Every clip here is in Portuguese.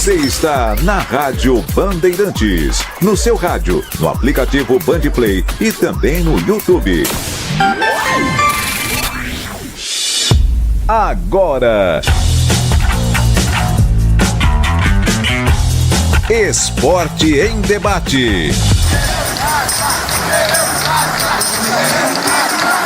Você está na Rádio Bandeirantes, no seu rádio, no aplicativo Bandplay e também no YouTube. Agora, Esporte em Debate.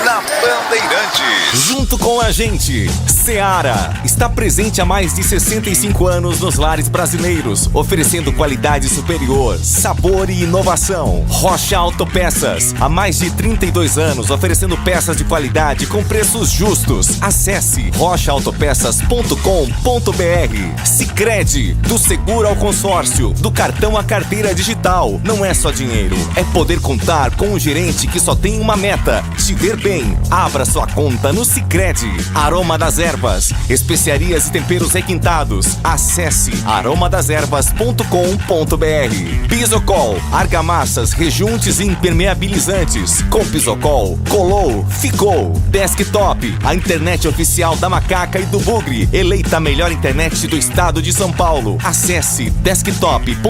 Na Bandeirantes. Junto com a gente, Seara está presente há mais de 65 anos nos lares brasileiros, oferecendo qualidade superior, sabor e inovação. Rocha Autopeças, há mais de 32 anos, oferecendo peças de qualidade com preços justos. Acesse rochaautopeças.com.br. Sicredi, do seguro ao consórcio, do cartão à carteira digital. Não é só dinheiro, é poder contar com um gerente que só tem uma meta: te ver bem. Abra sua conta no Sicredi. Aroma das Ervas, especiarias e temperos requintados. Acesse aromadeservas.com.br. Pisocol, argamassas, rejuntes e impermeabilizantes. Com Pisocol, colou, ficou. Desktop, a internet oficial da Macaca e do Bugre, eleita a melhor internet do estado de São Paulo. Acesse desktop.com.br.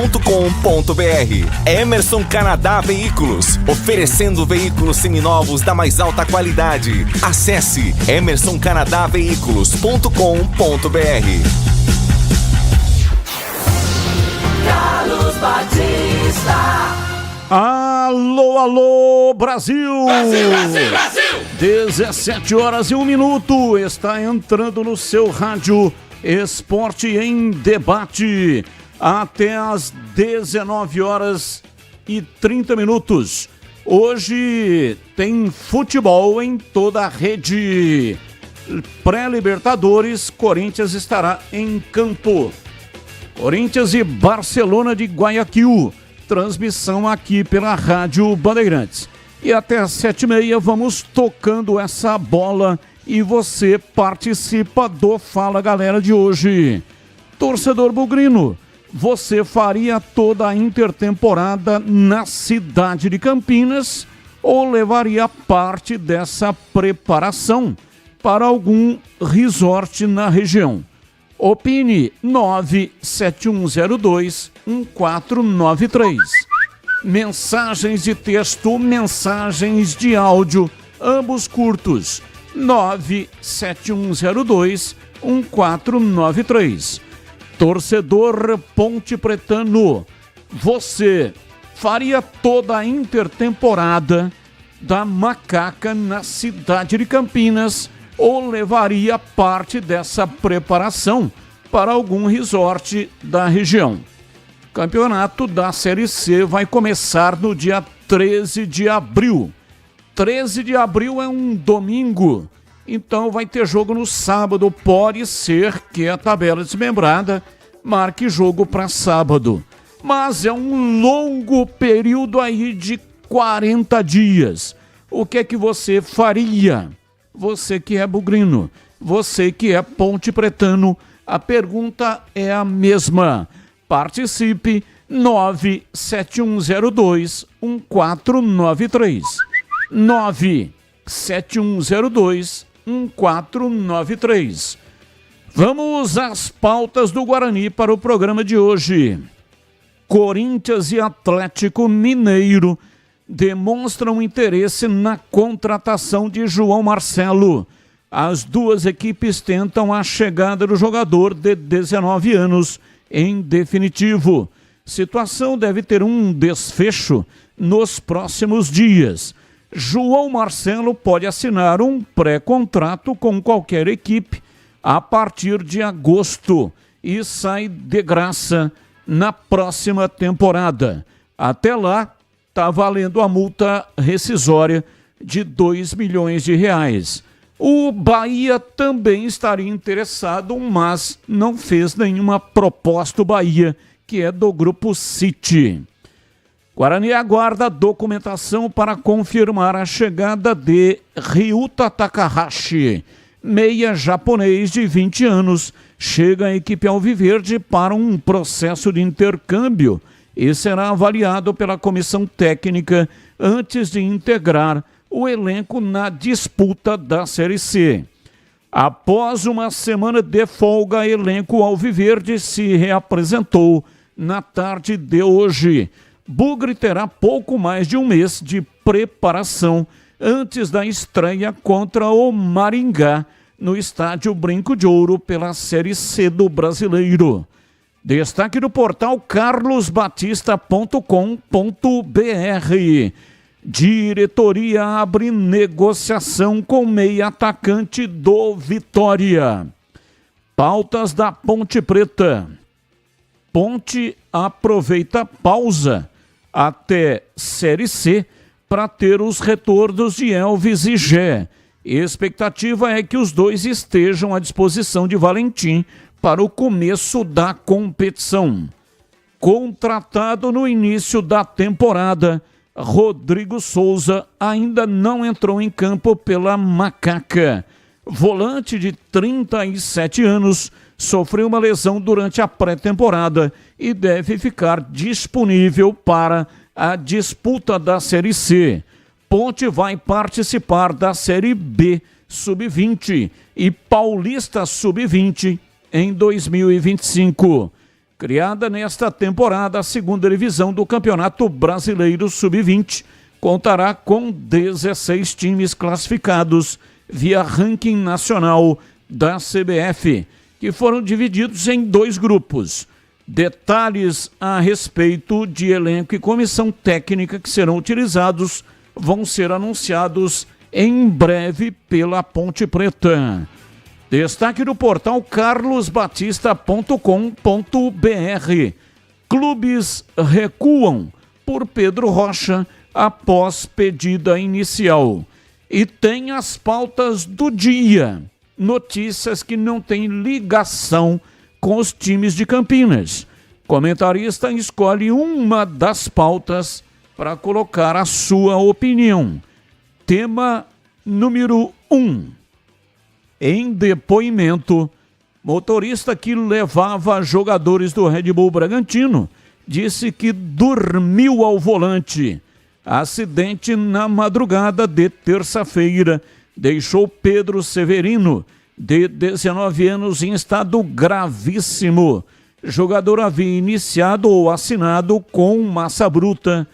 Emerson Canadá Veículos, oferecendo veículos seminovos da mais alta qualidade. Acesse emersoncanadaveículos.com.br. Carlos Batista. Alô, alô, Brasil! Brasil, Brasil, Brasil! 17 horas e 1 minuto, está entrando no seu rádio Esporte em Debate, até as 19 horas e 30 minutos. Hoje tem futebol em toda a rede. Pré-Libertadores, Corinthians estará em campo. Corinthians e Barcelona de Guayaquil. Transmissão aqui pela Rádio Bandeirantes. E até às 7h30 vamos tocando essa bola e você participa do Fala Galera de hoje. Torcedor bugrino, você faria toda a intertemporada na cidade de Campinas ou levaria parte dessa preparação para algum resort na região? Opine 97102-1493. Mensagens de texto, mensagens de áudio, ambos curtos. 97102-1493. Torcedor Ponte Pretano, você faria toda a intertemporada da Macaca na cidade de Campinas ou levaria parte dessa preparação para algum resort da região? O campeonato da Série C vai começar no dia 13 de abril. 13 de abril é um domingo, então vai ter jogo no sábado. Pode ser que a tabela desmembrada marque jogo para sábado, mas é um longo período aí de 40 dias. O que é que você faria? Você que é bugrino, você que é ponte pretano, a pergunta é a mesma. Participe 97102-1493. 97102-1493. Vamos às pautas do Guarani para o programa de hoje. Corinthians e Atlético Mineiro demonstram interesse na contratação de João Marcelo. As duas equipes tentam a chegada do jogador de 19 anos em definitivo. Situação deve ter um desfecho nos próximos dias. João Marcelo pode assinar um pré-contrato com qualquer equipe a partir de agosto e sai de graça na próxima temporada. Até lá, está valendo a multa rescisória de R$2 milhões. O Bahia também estaria interessado, mas não fez nenhuma proposta. O Bahia, que é do Grupo City. Guarani aguarda documentação para confirmar a chegada de Ryuta Takahashi. Meia japonês de 20 anos, chega à equipe alviverde para um processo de intercâmbio e será avaliado pela comissão técnica antes de integrar o elenco na disputa da Série C. Após uma semana de folga, elenco alviverde se reapresentou na tarde de hoje. Bugre terá pouco mais de um mês de preparação antes da estreia contra o Maringá no estádio Brinco de Ouro pela Série C do Brasileiro. Destaque do portal carlosbatista.com.br. Diretoria abre negociação com meia atacante do Vitória. Pautas da Ponte Preta. Ponte aproveita pausa até Série C para ter os retornos de Elvis e Gé. Expectativa é que os dois estejam à disposição de Valentim para o começo da competição. Contratado no início da temporada, Rodrigo Souza ainda não entrou em campo pela Macaca. Volante de 37 anos, sofreu uma lesão durante a pré-temporada e deve ficar disponível para a disputa da Série C. Ponte vai participar da Série B Sub-20 e Paulista Sub-20 em 2025. Criada nesta temporada, a segunda divisão do Campeonato Brasileiro Sub-20 contará com 16 times classificados via ranking nacional da CBF, que foram divididos em 2 grupos. Detalhes a respeito de elenco e comissão técnica que serão utilizados vão ser anunciados em breve pela Ponte Preta. Destaque do portal carlosbatista.com.br. Clubes recuam por Pedro Rocha após pedida inicial. E tem as pautas do dia. Notícias que não têm ligação com os times de Campinas. Comentarista escolhe uma das pautas para colocar a sua opinião. Tema número 1. Em depoimento, motorista que levava jogadores do Red Bull Bragantino disse que dormiu ao volante. Acidente na madrugada de terça-feira deixou Pedro Severino, de 19 anos, em estado gravíssimo. Jogador havia iniciado ou assinado com Massa Bruta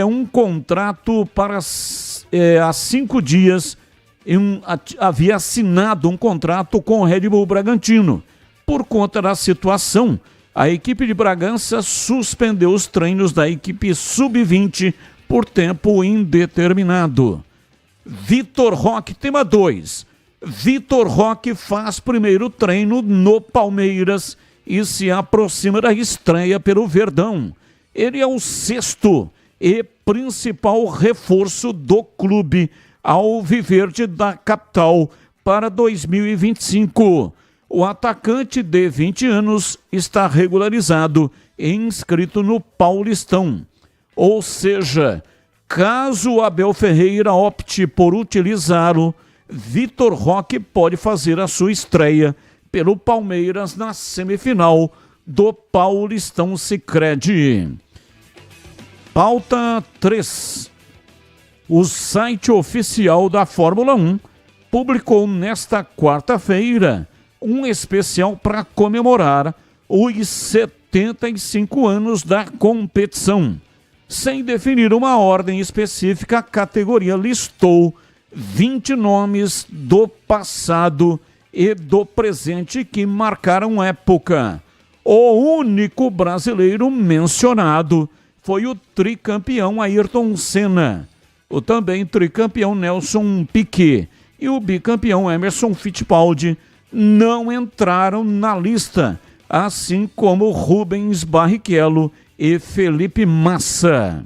um contrato para há 5 dias. Havia assinado um contrato com o Red Bull Bragantino. Por conta da situação, a equipe de Bragança suspendeu os treinos da equipe Sub-20 por tempo indeterminado. Vitor Roque, tema 2. Vitor Roque faz primeiro treino no Palmeiras e se aproxima da estreia pelo Verdão. Ele é o 6º e principal reforço do clube alviverde da capital para 2025. O atacante de 20 anos está regularizado e inscrito no Paulistão. Ou seja, caso Abel Ferreira opte por utilizá-lo, Vitor Roque pode fazer a sua estreia pelo Palmeiras na semifinal do Paulistão Sicredi. Pauta 3. O site oficial da Fórmula 1 publicou nesta quarta-feira um especial para comemorar os 75 anos da competição. Sem definir uma ordem específica, a categoria listou 20 nomes do passado e do presente que marcaram época. O único brasileiro mencionado foi o tricampeão Ayrton Senna, o também tricampeão Nelson Piquet e o bicampeão Emerson Fittipaldi não entraram na lista, assim como Rubens Barrichello e Felipe Massa.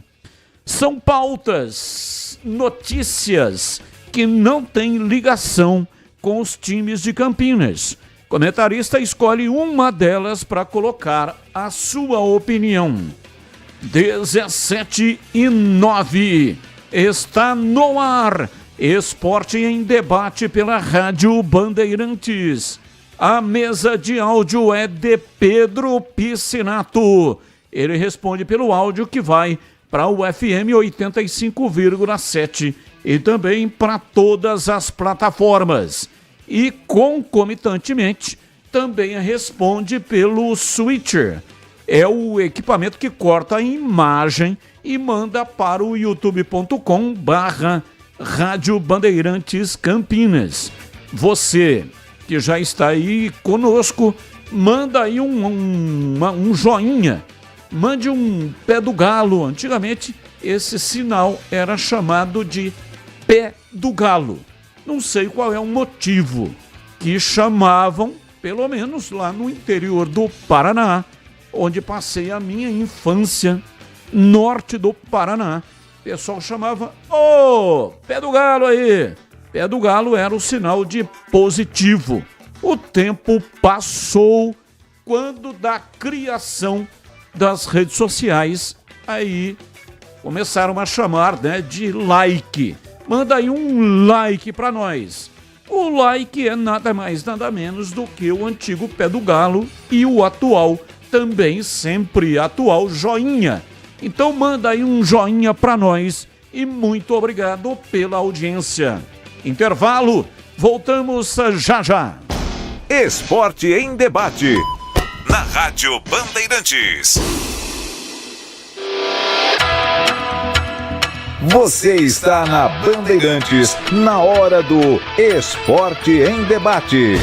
São pautas, notícias que não têm ligação com os times de Campinas. Comentarista escolhe uma delas para colocar a sua opinião. 17:09. Está no ar. Esporte em debate pela Rádio Bandeirantes. A mesa de áudio é de Pedro Piscinato. Ele responde pelo áudio que vai para o FM 85,7 e também para todas as plataformas. e concomitantemente também responde pelo switcher. É o equipamento que corta a imagem e manda para o youtube.com/Rádio Bandeirantes Campinas. Você que já está aí conosco, manda aí um joinha, mande um pé do galo. Antigamente esse sinal era chamado de pé do galo. Não sei qual é o motivo que chamavam, pelo menos lá no interior do Paraná, onde passei a minha infância, norte do Paraná. O pessoal chamava, pé do galo aí. Pé do galo era o sinal de positivo. O tempo passou quando da criação das redes sociais, aí começaram a chamar, né, de like. Manda aí um like para nós. O like é nada mais, nada menos do que o antigo pé do galo e o atual, também sempre atual, joinha. Então manda aí um joinha para nós e muito obrigado pela audiência. Intervalo, voltamos já já. Esporte em debate. Na Rádio Bandeirantes. Você está na Bandeirantes, na hora do Esporte em Debate.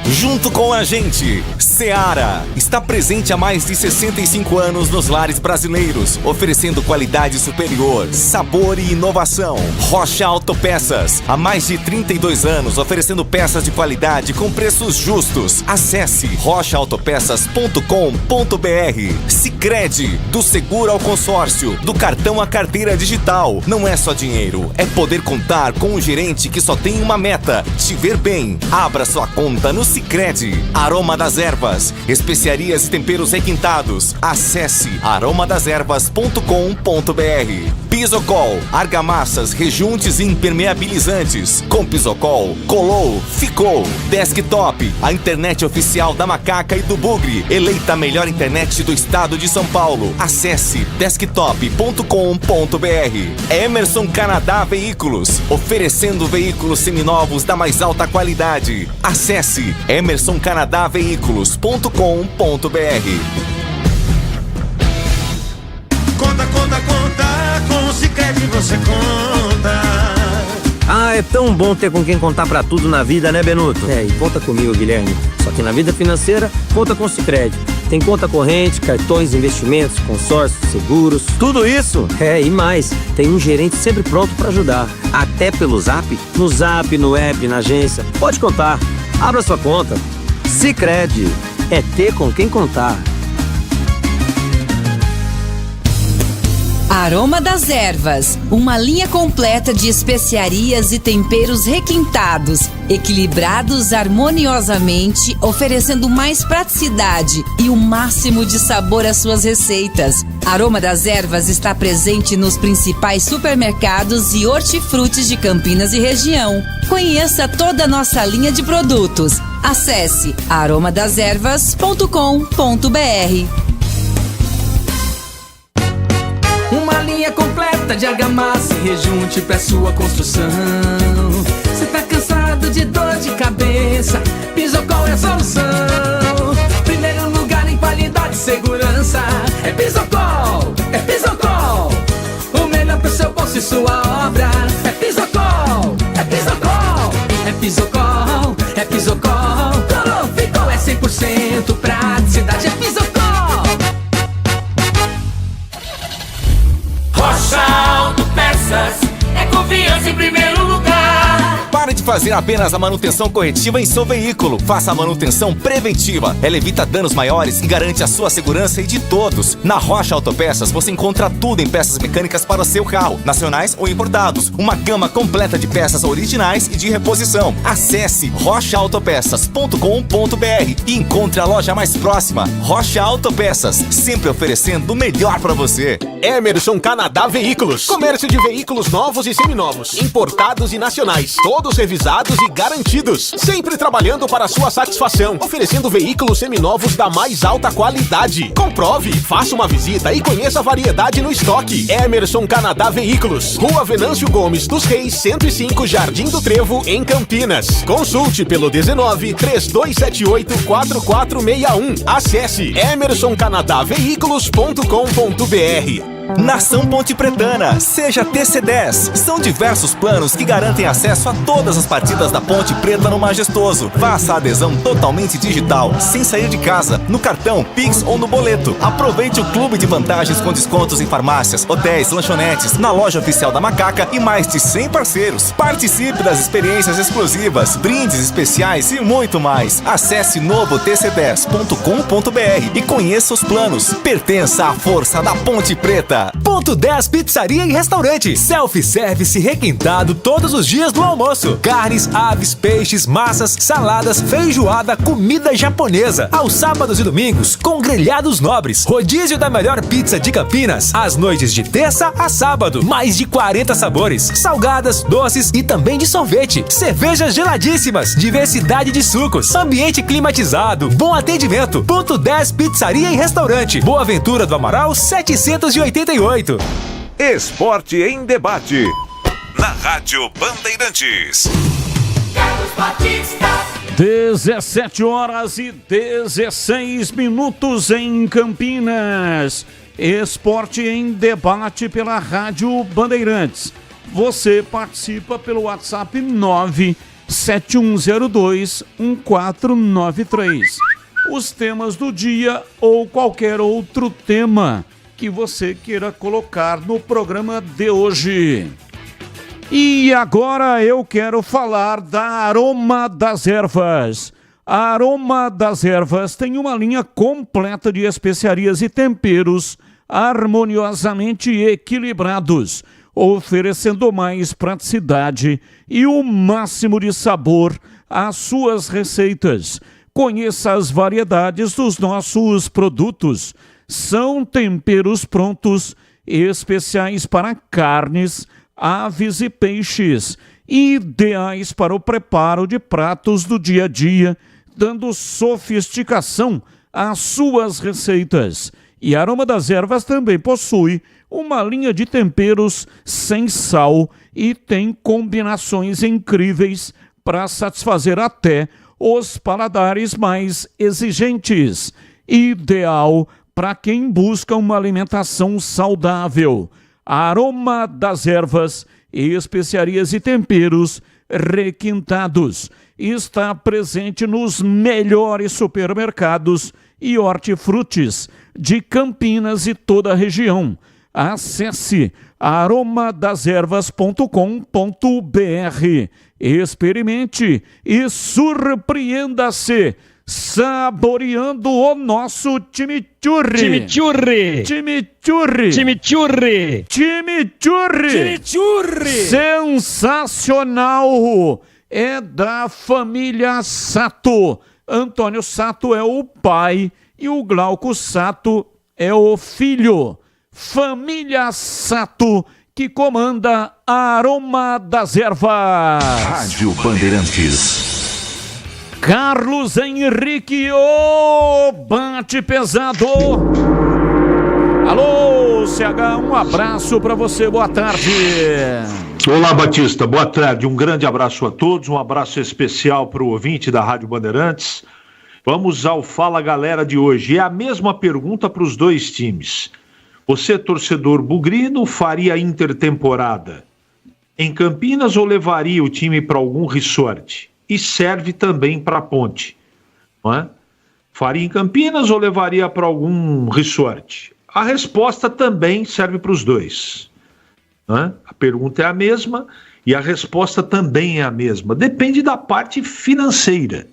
Junto com a gente, Seara está presente há mais de 65 anos nos lares brasileiros, oferecendo qualidade superior, sabor e inovação. Rocha Autopeças, há mais de 32 anos, oferecendo peças de qualidade com preços justos. Acesse rochaautopeças.com.br. Sicredi, do seguro ao consórcio, do cartão à carteira digital. Não é só dinheiro, é poder contar com um gerente que só tem uma meta: te ver bem. Abra sua conta no Sicredi. Aroma das Ervas, especiarias e temperos requintados. Acesse aromadeservas.com.br. Pisocol, argamassas, rejuntes e impermeabilizantes. Com Pisocol, colou, ficou. Desktop, a internet oficial da Macaca e do Bugre, eleita a melhor internet do estado de São Paulo. Acesse desktop.com.br. Emerson Canadá Veículos, oferecendo veículos seminovos da mais alta qualidade. Acesse emersoncanadaveículos.com.br. Conta, com o Sicredi você conta. Ah, é tão bom ter com quem contar pra tudo na vida, né, Benuto? É, e conta comigo, Guilherme. Só que na vida financeira, conta com o Sicredi. Tem conta corrente, cartões, investimentos, consórcios, seguros. Tudo isso? É, e mais. Tem um gerente sempre pronto pra ajudar. Até pelo Zap, no Zap, no app, na agência. Pode contar. Abra sua conta. Sicredi. É ter com quem contar. Aroma das Ervas, uma linha completa de especiarias e temperos requintados, equilibrados harmoniosamente, oferecendo mais praticidade e o máximo de sabor às suas receitas. Aroma das Ervas está presente nos principais supermercados e hortifrutis de Campinas e região. Conheça toda a nossa linha de produtos. Acesse aromadeservas.com.br. Uma linha completa de argamassa e rejunte pra sua construção. Cê tá cansado de dor de cabeça? Pisocol é a solução. Primeiro lugar em qualidade e segurança. É Pisocol, é Pisocol. O melhor pro seu bolso e sua obra. É Pisocol, é Pisocol. É Pisocol, é Pisocol. Colou, ficou, é 100% praticidade. É Pisocol. Rocha Autopeças, é confiança em primeiro lugar. Pare de fazer apenas a manutenção corretiva em seu veículo. Faça a manutenção preventiva. Ela evita danos maiores e garante a sua segurança e de todos. Na Rocha Autopeças você encontra tudo em peças mecânicas para o seu carro, nacionais ou importados. Uma gama completa de peças originais e de reposição. Acesse rochaautopeças.com.br e encontre a loja mais próxima. Rocha Autopeças, sempre oferecendo o melhor para você. Emerson Canadá Veículos. Comércio de veículos novos e seminovos, importados e nacionais, todos revisados e garantidos. Sempre trabalhando para sua satisfação, oferecendo veículos seminovos da mais alta qualidade. Comprove, faça uma visita e conheça a variedade no estoque. Emerson Canadá Veículos, Rua Venâncio Gomes dos Reis, 105, Jardim do Trevo, em Campinas. Consulte pelo 19-3278-4461. Acesse emersoncanadaveículos.com.br. Nação Ponte Pretana, seja TC10. São diversos planos que garantem acesso a todas as partidas da Ponte Preta no Majestoso. Faça a adesão totalmente digital, sem sair de casa, no cartão, Pix ou no boleto. Aproveite o clube de vantagens com descontos em farmácias, hotéis, lanchonetes, na loja oficial da Macaca e mais de 100 parceiros. Participe das experiências exclusivas, brindes especiais e muito mais. Acesse novotc10.com.br e conheça os planos. Pertença à força da Ponte Preta. Ponto 10 Pizzaria e Restaurante. Self-service requintado todos os dias do almoço. Carnes, aves, peixes, massas, saladas, feijoada, comida japonesa. Aos sábados e domingos, com grelhados nobres. Rodízio da melhor pizza de Campinas. Às noites de terça a sábado. Mais de 40 sabores. Salgadas, doces e também de sorvete. Cervejas geladíssimas. Diversidade de sucos. Ambiente climatizado. Bom atendimento. Ponto 10 Pizzaria e Restaurante. Boa Ventura do Amaral, 788. Esporte em Debate. Na Rádio Bandeirantes. 17h16 em Campinas. Esporte em Debate pela Rádio Bandeirantes. Você participa pelo WhatsApp 971021493. Os temas do dia ou qualquer outro tema que você queira colocar no programa de hoje. E agora eu quero falar da Aroma das Ervas. A Aroma das Ervas tem uma linha completa de especiarias e temperos harmoniosamente equilibrados, oferecendo mais praticidade e o máximo de sabor às suas receitas. Conheça as variedades dos nossos produtos. São temperos prontos, especiais para carnes, aves e peixes, ideais para o preparo de pratos do dia a dia, dando sofisticação às suas receitas. E a Aroma das Ervas também possui uma linha de temperos sem sal e tem combinações incríveis para satisfazer até os paladares mais exigentes. Ideal para quem busca uma alimentação saudável. A Aroma das Ervas, especiarias e temperos requintados. Está presente nos melhores supermercados e hortifrutis de Campinas e toda a região. Acesse aromadazervas.com.br. Experimente e surpreenda-se saboreando o nosso chimichurri. Chimichurri. Chimichurri. Chimichurri. Chimichurri. Chimichurri. Sensacional. É da família Sato. Antônio Sato é o pai e o Glauco Sato é o filho. Família Sato, que comanda a Aroma das Ervas. Rádio Bandeirantes. Carlos Henrique, bate pesado. Alô, CH, um abraço para você, boa tarde. Olá, Batista, boa tarde, um grande abraço a todos, um abraço especial para o ouvinte da Rádio Bandeirantes. Vamos ao Fala Galera de hoje, é a mesma pergunta para os dois times. Você, torcedor bugrino, faria intertemporada em Campinas ou levaria o time para algum resort? E serve também para a Ponte, não é? Faria em Campinas ou levaria para algum resort? A resposta também serve para os dois, não é? A pergunta é a mesma e a resposta também é a mesma. Depende da parte financeira.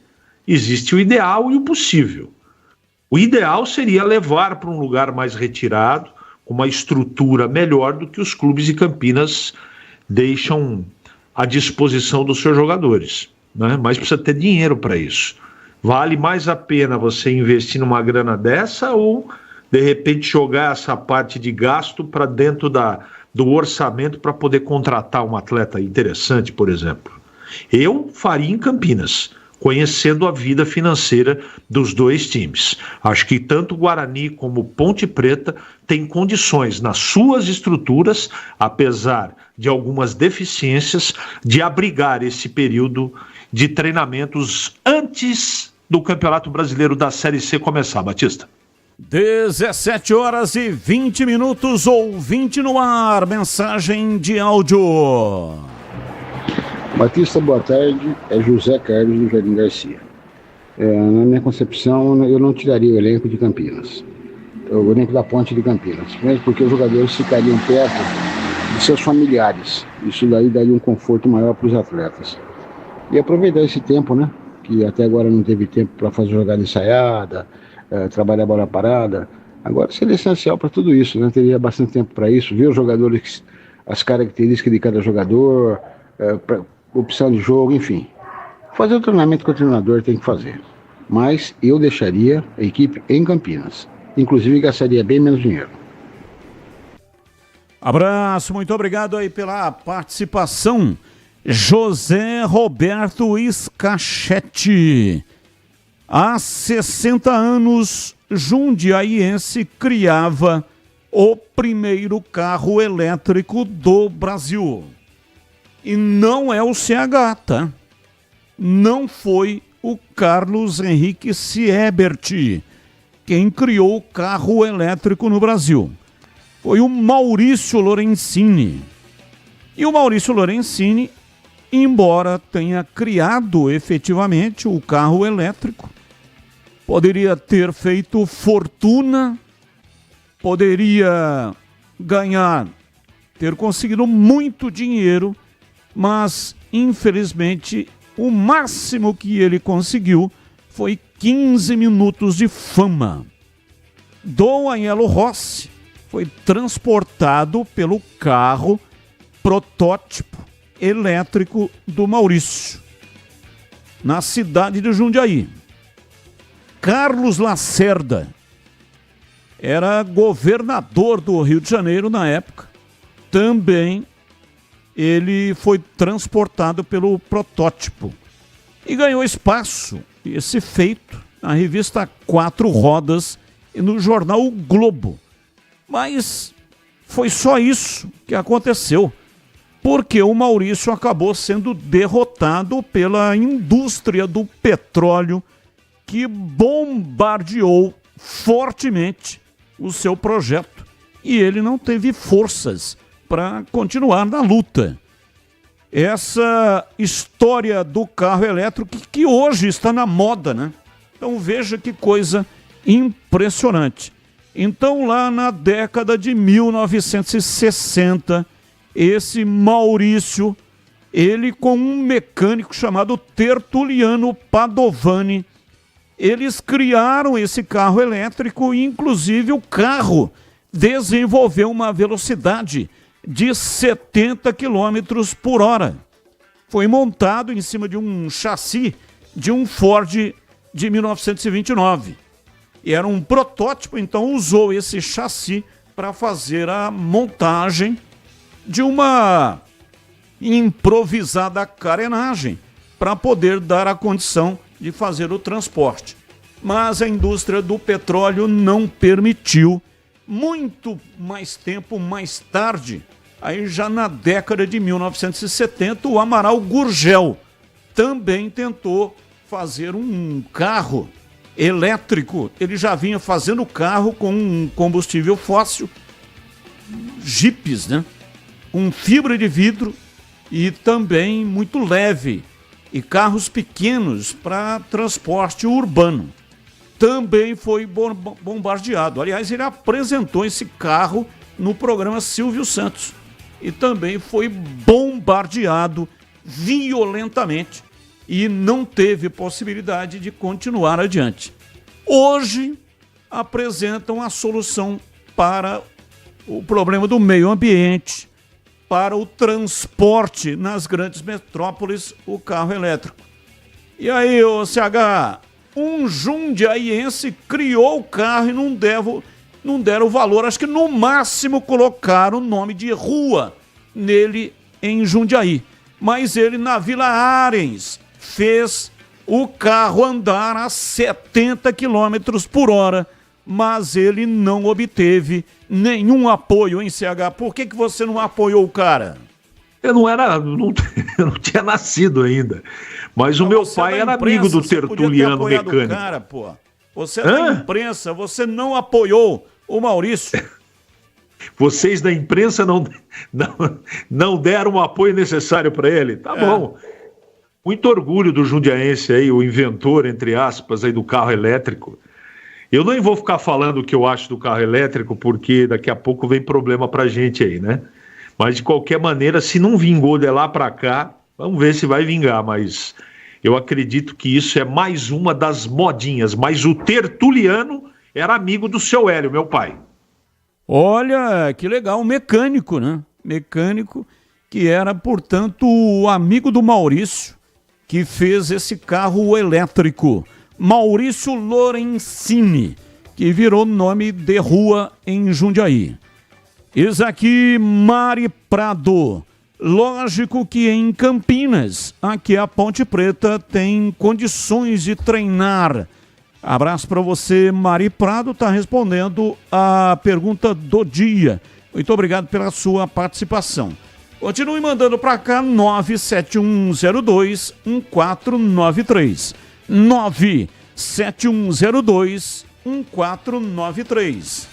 Existe o ideal e o possível. O ideal seria levar para um lugar mais retirado, com uma estrutura melhor do que os clubes de Campinas deixam à disposição dos seus jogadores, né? Mas precisa ter dinheiro para isso. Vale mais a pena você investir numa grana dessa ou de repente jogar essa parte de gasto para dentro do orçamento para poder contratar um atleta interessante, por exemplo. Eu faria em Campinas, conhecendo a vida financeira dos dois times. Acho que tanto o Guarani como Ponte Preta têm condições nas suas estruturas, apesar de algumas deficiências, de abrigar esse período de treinamentos antes do Campeonato Brasileiro da Série C começar, Batista. 17h20, ouvinte no ar, mensagem de áudio. Batista, boa tarde, é José Carlos do Jardim Garcia. Na minha concepção, eu não tiraria o elenco de Campinas, o elenco da Ponte de Campinas, mesmo porque os jogadores ficariam perto de seus familiares, isso daí daria um conforto maior para os atletas. E aproveitar esse tempo, né, que até agora não teve tempo para fazer jogada ensaiada, trabalhar bola parada, agora seria essencial para tudo isso, né? Teria bastante tempo para isso, ver os jogadores, as características de cada jogador, opção de jogo, enfim. Fazer o treinamento que o treinador tem que fazer. Mas eu deixaria a equipe em Campinas. Inclusive gastaria bem menos dinheiro. Abraço, muito obrigado aí pela participação. José Roberto Escachete. Há 60 anos, Jundiaiense criava o primeiro carro elétrico do Brasil. E não é o CH, tá? Não foi o Carlos Henrique Siebert quem criou o carro elétrico no Brasil. Foi o Maurício Lorenzini. E o Maurício Lorenzini, embora tenha criado efetivamente o carro elétrico, poderia ter feito fortuna, poderia ter conseguido muito dinheiro, mas, infelizmente, o máximo que ele conseguiu foi 15 minutos de fama. Dom Agnello Rossi foi transportado pelo carro protótipo elétrico do Maurício, na cidade de Jundiaí. Carlos Lacerda era governador do Rio de Janeiro na época. Também ele foi transportado pelo protótipo e ganhou espaço, esse feito, na revista Quatro Rodas e no jornal O Globo. Mas foi só isso que aconteceu, porque o Maurício acabou sendo derrotado pela indústria do petróleo, que bombardeou fortemente o seu projeto e ele não teve forças para continuar na luta. Essa história do carro elétrico que hoje está na moda, né? Então veja que coisa impressionante. Então lá na década de 1960, esse Maurício, ele com um mecânico chamado Tertuliano Padovani, eles criaram esse carro elétrico e, inclusive, o carro desenvolveu uma velocidade de 70 km por hora. Foi montado em cima de um chassi de um Ford de 1929. E era um protótipo, então usou esse chassi para fazer a montagem de uma improvisada carenagem para poder dar a condição de fazer o transporte. Mas a indústria do petróleo não permitiu. Muito mais tempo mais tarde, aí já na década de 1970, o Amaral Gurgel também tentou fazer um carro elétrico. Ele já vinha fazendo carro com um combustível fóssil, jipes, né? Com fibra de vidro e também muito leve, e carros pequenos para transporte urbano. Também foi bombardeado. Aliás, ele apresentou esse carro no programa Silvio Santos e também foi bombardeado violentamente e não teve possibilidade de continuar adiante. Hoje apresentam a solução para o problema do meio ambiente, para o transporte nas grandes metrópoles, o carro elétrico. E aí, ô CH, um jundiaiense criou o carro não deram valor, acho que no máximo colocaram o nome de rua nele em Jundiaí. Mas ele na Vila Arens fez o carro andar a 70 km por hora, mas ele não obteve nenhum apoio em CH. Por que você não apoiou o cara? Eu não tinha nascido ainda. Mas o meu pai era amigo do tertuliano mecânico. Cara, pô. Você é da imprensa, você não apoiou o Maurício. Vocês da imprensa não deram o apoio necessário para ele? Tá bom. Muito orgulho do jundiaense aí, o inventor, entre aspas, aí do carro elétrico. Eu nem vou ficar falando o que eu acho do carro elétrico, porque daqui a pouco vem problema pra gente aí, né? Mas de qualquer maneira, se não vingou de lá pra cá, vamos ver se vai vingar, mas eu acredito que isso é mais uma das modinhas. Mas o tertuliano era amigo do seu Hélio, meu pai. Olha, que legal, mecânico, né? Mecânico que era, portanto, o amigo do Maurício, que fez esse carro elétrico. Maurício Lorenzini, que virou nome de rua em Jundiaí. Eis aqui Mari Prado. Lógico que em Campinas, aqui a Ponte Preta tem condições de treinar. Abraço para você, Mari Prado, está respondendo a pergunta do dia. Muito obrigado pela sua participação. Continue mandando para cá, 97102-1493. 97102-1493.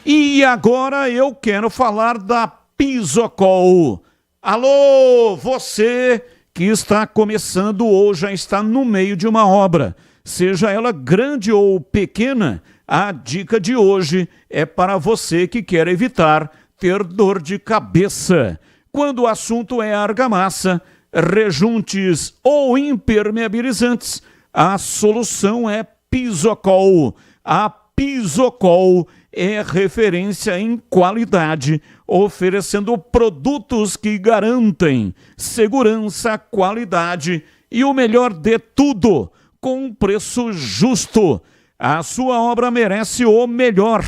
E agora eu quero falar da Pisocol. Alô, você que está começando ou já está no meio de uma obra, seja ela grande ou pequena, a dica de hoje é para você que quer evitar ter dor de cabeça. Quando o assunto é argamassa, rejuntes ou impermeabilizantes, a solução é Pisocol. A Pisocol é referência em qualidade, oferecendo produtos que garantem segurança, qualidade e o melhor de tudo, com um preço justo. A sua obra merece o melhor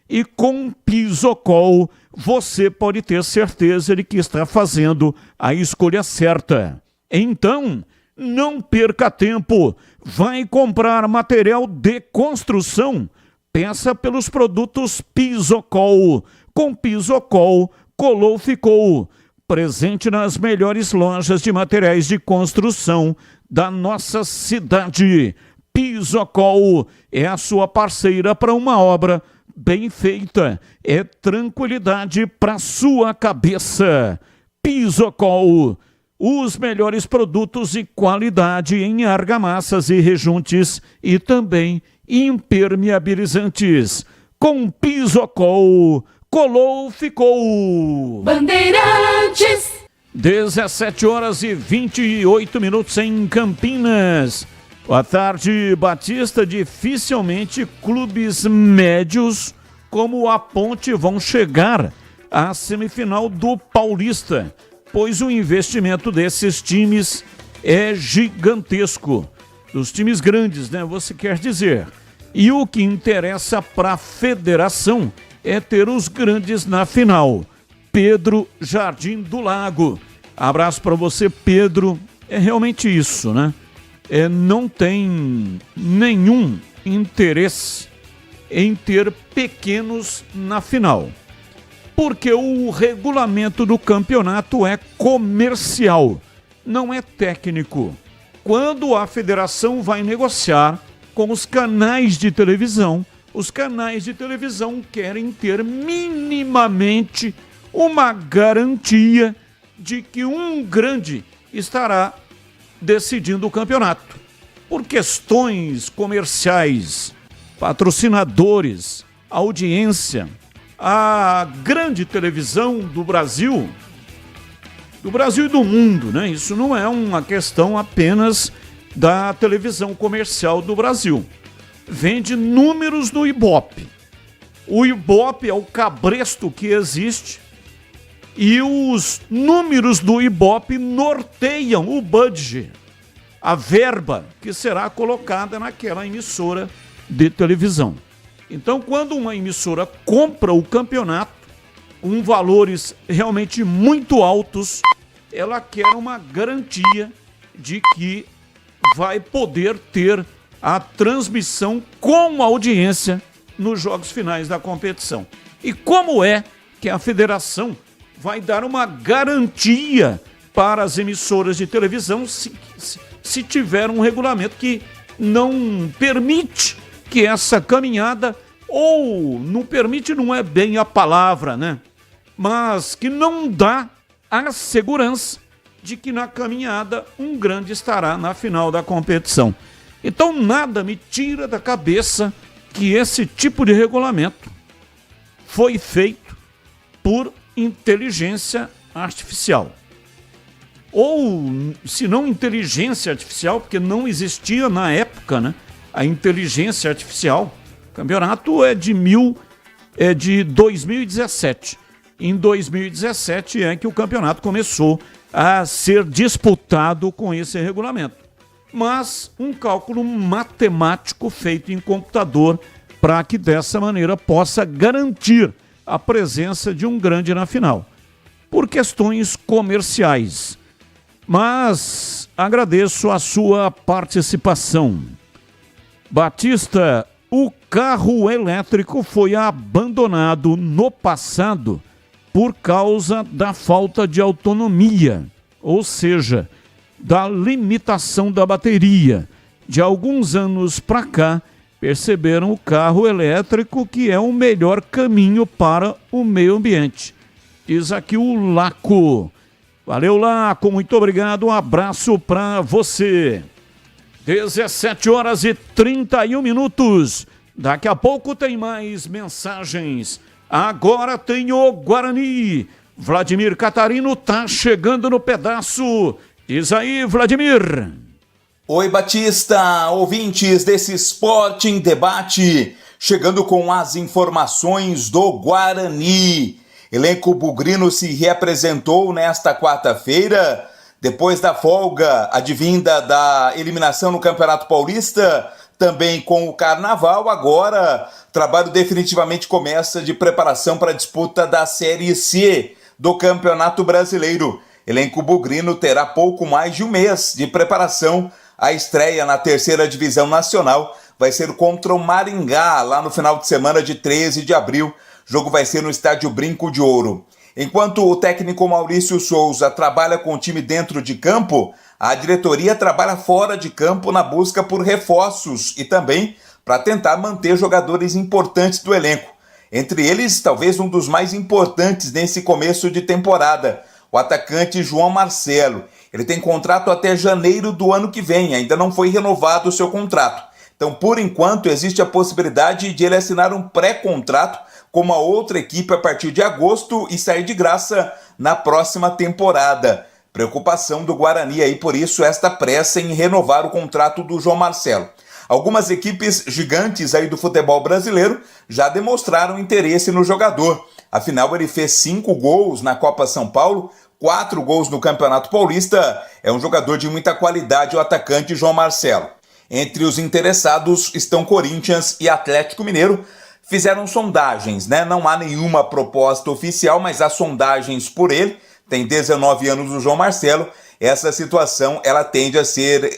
e com Pisocol você pode ter certeza de que está fazendo a escolha certa. Então, não perca tempo. Vai comprar material de construção. Peça pelos produtos Pisocol. Com Pisocol, colou, ficou. Presente nas melhores lojas de materiais de construção da nossa cidade. Pisocol é a sua parceira para uma obra bem feita. É tranquilidade para sua cabeça. Pisocol. Os melhores produtos e qualidade em argamassas e rejuntes e também impermeabilizantes. Com Pisocol, colou, ficou. Bandeirantes. 17h28 em Campinas. Boa tarde, Batista. Dificilmente clubes médios como a Ponte vão chegar à semifinal do Paulista, pois o investimento desses times é gigantesco. Dos times grandes, né? Você quer dizer. E o que interessa para a federação é ter os grandes na final. Pedro Jardim do Lago. Abraço para você, Pedro. É realmente isso, né? Não tem nenhum interesse em ter pequenos na final. Porque o regulamento do campeonato é comercial, não é técnico. Quando a federação vai negociar com os canais de televisão querem ter minimamente uma garantia de que um grande estará decidindo o campeonato. Por questões comerciais, patrocinadores, audiência, a grande televisão do Brasil e do mundo, né? Isso não é uma questão apenas da televisão comercial do Brasil. Vende números no Ibope. O Ibope é o cabresto que existe e os números do Ibope norteiam o budget, a verba que será colocada naquela emissora de televisão. Então, quando uma emissora compra o campeonato, com valores realmente muito altos, ela quer uma garantia de que vai poder ter a transmissão com audiência nos jogos finais da competição. E como é que a federação vai dar uma garantia para as emissoras de televisão se tiver um regulamento que não permite que essa caminhada, ou não permite não é bem a palavra, né? Mas que não dá a segurança de que na caminhada um grande estará na final da competição. Então nada me tira da cabeça que esse tipo de regulamento foi feito por inteligência artificial. Ou, se não inteligência artificial, porque não existia na época, né, a inteligência artificial. O campeonato é de 2017. Em 2017 é que o campeonato começou a ser disputado com esse regulamento. Mas um cálculo matemático feito em computador para que dessa maneira possa garantir a presença de um grande na final. Por questões comerciais. Mas agradeço a sua participação. Batista, o carro elétrico foi abandonado no passado por causa da falta de autonomia, ou seja, da limitação da bateria. De alguns anos para cá, perceberam o carro elétrico que é o melhor caminho para o meio ambiente. Diz aqui o Laco. Valeu, Laco, muito obrigado, um abraço para você. 17h31. Daqui a pouco tem mais mensagens. Agora tem o Guarani. Vladimir Catarino tá chegando no pedaço. Diz aí, Vladimir. Oi, Batista, ouvintes desse Esporte em Debate, chegando com as informações do Guarani. Elenco bugrino se reapresentou nesta quarta-feira, depois da folga advinda da eliminação no Campeonato Paulista, também com o Carnaval. Agora, o trabalho definitivamente começa de preparação para a disputa da Série C do Campeonato Brasileiro. Elenco bugrino terá pouco mais de um mês de preparação. A estreia na terceira divisão nacional vai ser contra o Maringá, lá no final de semana de 13 de abril. O jogo vai ser no estádio Brinco de Ouro. Enquanto o técnico Maurício Souza trabalha com o time dentro de campo, a diretoria trabalha fora de campo na busca por reforços e também para tentar manter jogadores importantes do elenco. Entre eles, talvez um dos mais importantes nesse começo de temporada, o atacante João Marcelo. Ele tem contrato até janeiro do ano que vem, ainda não foi renovado o seu contrato. Então, por enquanto, existe a possibilidade de ele assinar um pré-contrato com uma outra equipe a partir de agosto e sair de graça na próxima temporada. Preocupação do Guarani aí, por isso, esta pressa em renovar o contrato do João Marcelo. Algumas equipes gigantes aí do futebol brasileiro já demonstraram interesse no jogador. Afinal, ele fez 5 gols na Copa São Paulo, 4 gols no Campeonato Paulista. É um jogador de muita qualidade, o atacante João Marcelo. Entre os interessados estão Corinthians e Atlético Mineiro. Fizeram sondagens, né? Não há nenhuma proposta oficial, mas há sondagens por ele. Tem 19 anos o João Marcelo. Essa situação ela tende a ser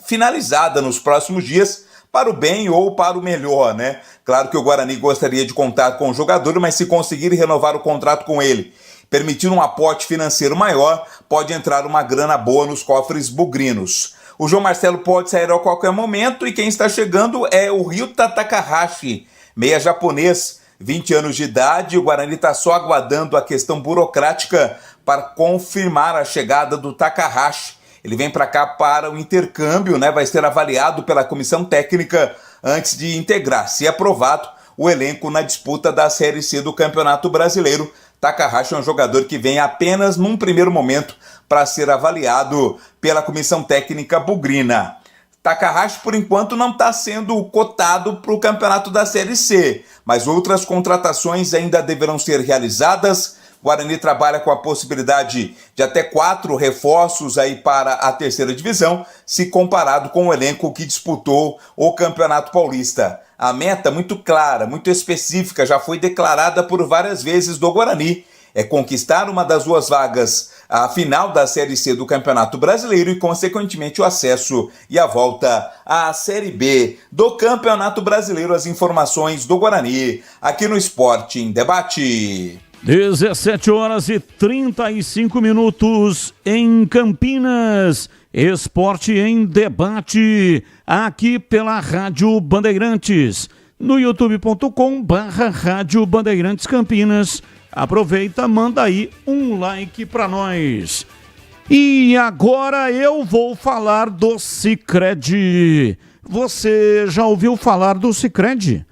finalizada nos próximos dias, para o bem ou para o melhor, né? Claro que o Guarani gostaria de contar com o jogador, mas se conseguir renovar o contrato com ele, permitir um aporte financeiro maior, pode entrar uma grana boa nos cofres bugrinos. O João Marcelo pode sair a qualquer momento e quem está chegando é o Ryuta Takahashi, meia japonês, 20 anos de idade. O Guarani está só aguardando a questão burocrática para confirmar a chegada do Takahashi. Ele vem para cá para o intercâmbio, né? Vai ser avaliado pela comissão técnica antes de integrar, se aprovado, o elenco na disputa da Série C do Campeonato Brasileiro. Takahashi é um jogador que vem apenas num primeiro momento para ser avaliado pela comissão técnica bugrina. Takahashi, por enquanto, não está sendo cotado para o campeonato da Série C, mas outras contratações ainda deverão ser realizadas. O Guarani trabalha com a possibilidade de até 4 reforços aí para a terceira divisão, se comparado com o elenco que disputou o Campeonato Paulista. a meta muito clara, muito específica, já foi declarada por várias vezes do Guarani. É conquistar uma das 2 vagas à final da Série C do Campeonato Brasileiro e, consequentemente, o acesso e a volta à Série B do Campeonato Brasileiro. As informações do Guarani aqui no Esporte em Debate. 17h35 em Campinas. Esporte em Debate, aqui pela Rádio Bandeirantes, no youtube.com/Rádio Bandeirantes Campinas. Aproveita, manda aí um like para nós. E agora eu vou falar do Sicredi. Você já ouviu falar do Sicredi?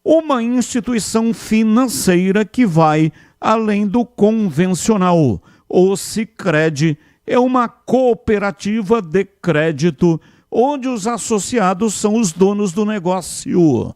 Uma instituição financeira que vai além do convencional. O Sicredi é uma cooperativa de crédito onde os associados são os donos do negócio.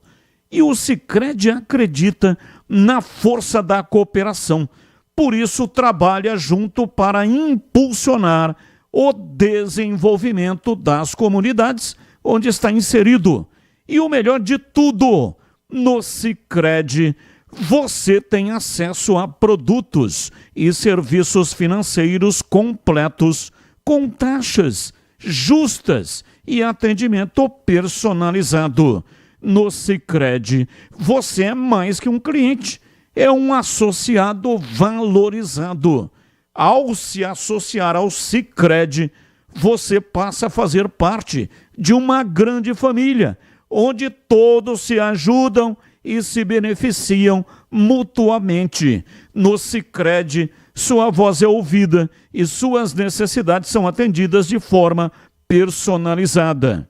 E o Sicredi acredita na força da cooperação. Por isso, trabalha junto para impulsionar o desenvolvimento das comunidades onde está inserido. E o melhor de tudo, no Sicredi, você tem acesso a produtos e serviços financeiros completos, com taxas justas e atendimento personalizado. No Sicredi, você é mais que um cliente, é um associado valorizado. Ao se associar ao Sicredi, você passa a fazer parte de uma grande família, onde todos se ajudam e se beneficiam mutuamente. No Sicredi, sua voz é ouvida e suas necessidades são atendidas de forma personalizada.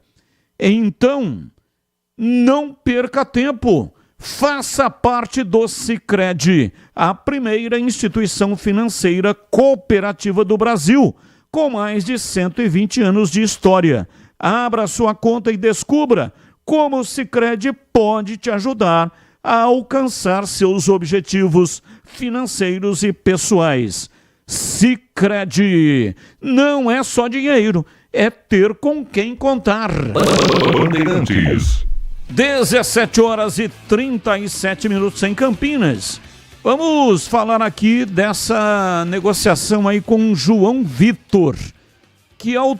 Então, não perca tempo. Faça parte do Sicredi, a primeira instituição financeira cooperativa do Brasil, com mais de 120 anos de história. Abra sua conta e descubra como o Sicredi pode te ajudar a alcançar seus objetivos financeiros e pessoais. Sicredi não é só dinheiro, é ter com quem contar. Bandeirantes. 17h37 em Campinas. Vamos falar aqui dessa negociação aí com o João Vitor, que ao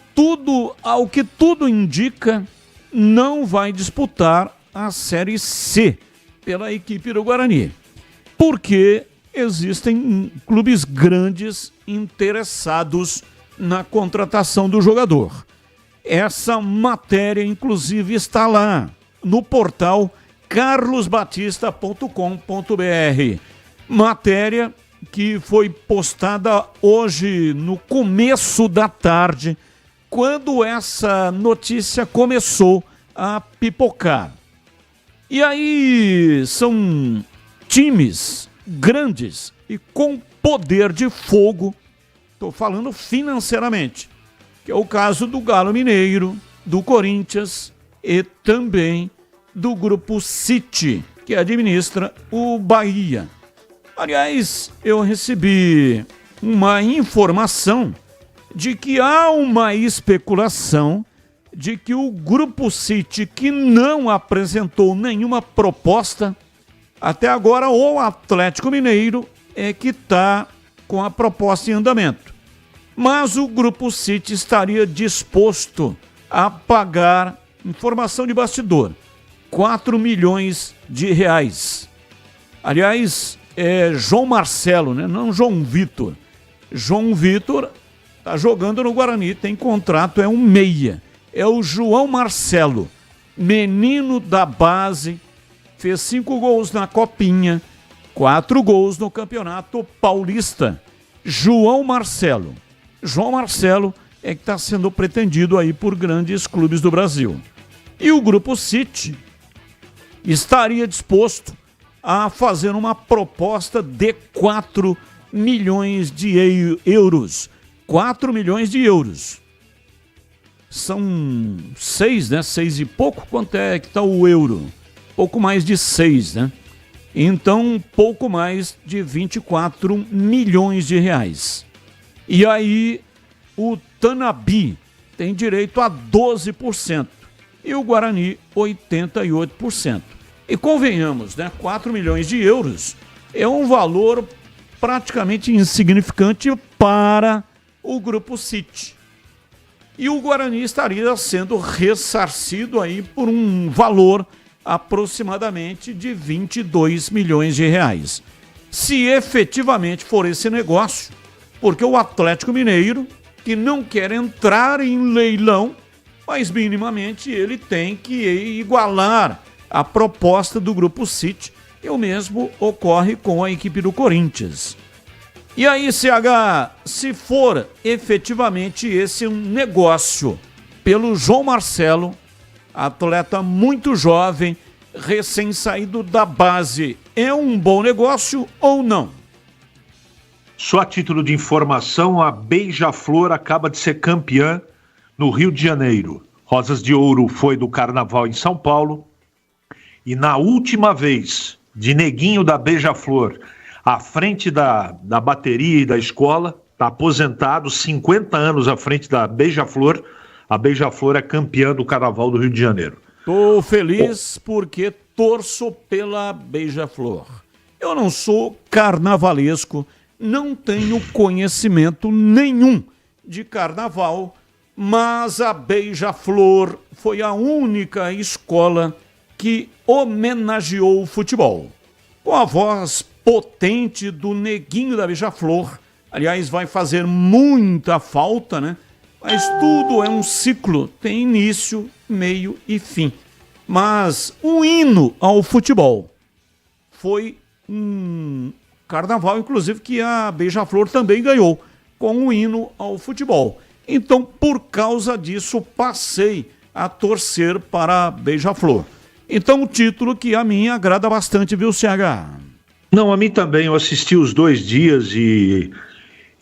que tudo indica, não vai disputar a Série C pela equipe do Guarani, porque existem clubes grandes interessados na contratação do jogador. Essa matéria, inclusive, está lá no portal carlosbatista.com.br. Matéria que foi postada hoje no começo da tarde, quando essa notícia começou a pipocar. E aí são times grandes e com poder de fogo, estou falando financeiramente, que é o caso do Galo Mineiro, do Corinthians e também do Grupo City, que administra o Bahia. Aliás, eu recebi uma informação de que há uma especulação de que o Grupo City, que não apresentou nenhuma proposta, até agora o Atlético Mineiro é que está com a proposta em andamento. Mas o Grupo City estaria disposto a pagar, informação de bastidor, 4 milhões de reais. Aliás, é João Marcelo, né? Não João Vitor. João Vitor está jogando no Guarani, tem contrato, é um meia. É o João Marcelo, menino da base, fez 5 gols na Copinha, 4 gols no Campeonato Paulista. João Marcelo. João Marcelo é que está sendo pretendido aí por grandes clubes do Brasil. E o Grupo City estaria disposto a fazer uma proposta de 4 milhões de euros. 4 milhões de euros. São 6, né? 6 e pouco. Quanto é que está o euro? Pouco mais de 6, né? Então, pouco mais de 24 milhões de reais. E aí, o Tanabi tem direito a 12%. E o Guarani, 88%. E convenhamos, né? 4 milhões de euros é um valor praticamente insignificante para o Grupo City. E o Guarani estaria sendo ressarcido aí por um valor aproximadamente de 22 milhões de reais. Se efetivamente for esse negócio, porque o Atlético Mineiro, que não quer entrar em leilão, mas minimamente ele tem que igualar a proposta do Grupo City, e o mesmo ocorre com a equipe do Corinthians. E aí, CH, se for efetivamente esse um negócio pelo João Marcelo, atleta muito jovem, recém-saído da base, é um bom negócio ou não? Só a título de informação, a Beija-Flor acaba de ser campeã no Rio de Janeiro. Rosas de Ouro foi do Carnaval em São Paulo. E na última vez de Neguinho da Beija-Flor à frente da bateria e da escola, está aposentado, 50 anos à frente da Beija-Flor. A Beija-Flor é campeã do Carnaval do Rio de Janeiro. Estou feliz porque torço pela Beija-Flor. Eu não sou carnavalesco, não tenho conhecimento nenhum de carnaval, mas a Beija-Flor foi a única escola que homenageou o futebol. Com a voz potente do Neguinho da Beija-Flor, aliás, vai fazer muita falta, né? Mas tudo é um ciclo, tem início, meio e fim. Mas um hino ao futebol foi um carnaval, inclusive, que a Beija-Flor também ganhou, com um hino ao futebol. Então, por causa disso, passei a torcer para a Beija-Flor. Então, o título que a mim agrada bastante, viu, CH? Não, a mim também. Eu assisti os 2 dias e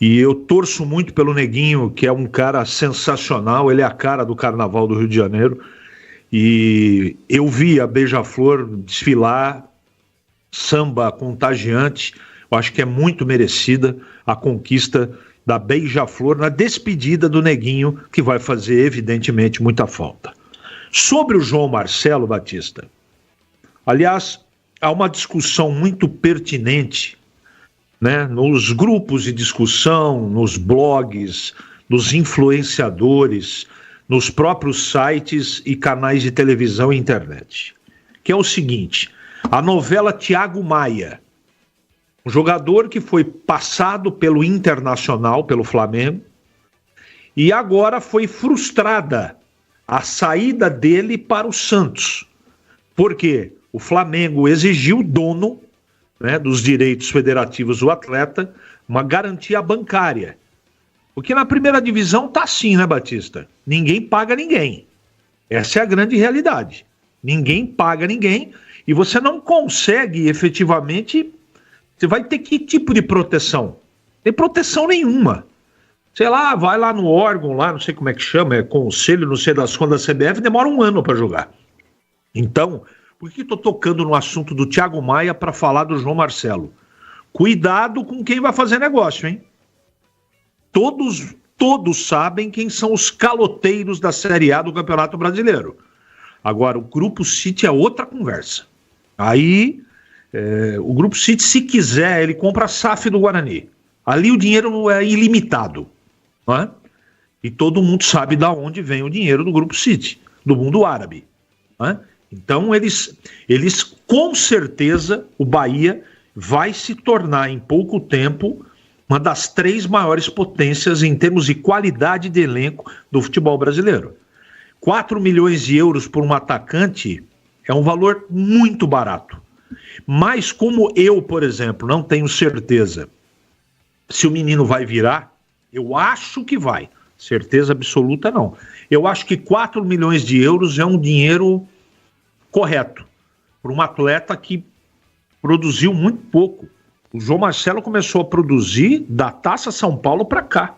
eu torço muito pelo Neguinho, que é um cara sensacional. Ele é a cara do Carnaval do Rio de Janeiro. E eu vi a Beija-Flor desfilar, samba contagiante. Eu acho que é muito merecida a conquista da Beija-Flor na despedida do Neguinho, que vai fazer, evidentemente, muita falta. Sobre o João Marcelo, Batista, aliás, há uma discussão muito pertinente, né, nos grupos de discussão, nos blogs, nos influenciadores, nos próprios sites e canais de televisão e internet, que é o seguinte: a novela Thiago Maia, um jogador que foi passado pelo Internacional, pelo Flamengo, e agora foi frustrada a saída dele para o Santos. Por quê? O Flamengo exigiu o dono, né, dos direitos federativos do atleta, uma garantia bancária. Porque na primeira divisão tá assim, né, Batista? Ninguém paga ninguém. Essa é a grande realidade. Ninguém paga ninguém e você não consegue efetivamente... Você vai ter que tipo de proteção? Não tem proteção nenhuma. Sei lá, vai lá no órgão, lá, não sei como é que chama, é conselho, não sei das contas da CBF, demora 1 ano para jogar. Então, por que estou tocando no assunto do Thiago Maia para falar do João Marcelo? Cuidado com quem vai fazer negócio, hein? Todos sabem quem são os caloteiros da Série A do Campeonato Brasileiro. Agora, o Grupo City é outra conversa. Aí, o Grupo City, se quiser, ele compra a SAF do Guarani. Ali o dinheiro é ilimitado. Não é? E todo mundo sabe de onde vem o dinheiro do Grupo City, do mundo árabe. Não é? Então, eles com certeza, o Bahia vai se tornar em pouco tempo uma das 3 maiores potências em termos de qualidade de elenco do futebol brasileiro. 4 milhões de euros por um atacante é um valor muito barato. Mas como eu, por exemplo, não tenho certeza se o menino vai virar, eu acho que vai. Certeza absoluta não. Eu acho que 4 milhões de euros é um dinheiro correto para um atleta que produziu muito pouco. O João Marcelo começou a produzir da Taça São Paulo para cá.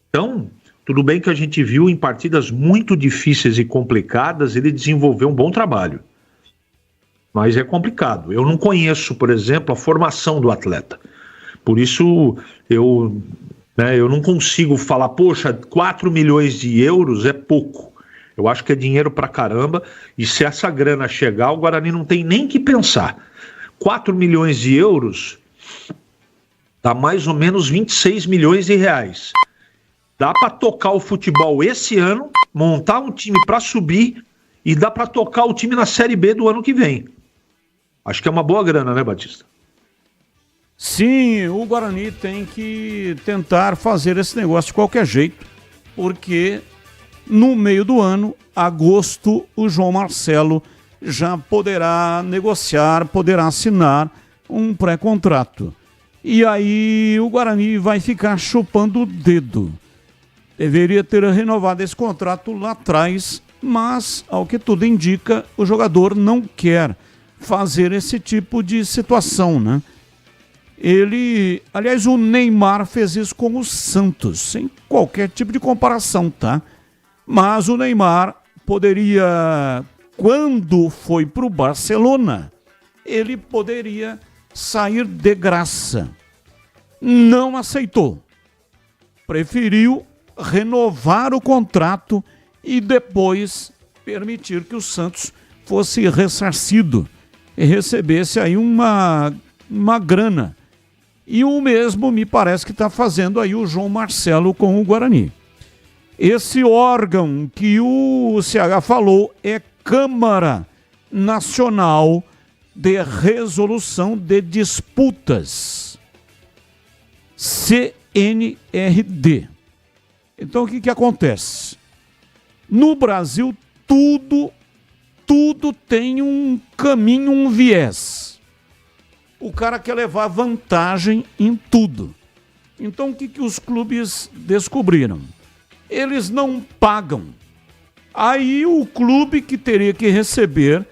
Então, tudo bem que a gente viu em partidas muito difíceis e complicadas, ele desenvolveu um bom trabalho. Mas é complicado. Eu não conheço, por exemplo, a formação do atleta. Por isso, eu não consigo falar, poxa, 4 milhões de euros é pouco. Eu acho que é dinheiro pra caramba, e se essa grana chegar, o Guarani não tem nem que pensar. 4 milhões de euros dá mais ou menos 26 milhões de reais. Dá pra tocar o futebol esse ano, montar um time pra subir, e dá pra tocar o time na Série B do ano que vem. Acho que é uma boa grana, né, Batista? Sim, o Guarani tem que tentar fazer esse negócio de qualquer jeito, porque no meio do ano, agosto, o João Marcelo já poderá negociar, poderá assinar um pré-contrato. E aí o Guarani vai ficar chupando o dedo. Deveria ter renovado esse contrato lá atrás, mas, ao que tudo indica, o jogador não quer fazer esse tipo de situação, né? Aliás, o Neymar fez isso com o Santos, sem qualquer tipo de comparação, tá? Mas o Neymar poderia, quando foi para o Barcelona, ele poderia sair de graça. Não aceitou. Preferiu renovar o contrato e depois permitir que o Santos fosse ressarcido e recebesse aí uma grana. E o mesmo me parece que está fazendo aí o João Marcelo com o Guarani. Esse órgão que o CH falou é Câmara Nacional de Resolução de Disputas, CNRD. Então o que acontece? No Brasil tudo tem um caminho, um viés. O cara quer levar vantagem em tudo. Então o que os clubes descobriram? Eles não pagam. Aí o clube que teria que receber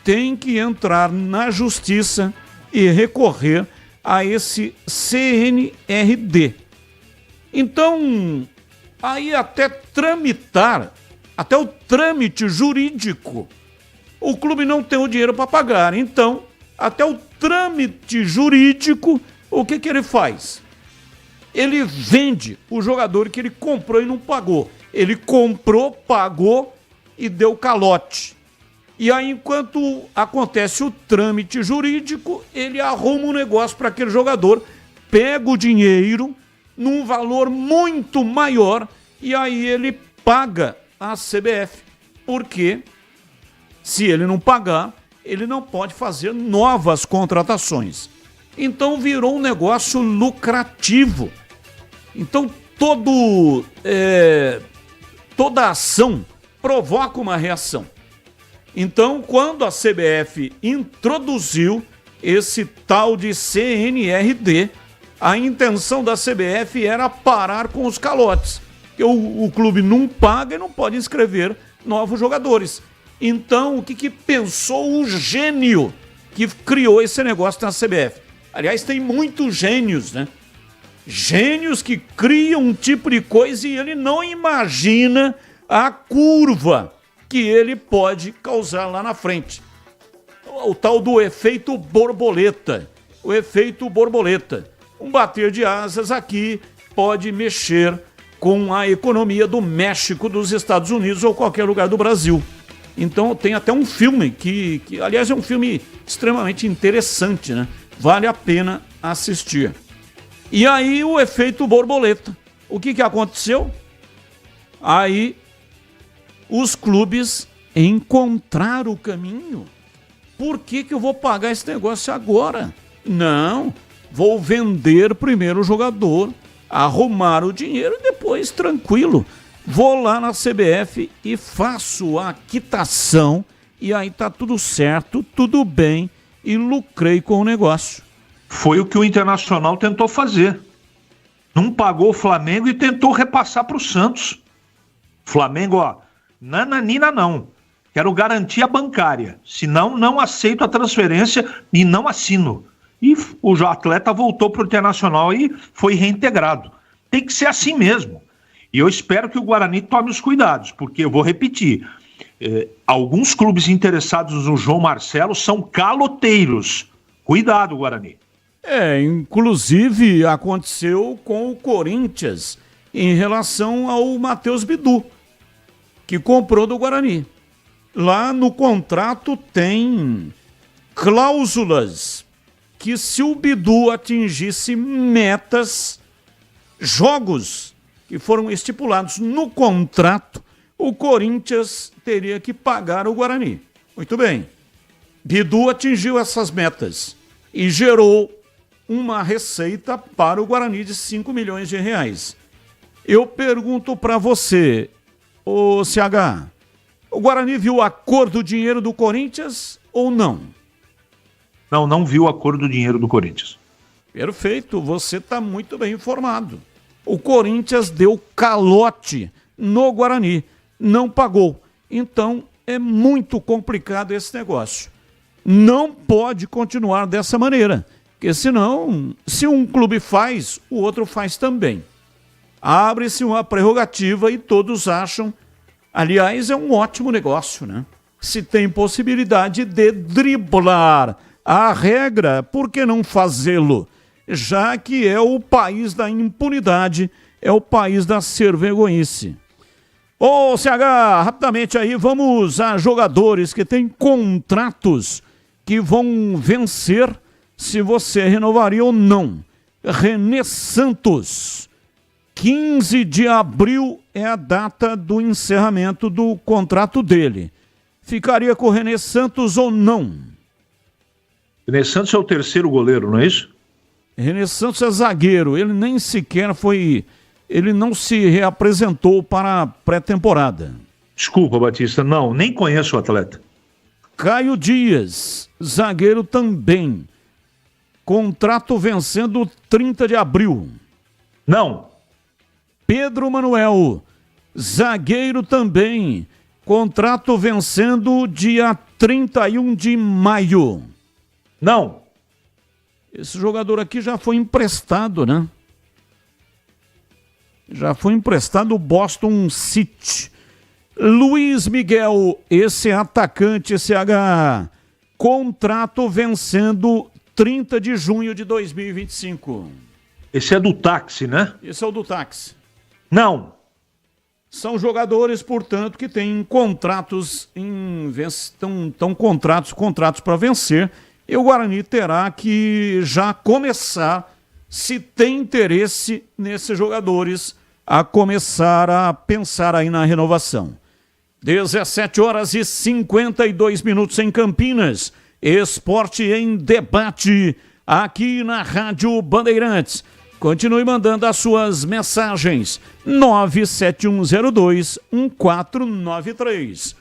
tem que entrar na justiça e recorrer a esse CNRD. Então, aí até o trâmite jurídico, o clube não tem o dinheiro para pagar. Então, até o trâmite jurídico, o que ele faz? Ele vende o jogador que ele comprou e não pagou. Ele comprou, pagou e deu calote. E aí, enquanto acontece o trâmite jurídico, ele arruma um negócio para aquele jogador, pega o dinheiro num valor muito maior e aí ele paga a CBF. Porque se ele não pagar, ele não pode fazer novas contratações. Então virou um negócio lucrativo. Então toda ação provoca uma reação. Então, quando a CBF introduziu esse tal de CNRD, a intenção da CBF era parar com os calotes. O clube não paga e não pode inscrever novos jogadores. Então, o que pensou o gênio que criou esse negócio na CBF? Aliás, tem muitos gênios, né? Gênios que criam um tipo de coisa e ele não imagina a curva que ele pode causar lá na frente. O tal do efeito borboleta. O efeito borboleta. Um bater de asas aqui pode mexer com a economia do México, dos Estados Unidos ou qualquer lugar do Brasil. Então tem até um filme que aliás, é um filme extremamente interessante, né? Vale a pena assistir. E aí o efeito borboleta. O que aconteceu? Aí os clubes encontraram o caminho. Por que eu vou pagar esse negócio agora? Não, vou vender primeiro o jogador, arrumar o dinheiro e depois, tranquilo, vou lá na CBF e faço a quitação e aí tá tudo certo, tudo bem e lucrei com o negócio. Foi o que o Internacional tentou fazer. Não pagou o Flamengo e tentou repassar para o Santos. Flamengo, nananina não. Quero garantia bancária. Senão, não aceito a transferência e não assino. E o atleta voltou para o Internacional e foi reintegrado. Tem que ser assim mesmo. E eu espero que o Guarani tome os cuidados, porque eu vou repetir. Alguns clubes interessados no João Marcelo são caloteiros. Cuidado, Guarani. Inclusive aconteceu com o Corinthians em relação ao Matheus Bidu, que comprou do Guarani. Lá no contrato tem cláusulas que se o Bidu atingisse metas, jogos que foram estipulados no contrato, o Corinthians teria que pagar o Guarani. Muito bem. Bidu atingiu essas metas e gerou uma receita para o Guarani de 5 milhões de reais. Eu pergunto para você, ô CH, o Guarani viu a cor do dinheiro do Corinthians ou não? Não viu a cor do dinheiro do Corinthians. Perfeito, você está muito bem informado. O Corinthians deu calote no Guarani, não pagou. Então é muito complicado esse negócio. Não pode continuar dessa maneira, porque senão, se um clube faz, o outro faz também. Abre-se uma prerrogativa e todos acham, aliás, é um ótimo negócio, né? Se tem possibilidade de driblar a regra, por que não fazê-lo? Já que é o país da impunidade, é o país da ser-vergonhice. Ô, CH, rapidamente aí, vamos a jogadores que têm contratos que vão vencer, se você renovaria ou não. René Santos, 15 de abril é a data do encerramento do contrato dele. Ficaria com o René Santos ou não? René Santos é o terceiro goleiro, não é isso? René Santos é zagueiro, ele nem sequer foi... Ele não se reapresentou para a pré-temporada. Desculpa, Batista, não, nem conheço o atleta. Caio Dias, zagueiro também. Contrato vencendo 30 de abril. Não. Pedro Manuel, zagueiro também. Contrato vencendo dia 31 de maio. Não. Esse jogador aqui já foi emprestado, né? Já foi emprestado o Boston City. Luiz Miguel, esse atacante CH. Contrato vencendo 30 de junho de 2025. Esse é do táxi, né? Esse é o do táxi. Não. São jogadores, portanto, que têm contratos estão contratos para vencer. E o Guarani terá que já começar, se tem interesse nesses jogadores, a começar a pensar aí na renovação. 17h52 em Campinas. Esporte em debate aqui na Rádio Bandeirantes. Continue mandando as suas mensagens. 97102-1493.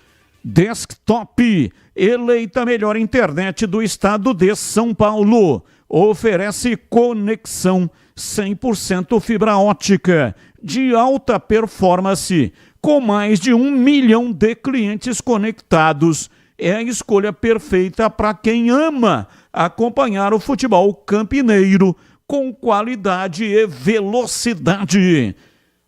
Desktop, eleita a melhor internet do estado de São Paulo. Oferece conexão 100% fibra ótica, de alta performance, com mais de 1 milhão de clientes conectados. É a escolha perfeita para quem ama acompanhar o futebol campineiro com qualidade e velocidade.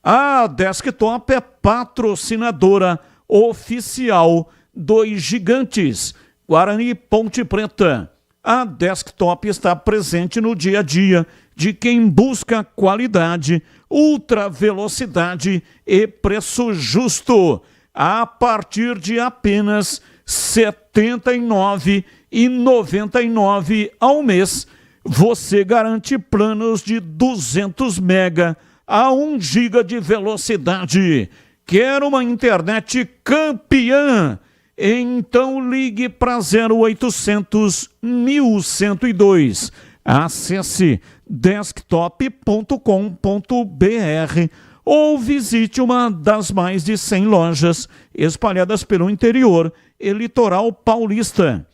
A Desktop é patrocinadora oficial dos Gigantes, Guarani e Ponte Preta. A Desktop está presente no dia a dia de quem busca qualidade, ultra velocidade e preço justo. A partir de apenas R$ 79,99 ao mês, você garante planos de 200 mega a 1 giga de velocidade. Quer uma internet campeã? Então ligue para 0800 1102. Acesse desktop.com.br ou visite uma das mais de 100 lojas espalhadas pelo interior e litoral paulista.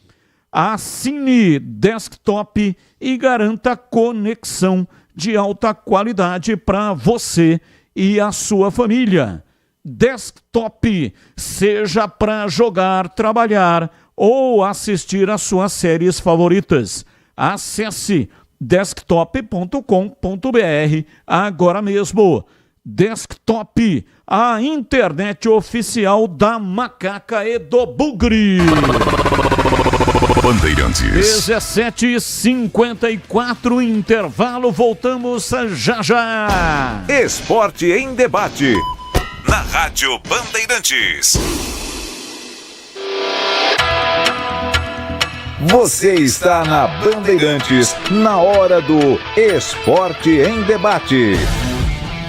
Assine Desktop e garanta conexão de alta qualidade para você e a sua família. Desktop, seja para jogar, trabalhar ou assistir às suas séries favoritas. Acesse desktop.com.br agora mesmo. Desktop, a internet oficial da Macaca e do Bugre. Bandeirantes. 17h54, intervalo, voltamos já já. Esporte em debate. na Rádio Bandeirantes. Você está na Bandeirantes, na hora do Esporte em Debate.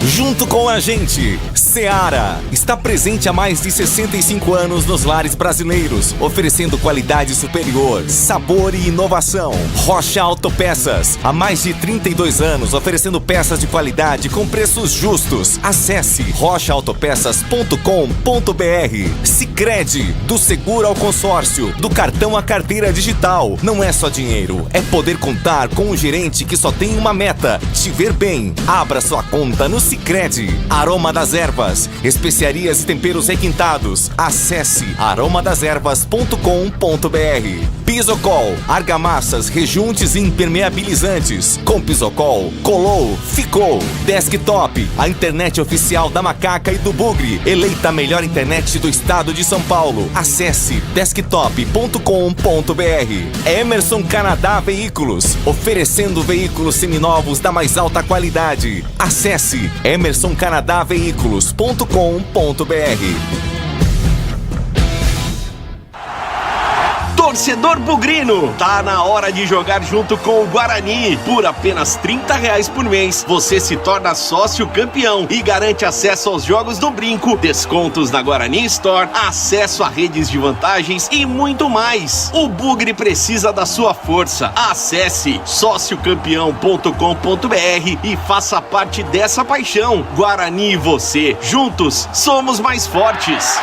Junto com a gente, Seara está presente há mais de 65 anos nos lares brasileiros, oferecendo qualidade superior, sabor e inovação. Rocha Autopeças, há mais de 32 anos, oferecendo peças de qualidade com preços justos. Acesse rochaautopeças.com.br. Sicredi, do seguro ao consórcio, do cartão à carteira digital. Não é só dinheiro, é poder contar com um gerente que só tem uma meta: te ver bem. Abra sua conta no Sicredi. Aroma das Ervas, especiarias e temperos requintados. Acesse aromadeservas.com.br. Pisocol, argamassas, rejuntes e impermeabilizantes. Com Pisocol, colou, ficou. Desktop, a internet oficial da Macaca e do Bugre, eleita a melhor internet do estado de São Paulo. Acesse desktop.com.br. Emerson Canadá Veículos, oferecendo veículos seminovos da mais alta qualidade. Acesse emersoncanadaveículos.com.br. Torcedor bugrino, tá na hora de jogar junto com o Guarani. Por apenas R$30 por mês, você se torna sócio campeão e garante acesso aos jogos do Brinco, descontos na Guarani Store, acesso a redes de vantagens e muito mais. O Bugre precisa da sua força. Acesse sociocampeão.com.br e faça parte dessa paixão. Guarani e você, juntos, somos mais fortes.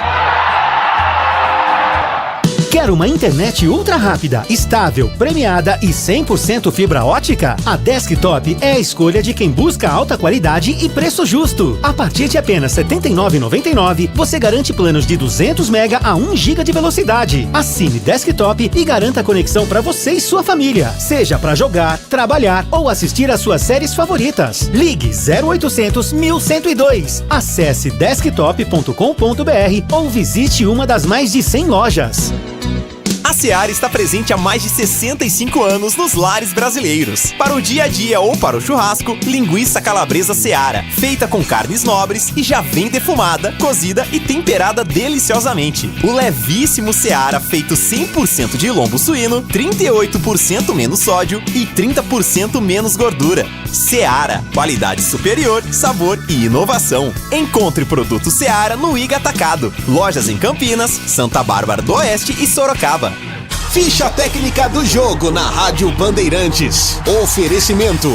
Quer uma internet ultra rápida, estável, premiada e 100% fibra ótica? A Desktop é a escolha de quem busca alta qualidade e preço justo. A partir de apenas R$ 79,99, você garante planos de 200 MB a 1 GB de velocidade. Assine Desktop e garanta conexão para você e sua família, seja para jogar, trabalhar ou assistir às suas séries favoritas. Ligue 0800 1102. Acesse desktop.com.br ou visite uma das mais de 100 lojas. A Seara está presente há mais de 65 anos nos lares brasileiros. Para o dia a dia ou para o churrasco, linguiça calabresa Seara, feita com carnes nobres e já vem defumada, cozida e temperada deliciosamente. O levíssimo Seara, feito 100% de lombo suíno, 38% menos sódio e 30% menos gordura. Seara, qualidade superior, sabor e inovação. Encontre produto Seara no Iga Atacado. Lojas em Campinas, Santa Bárbara do Oeste e Sorocaba. Ficha técnica do jogo na Rádio Bandeirantes. Oferecimento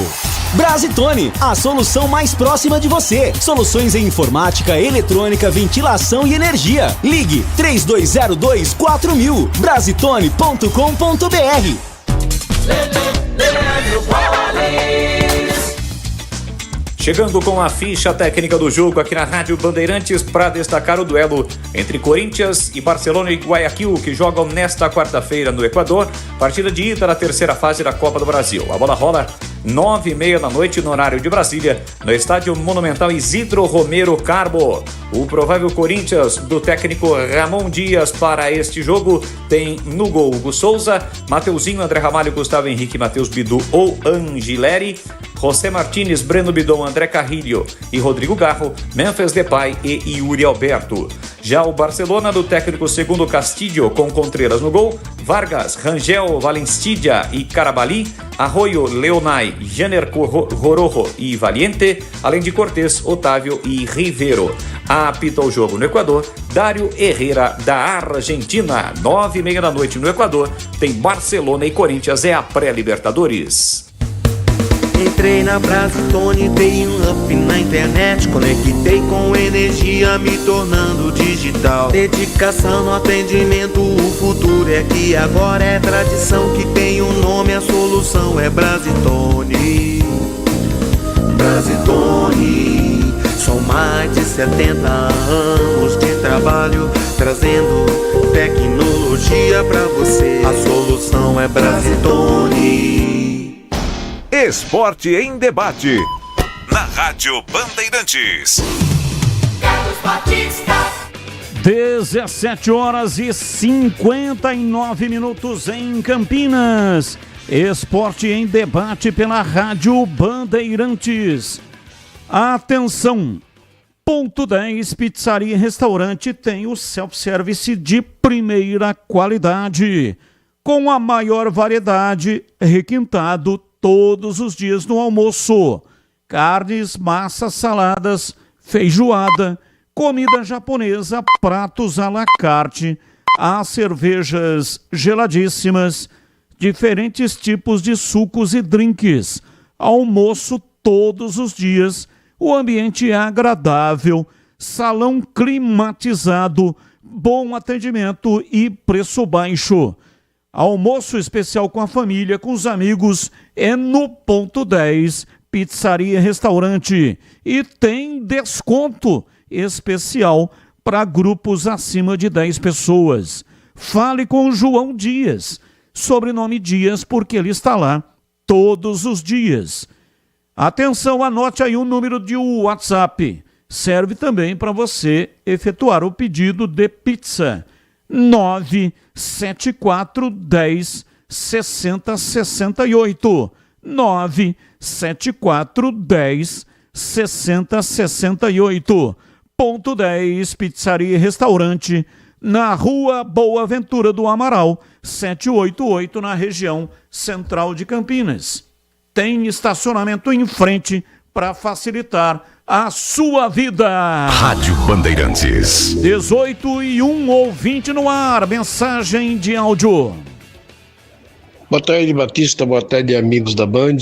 Brasitone, a solução mais próxima de você. Soluções em informática, eletrônica, ventilação e energia. Ligue 3202-4000. Brasitone.com.br. Chegando com a ficha técnica do jogo aqui na Rádio Bandeirantes para destacar o duelo entre Corinthians e Barcelona e Guayaquil, que jogam nesta quarta-feira no Equador, partida de ida da terceira fase da Copa do Brasil. A bola rola 9h30 da noite no horário de Brasília, no estádio Monumental Isidro Romero Carbo. O provável Corinthians do técnico Ramon Dias para este jogo tem no gol Hugo Souza, Mateuzinho, André Ramalho, Gustavo Henrique, Matheus Bidu ou Angileri, José Martínez, Breno Bidon, André Carrilho e Rodrigo Garro, Memphis Depay e Yuri Alberto. Já o Barcelona do técnico Segundo Castillo, com Contreras no gol, Vargas, Rangel, Valencidia e Carabali, Arroyo, Leonay, Janer Rorojo e Valiente, além de Cortés, Otávio e Rivero. Apita o jogo no Equador, Dário Herrera da Argentina. 9h30 da noite no Equador, tem Barcelona e Corinthians, é a pré-Libertadores. Entrei na Brasitone, dei um up na internet, conectei com energia, me tornando digital. Dedicação no atendimento, o futuro é que agora é tradição que tem um nome, a solução é Brasitone. Brasitone, são mais de 70 anos de trabalho, trazendo tecnologia pra você. A solução é Brasitone. Esporte em Debate, na Rádio Bandeirantes. 17h59 em Campinas. Esporte em Debate pela Rádio Bandeirantes. Atenção! Ponto 10, Pizzaria e Restaurante tem o self-service de primeira qualidade, com a maior variedade, requintado todos os dias no almoço. Carnes, massas, saladas, feijoada, comida japonesa, pratos à la carte, há cervejas geladíssimas, diferentes tipos de sucos e drinks, almoço todos os dias, o ambiente é agradável, salão climatizado, bom atendimento e preço baixo. Almoço especial com a família, com os amigos, é no Ponto 10, Pizzaria e Restaurante. E tem desconto especial para grupos acima de 10 pessoas. Fale com o João Dias, sobrenome Dias, porque ele está lá todos os dias. Atenção, anote aí o número de WhatsApp. Serve também para você efetuar o pedido de pizza. 974 10 60 68. 974 10 60 68. Ponto 10, Pizzaria e Restaurante, na Rua Boa Ventura do Amaral, 788, na região central de Campinas. Tem estacionamento em frente para facilitar a sua vida. Rádio Bandeirantes. 18:01, ouvinte no ar, mensagem de áudio. Boa tarde, Batista, boa tarde, amigos da Band,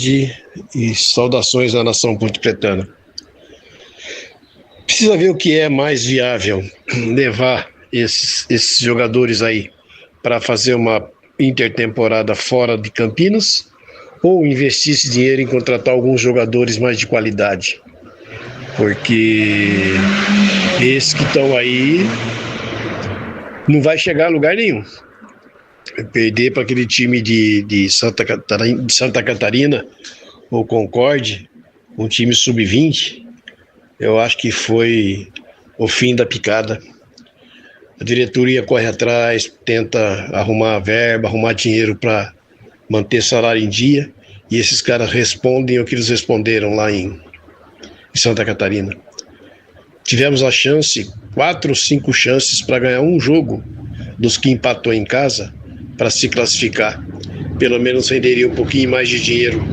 e saudações à nação ponte-pretana. Precisa ver o que é mais viável, levar esses jogadores aí para fazer uma intertemporada fora de Campinas, ou investir esse dinheiro em contratar alguns jogadores mais de qualidade, porque esses que estão aí não vai chegar a lugar nenhum. Perder para aquele time de Santa Catarina ou Concorde, um time sub-20, eu acho que foi o fim da picada. A diretoria corre atrás, tenta arrumar verba, arrumar dinheiro para manter salário em dia, e esses caras respondem o que eles responderam lá em Santa Catarina. Tivemos a chance, 4 ou 5 chances para ganhar um jogo dos que empatou em casa para se classificar. Pelo menos renderia um pouquinho mais de dinheiro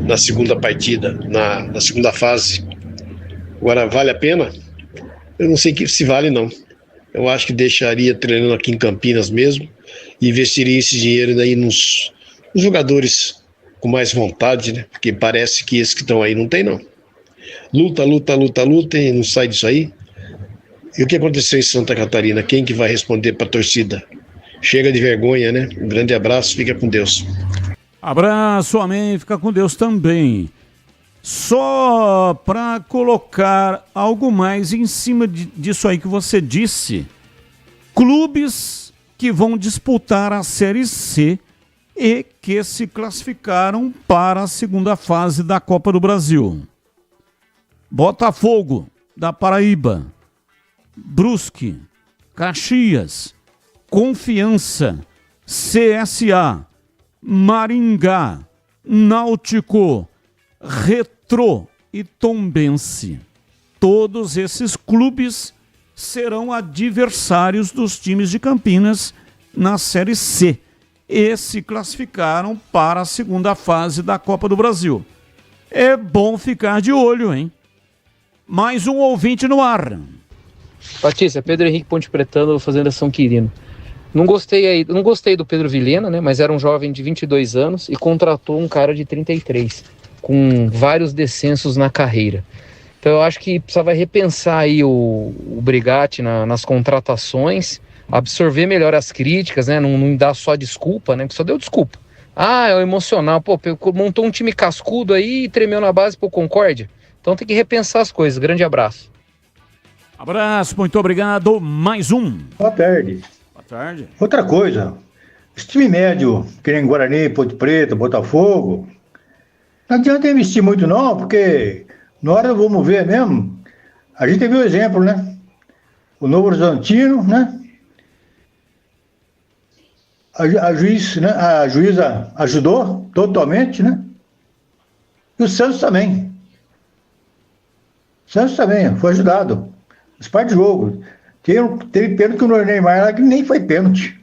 na segunda partida, na segunda fase. Agora, vale a pena? Eu não sei se vale, não. Eu acho que deixaria treinando aqui em Campinas mesmo e investiria esse dinheiro aí nos jogadores com mais vontade, né? Porque parece que esses que estão aí não tem, não. Luta e não sai disso aí. E o que aconteceu em Santa Catarina? Quem que vai responder para a torcida? Chega de vergonha, né? Um grande abraço, fica com Deus. Abraço, amém, fica com Deus também. Só para colocar algo mais em cima disso aí que você disse, clubes que vão disputar a Série C e que se classificaram para a segunda fase da Copa do Brasil. Botafogo, da Paraíba, Brusque, Caxias, Confiança, CSA, Maringá, Náutico, Retrô e Tombense. Todos esses clubes serão adversários dos times de Campinas na Série C e se classificaram para a segunda fase da Copa do Brasil. É bom ficar de olho, hein? Mais um ouvinte no ar. Batista, Pedro Henrique Ponte Pretano, Fazenda São Quirino. Não gostei do Pedro Vilhena, né? Mas era um jovem de 22 anos e contratou um cara de 33, com vários descensos na carreira. Então eu acho que precisava repensar aí o Brigatti nas contratações, absorver melhor as críticas, né? Não dar só desculpa, né? Porque só deu desculpa. Ah, é o emocional. Pô, montou um time cascudo aí e tremeu na base pro Concórdia. Então tem que repensar as coisas. Grande abraço. Abraço, muito obrigado. Mais um. Boa tarde. Boa tarde. Outra coisa, esse time médio, que nem Guarani, Ponte Preta, Botafogo, não adianta investir muito não, porque na hora vamos ver mesmo, a gente viu o exemplo, né? O Novo Horizontino, né? A juíza ajudou totalmente, né? E o Santos também. O Santos também foi ajudado. Faz parte do jogo. Teve pênalti que o Neymar lá que nem foi pênalti.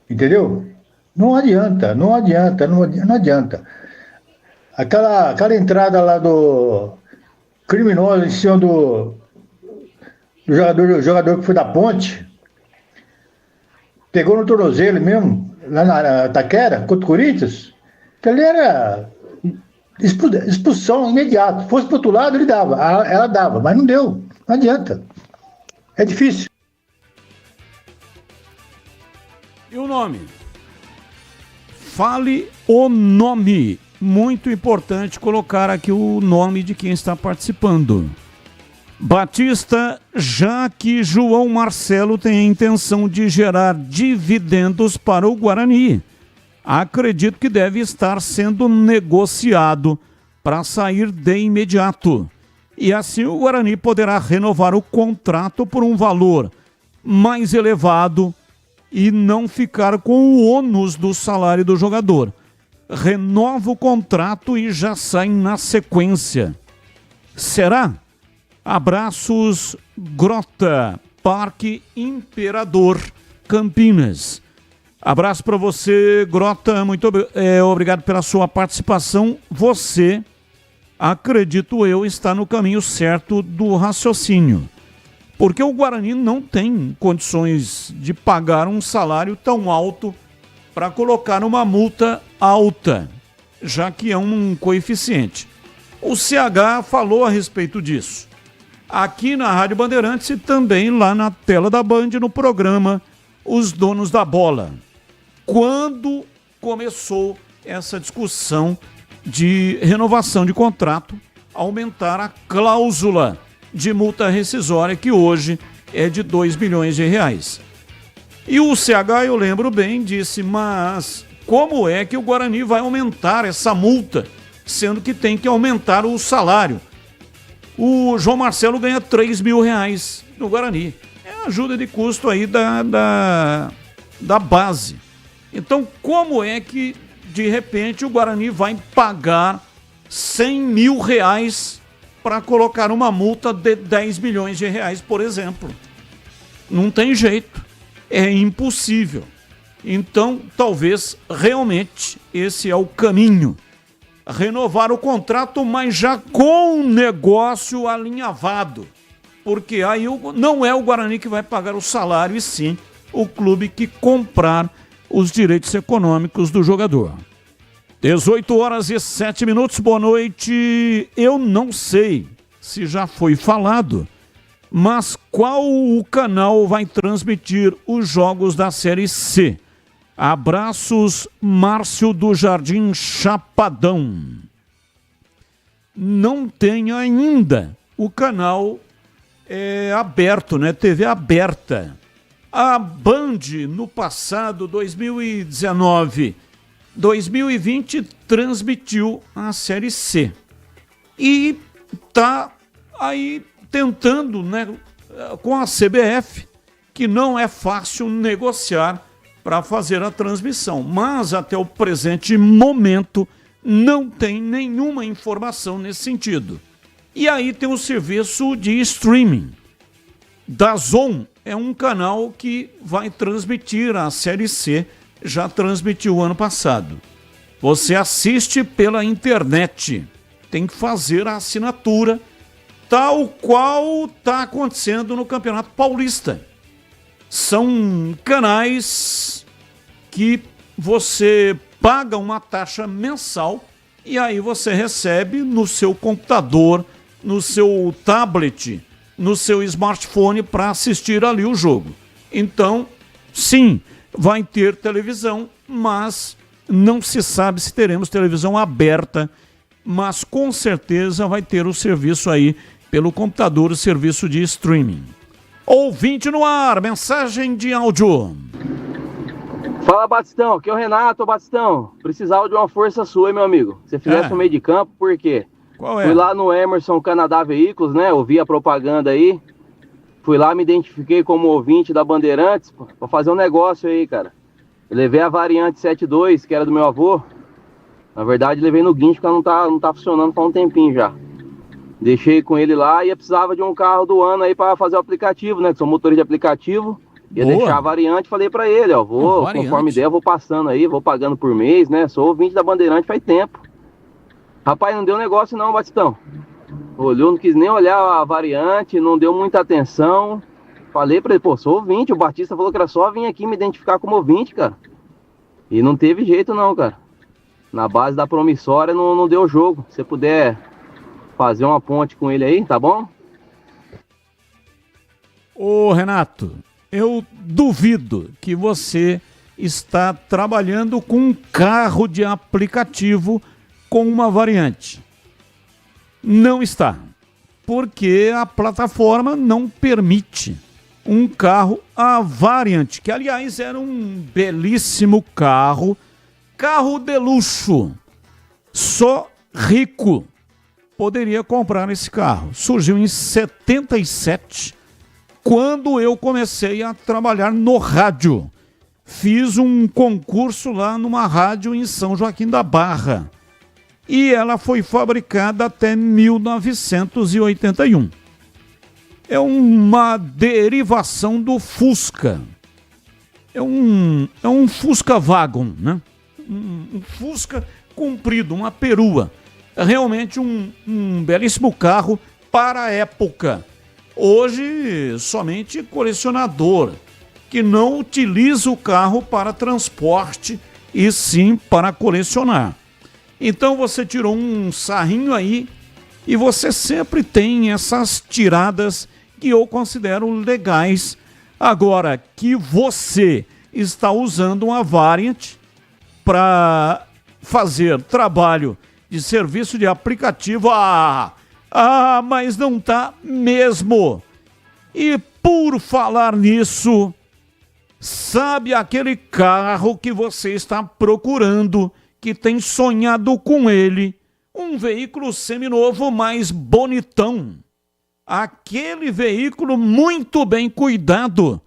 Entendeu? Não adianta. Aquela entrada lá do criminoso em cima do jogador que foi da Ponte, pegou no tornozelo mesmo, lá na Taquera, contra o Corinthians, que ali era expulsão imediata. Se fosse pro outro lado, ela dava, mas não deu. Não adianta. É difícil. E o nome? Fale o nome. Muito importante colocar aqui o nome de quem está participando. Batista, já que João Marcelo tem a intenção de gerar dividendos para o Guarani, acredito que deve estar sendo negociado para sair de imediato. E assim o Guarani poderá renovar o contrato por um valor mais elevado e não ficar com o ônus do salário do jogador. Renova o contrato e já sai na sequência. Será? Abraços, Grota, Parque Imperador, Campinas. Abraço para você, Grota, muito obrigado pela sua participação. Você, acredito eu, está no caminho certo do raciocínio. Porque o Guarani não tem condições de pagar um salário tão alto para colocar uma multa alta, já que é um coeficiente. O CH falou a respeito disso. Aqui na Rádio Bandeirantes e também lá na tela da Band, no programa Os Donos da Bola. Quando começou essa discussão de renovação de contrato, aumentar a cláusula de multa rescisória, que hoje é de R$2 milhões. E o CH, eu lembro bem, disse, mas como é que o Guarani vai aumentar essa multa, sendo que tem que aumentar o salário? O João Marcelo ganha R$3 mil no Guarani. É a ajuda de custo aí da base. Então, como é que, de repente, o Guarani vai pagar R$100 mil para colocar uma multa de R$10 milhões, por exemplo? Não tem jeito. É impossível. Então, talvez, realmente, esse é o caminho. Renovar o contrato, mas já com um negócio alinhavado. Porque aí não é o Guarani que vai pagar o salário, e sim o clube que comprar os direitos econômicos do jogador. 18h07, boa noite. Eu não sei se já foi falado, mas qual o canal vai transmitir os jogos da Série C? Abraços, Márcio do Jardim Chapadão. Não tem ainda o canal aberto, né? TV aberta. A Band, no passado, 2019, 2020, transmitiu a Série C. E tá aí tentando, né, com a CBF, que não é fácil negociar para fazer a transmissão, mas até o presente momento não tem nenhuma informação nesse sentido. E aí tem o serviço de streaming. DAZN é um canal que vai transmitir a Série C, já transmitiu ano passado. Você assiste pela internet, tem que fazer a assinatura, tal qual está acontecendo no Campeonato Paulista. São canais que você paga uma taxa mensal e aí você recebe no seu computador, no seu tablet, no seu smartphone para assistir ali o jogo. Então, sim, vai ter televisão, mas não se sabe se teremos televisão aberta, mas com certeza vai ter o serviço aí pelo computador, o serviço de streaming. Ouvinte no ar, mensagem de áudio. Fala, Batistão, aqui é o Renato. Batistão, precisava de uma força sua, hein, meu amigo? Você fizesse no meio de campo, por quê? Qual é? Fui lá no Emerson Canadá Veículos, né? Ouvi a propaganda aí. Fui lá, me identifiquei como ouvinte da Bandeirantes pra fazer um negócio aí, cara. Eu levei a variante 72, que era do meu avô. Na verdade, levei no guincho, porque ela não tá funcionando faz um tempinho já. Deixei com ele lá e eu precisava de um carro do ano aí para fazer o aplicativo, né? Que sou motorista de aplicativo. Ia Boa. deixar a variante, falei para ele, ó, conforme der, eu vou passando aí, vou pagando por mês, né? Sou ouvinte da Bandeirante faz tempo. Rapaz, não deu negócio não, Batistão. Olhou, não quis nem olhar a variante, não deu muita atenção. Falei pra ele, pô, sou ouvinte. O Batista falou que era só vir aqui me identificar como ouvinte, cara. E não teve jeito não, cara. Na base da promissória não deu jogo. Se você puder fazer uma ponte com ele aí, tá bom? Ô Renato, eu duvido que você está trabalhando com um carro de aplicativo com uma variante. Não está, porque a plataforma não permite um carro a variante, que aliás era um belíssimo carro de luxo. Só rico poderia comprar esse carro. Surgiu em 77, quando eu comecei a trabalhar no rádio. Fiz um concurso lá numa rádio em São Joaquim da Barra. E ela foi fabricada até 1981. É uma derivação do Fusca. É um Fusca Wagon, né? Um Fusca comprido, uma perua. É realmente um belíssimo carro para a época. Hoje, somente colecionador, que não utiliza o carro para transporte e sim para colecionar. Então você tirou um sarrinho aí e você sempre tem essas tiradas que eu considero legais. Agora que você está usando uma variante para fazer trabalho de serviço de aplicativo, mas não tá mesmo. E por falar nisso, sabe aquele carro que você está procurando, que tem sonhado com ele, um veículo seminovo mais bonitão, aquele veículo muito bem cuidado,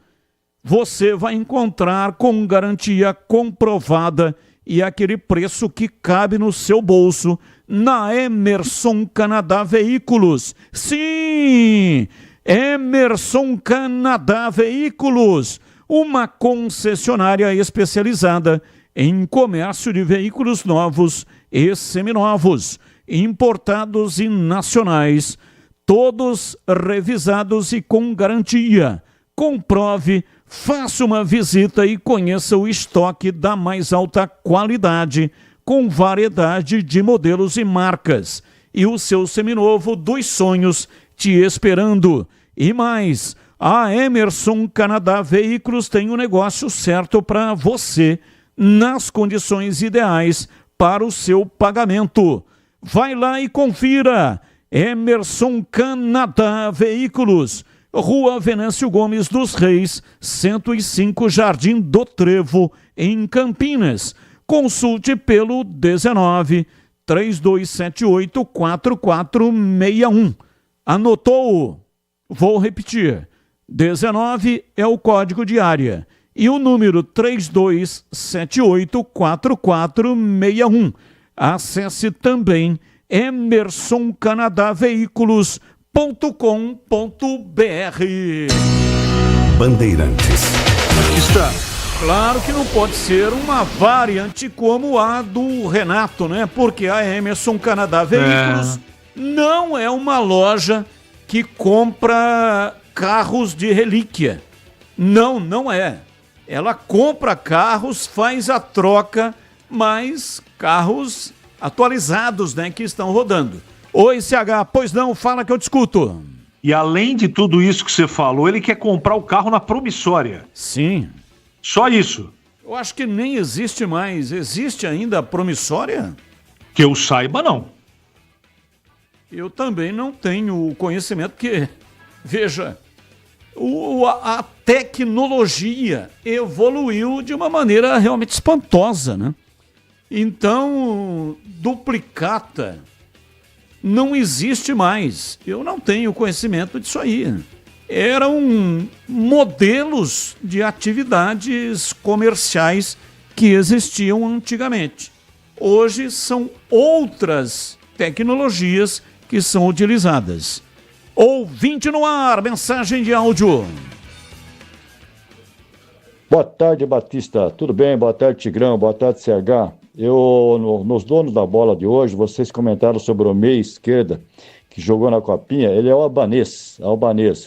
você vai encontrar com garantia comprovada e aquele preço que cabe no seu bolso na Emerson Canadá Veículos. Sim, Emerson Canadá Veículos, uma concessionária especializada em comércio de veículos novos e seminovos, importados e nacionais, todos revisados e com garantia. Comprove, faça uma visita e conheça o estoque da mais alta qualidade, com variedade de modelos e marcas, e o seu seminovo dos sonhos te esperando. E mais, a Emerson Canadá Veículos tem o negócio certo para você, nas condições ideais para o seu pagamento. Vai lá e confira. Emerson Canadá Veículos, Rua Venâncio Gomes dos Reis, 105, Jardim do Trevo, em Campinas. Consulte pelo 19-3278-4461. Anotou? Vou repetir. 19 é o código de área. E o número 3278-4461. Acesse também emersoncanadaveículos.com.br. Bandeirantes. Está. Claro que não pode ser uma variante como a do Renato, né? Porque a Emerson Canadá Veículos não é uma loja que compra carros de relíquia. Não é. Ela compra carros, faz a troca, mas carros atualizados, né, que estão rodando. Oi, CH, pois não, fala que eu te escuto. E além de tudo isso que você falou, ele quer comprar o carro na promissória. Sim. Só isso. Eu acho que nem existe mais. Existe ainda a promissória? Que eu saiba, não. Eu também não tenho conhecimento, porque, veja, a tecnologia evoluiu de uma maneira realmente espantosa, né? Então, duplicata não existe mais. Eu não tenho conhecimento disso aí. Eram modelos de atividades comerciais que existiam antigamente. Hoje são outras tecnologias que são utilizadas. Ouvinte no ar, mensagem de áudio. Boa tarde, Batista. Tudo bem? Boa tarde, Tigrão. Boa tarde, CH. Nos donos da bola de hoje, vocês comentaram sobre o meia esquerda que jogou na Copinha. Ele é o Albanês,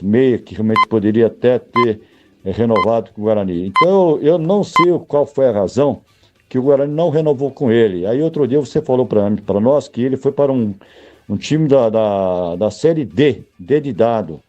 meia que realmente poderia até ter renovado com o Guarani. Então, eu não sei qual foi a razão que o Guarani não renovou com ele. Aí, outro dia, você falou para nós que ele foi para um time da Série D de dado.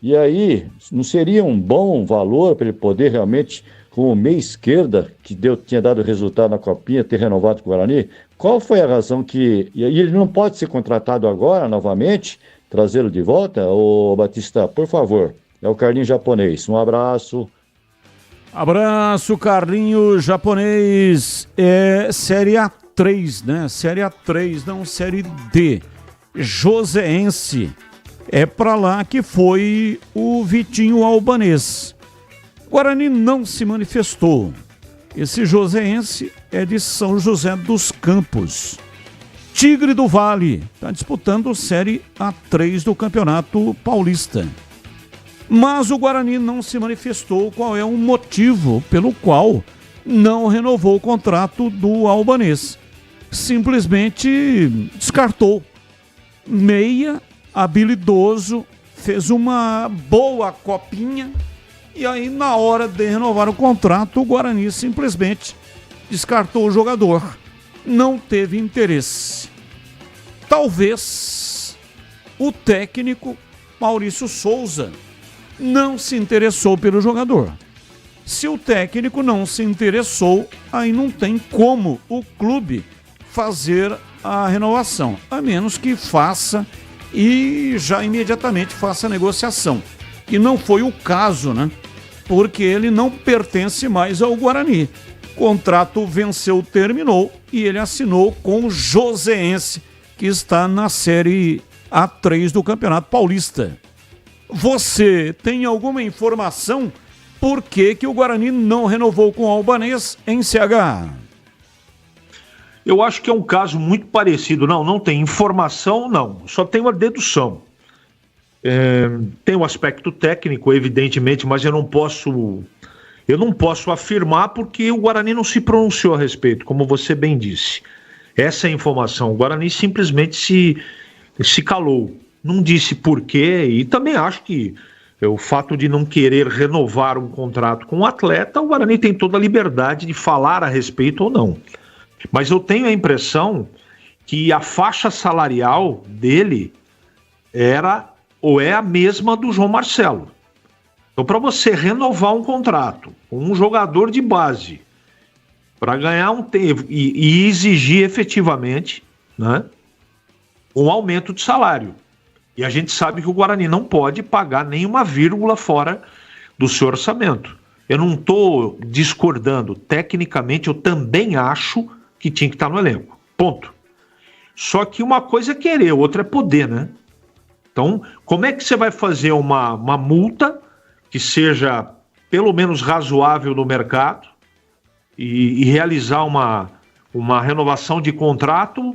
E aí, não seria um bom valor para ele poder realmente, com o meia esquerda, que tinha dado resultado na Copinha, ter renovado com o Guarani? Qual foi a razão que... E ele não pode ser contratado agora, novamente, trazê-lo de volta? Ô, Batista, por favor, é o Carlinhos Japonês. Um abraço. Abraço, Carlinhos Japonês. É Série A3, né? Série A3, não Série D. Joséense. É pra lá que foi o Vitinho Albanês. Guarani não se manifestou. Esse joséense é de São José dos Campos. Tigre do Vale está disputando Série A3 do Campeonato Paulista. Mas o Guarani não se manifestou qual é o motivo pelo qual não renovou o contrato do Albanês. Simplesmente descartou. Meia, habilidoso, fez uma boa copinha e aí na hora de renovar o contrato o Guarani simplesmente descartou o jogador. Não teve interesse. Talvez o técnico Maurício Souza não se interessou pelo jogador. Se o técnico não se interessou, aí não tem como o clube fazer a renovação, a menos que faça e já imediatamente faça a negociação. E não foi o caso, né? Porque ele não pertence mais ao Guarani. O contrato venceu, terminou e ele assinou com o Joséense, que está na Série A3 do Campeonato Paulista. Você tem alguma informação por que o Guarani não renovou com o Albanês em CH? Eu acho que é um caso muito parecido. Não tem informação, não. Só tem uma dedução. Tem um aspecto técnico, evidentemente, mas eu não posso afirmar porque o Guarani não se pronunciou a respeito, como você bem disse. Essa é a informação. O Guarani simplesmente se calou. Não disse porquê e também acho que o fato de não querer renovar um contrato com o atleta, o Guarani tem toda a liberdade de falar a respeito ou não. Mas eu tenho a impressão que a faixa salarial dele era ou é a mesma do João Marcelo. Então, para você renovar um contrato com um jogador de base, para ganhar um tempo e exigir efetivamente, né, um aumento de salário. E a gente sabe que o Guarani não pode pagar nenhuma vírgula fora do seu orçamento. Eu não estou discordando. Tecnicamente, eu também acho que tinha que estar no elenco. Ponto. Só que uma coisa é querer, outra é poder, né? Então, como é que você vai fazer uma multa que seja pelo menos razoável no mercado e realizar uma renovação de contrato,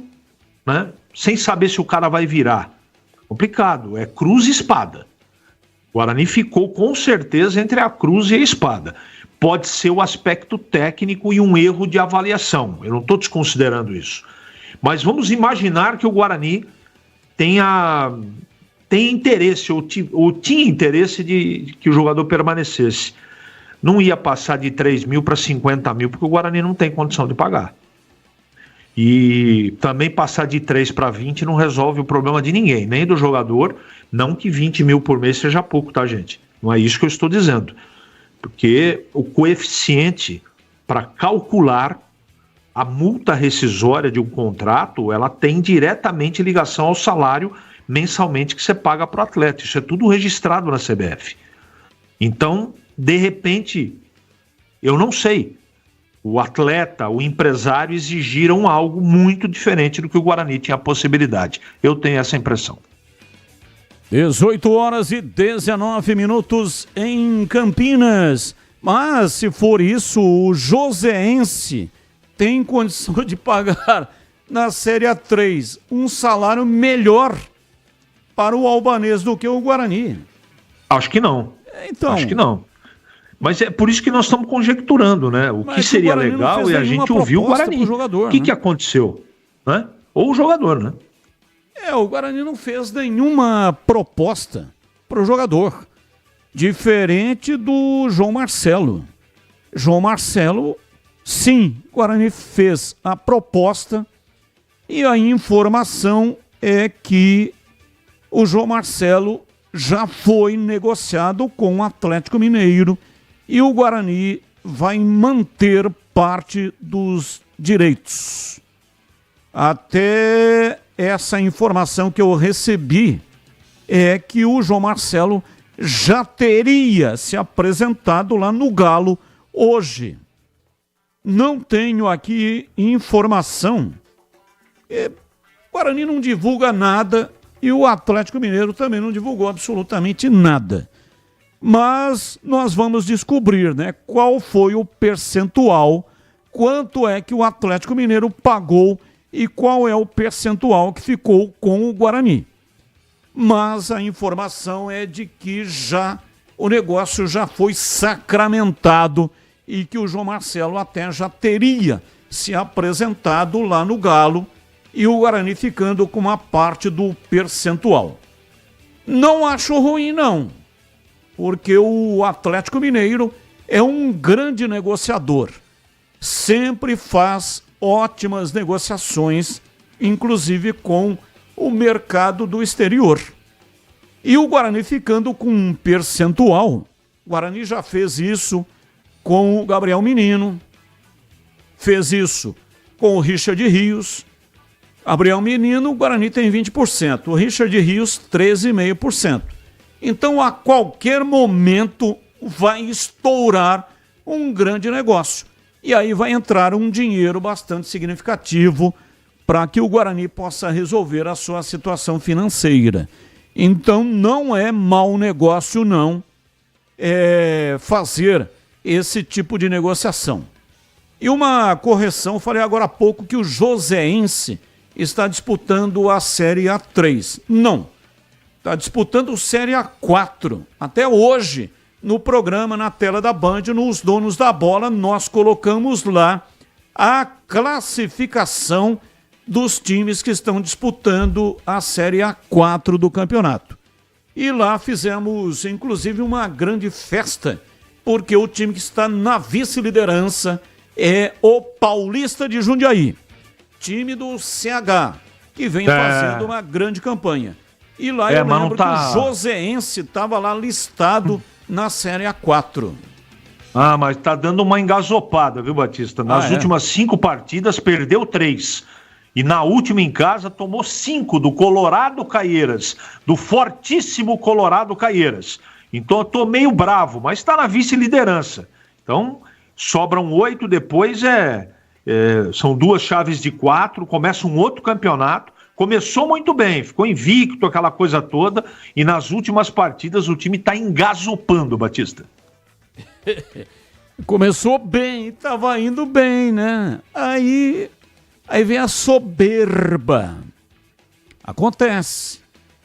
né, sem saber se o cara vai virar? Complicado, é cruz e espada. O Guarani ficou com certeza entre a cruz e a espada. Pode ser o aspecto técnico e um erro de avaliação. Eu não estou desconsiderando isso. Mas vamos imaginar que o Guarani tem interesse, ou tinha interesse de que o jogador permanecesse. Não ia passar de 3 mil para 50 mil, porque o Guarani não tem condição de pagar. E também passar de 3 para 20 não resolve o problema de ninguém, nem do jogador, não que 20 mil por mês seja pouco, tá, gente? Não é isso que eu estou dizendo. Porque o coeficiente para calcular a multa rescisória de um contrato, ela tem diretamente ligação ao salário mensalmente que você paga para o atleta. Isso é tudo registrado na CBF. Então, de repente, eu não sei, o atleta, o empresário exigiram algo muito diferente do que o Guarani tinha a possibilidade. Eu tenho essa impressão. 18h19 em Campinas. Mas, se for isso, o Joséense tem condição de pagar na Série A3 um salário melhor para o Albanês do que o Guarani. Acho que não. Então, acho que não. Mas é por isso que nós estamos conjecturando, né? O que seria legal é a gente ouvir o Guarani. O que aconteceu? Né? Ou o jogador, né? O Guarani não fez nenhuma proposta para o jogador. Diferente do João Marcelo. João Marcelo, sim, o Guarani fez a proposta e a informação é que o João Marcelo já foi negociado com o Atlético Mineiro e o Guarani vai manter parte dos direitos. Até essa informação que eu recebi é que o João Marcelo já teria se apresentado lá no Galo hoje. Não tenho aqui informação. O Guarani não divulga nada e o Atlético Mineiro também não divulgou absolutamente nada. Mas nós vamos descobrir, né, qual foi o percentual, quanto é que o Atlético Mineiro pagou e qual é o percentual que ficou com o Guarani. Mas a informação é de que o negócio já foi sacramentado e que o João Marcelo até já teria se apresentado lá no Galo e o Guarani ficando com uma parte do percentual. Não acho ruim, não, porque o Atlético Mineiro é um grande negociador. Sempre faz ótimas negociações, inclusive com o mercado do exterior. E o Guarani ficando com um percentual. O Guarani já fez isso com o Gabriel Menino, fez isso com o Richard Rios. Gabriel Menino, o Guarani tem 20%, o Richard Rios 13,5%. Então, a qualquer momento, vai estourar um grande negócio. E aí vai entrar um dinheiro bastante significativo para que o Guarani possa resolver a sua situação financeira. Então, não é mau negócio, não, fazer esse tipo de negociação. E uma correção, falei agora há pouco que o Joseense está disputando a Série A3. Não, está disputando a Série A4. Até hoje, no programa, na tela da Band, nos Donos da Bola, nós colocamos lá a classificação dos times que estão disputando a Série A4 do campeonato. E lá fizemos, inclusive, uma grande festa, porque o time que está na vice-liderança é o Paulista de Jundiaí, time do CH, que vem fazendo uma grande campanha. E lá eu lembro que o Joseense estava lá listado na Série A4. Ah, mas tá dando uma engasopada, viu, Batista? Nas últimas 5 partidas, perdeu 3. E na última em casa, tomou 5 do Colorado Caieiras, do fortíssimo Colorado Caieiras. Então eu tô meio bravo, mas está na vice-liderança. Então, sobram 8, depois são 2 chaves de 4, começa um outro campeonato. Começou muito bem, ficou invicto, aquela coisa toda, e nas últimas partidas o time está engasopando, Batista. Começou bem, estava indo bem, né? Aí vem a soberba. Acontece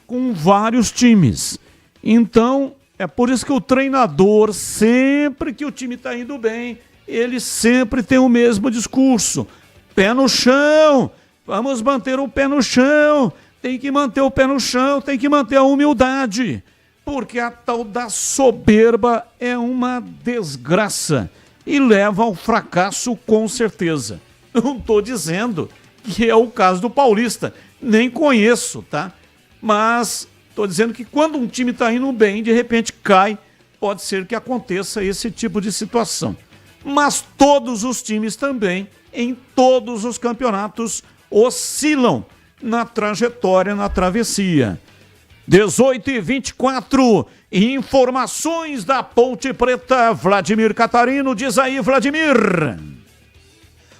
com vários times. Então, é por isso que o treinador, sempre que o time está indo bem, ele sempre tem o mesmo discurso. Pé no chão! Vamos manter o pé no chão, tem que manter o pé no chão, tem que manter a humildade, porque a tal da soberba é uma desgraça e leva ao fracasso com certeza. Não estou dizendo que é o caso do Paulista, nem conheço, tá? Mas estou dizendo que quando um time está indo bem, de repente cai, pode ser que aconteça esse tipo de situação. Mas todos os times também, em todos os campeonatos, oscilam na trajetória, na travessia. 18h24, informações da Ponte Preta. Vladimir Catarino, diz aí, Vladimir.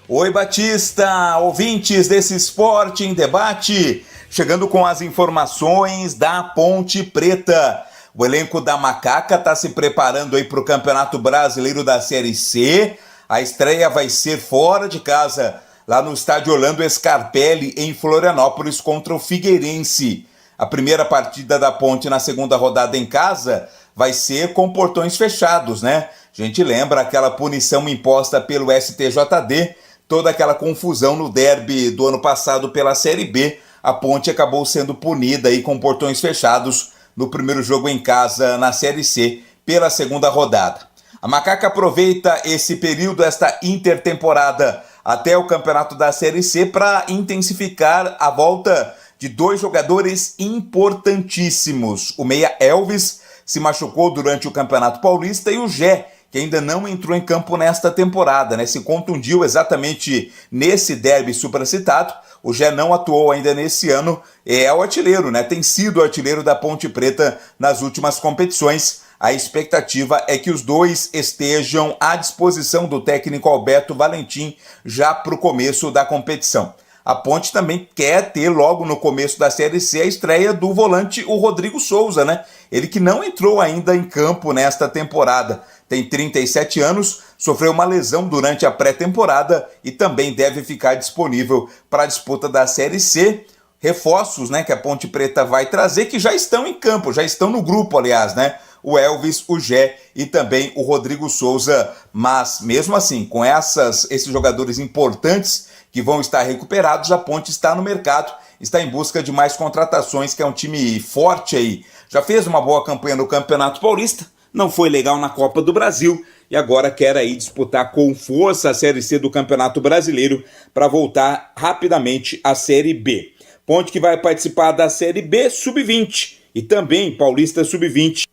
Oi, Batista, ouvintes desse Esporte em Debate, chegando com as informações da Ponte Preta. O elenco da Macaca está se preparando aí para o Campeonato Brasileiro da Série C. A estreia vai ser fora de casa, lá no estádio Orlando Scarpelli, em Florianópolis, contra o Figueirense. A primeira partida da Ponte na segunda rodada em casa vai ser com portões fechados, né? A gente lembra aquela punição imposta pelo STJD, toda aquela confusão no derby do ano passado pela Série B. A Ponte acabou sendo punida aí com portões fechados no primeiro jogo em casa na Série C pela segunda rodada. A Macaca aproveita esse período, esta intertemporada até o campeonato da Série C, para intensificar a volta de 2 jogadores importantíssimos. O meia Elvis se machucou durante o Campeonato Paulista e o Gé, que ainda não entrou em campo nesta temporada, né? Se contundiu exatamente nesse derby supracitado. O Gé não atuou ainda nesse ano, é o artilheiro, né? Tem sido o artilheiro da Ponte Preta nas últimas competições. A expectativa é que os dois estejam à disposição do técnico Alberto Valentim já para o começo da competição. A Ponte também quer ter logo no começo da Série C a estreia do volante, o Rodrigo Souza, né? Ele que não entrou ainda em campo nesta temporada. Tem 37 anos, sofreu uma lesão durante a pré-temporada e também deve ficar disponível para a disputa da Série C. Reforços, né, que a Ponte Preta vai trazer, que já estão em campo, já estão no grupo, aliás, né? O Elvis, o Gé e também o Rodrigo Souza. Mas, mesmo assim, com esses jogadores importantes que vão estar recuperados, a Ponte está no mercado, está em busca de mais contratações, que é um time forte aí. Já fez uma boa campanha no Campeonato Paulista, não foi legal na Copa do Brasil e agora quer aí disputar com força a Série C do Campeonato Brasileiro para voltar rapidamente à Série B. Ponte que vai participar da Série B Sub-20 e também Paulista Sub-20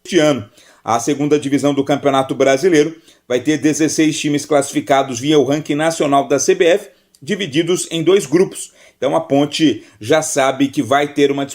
este ano. A segunda divisão do Campeonato Brasileiro vai ter 16 times classificados via o ranking nacional da CBF, divididos em 2 grupos. Então a Ponte já sabe que vai ter uma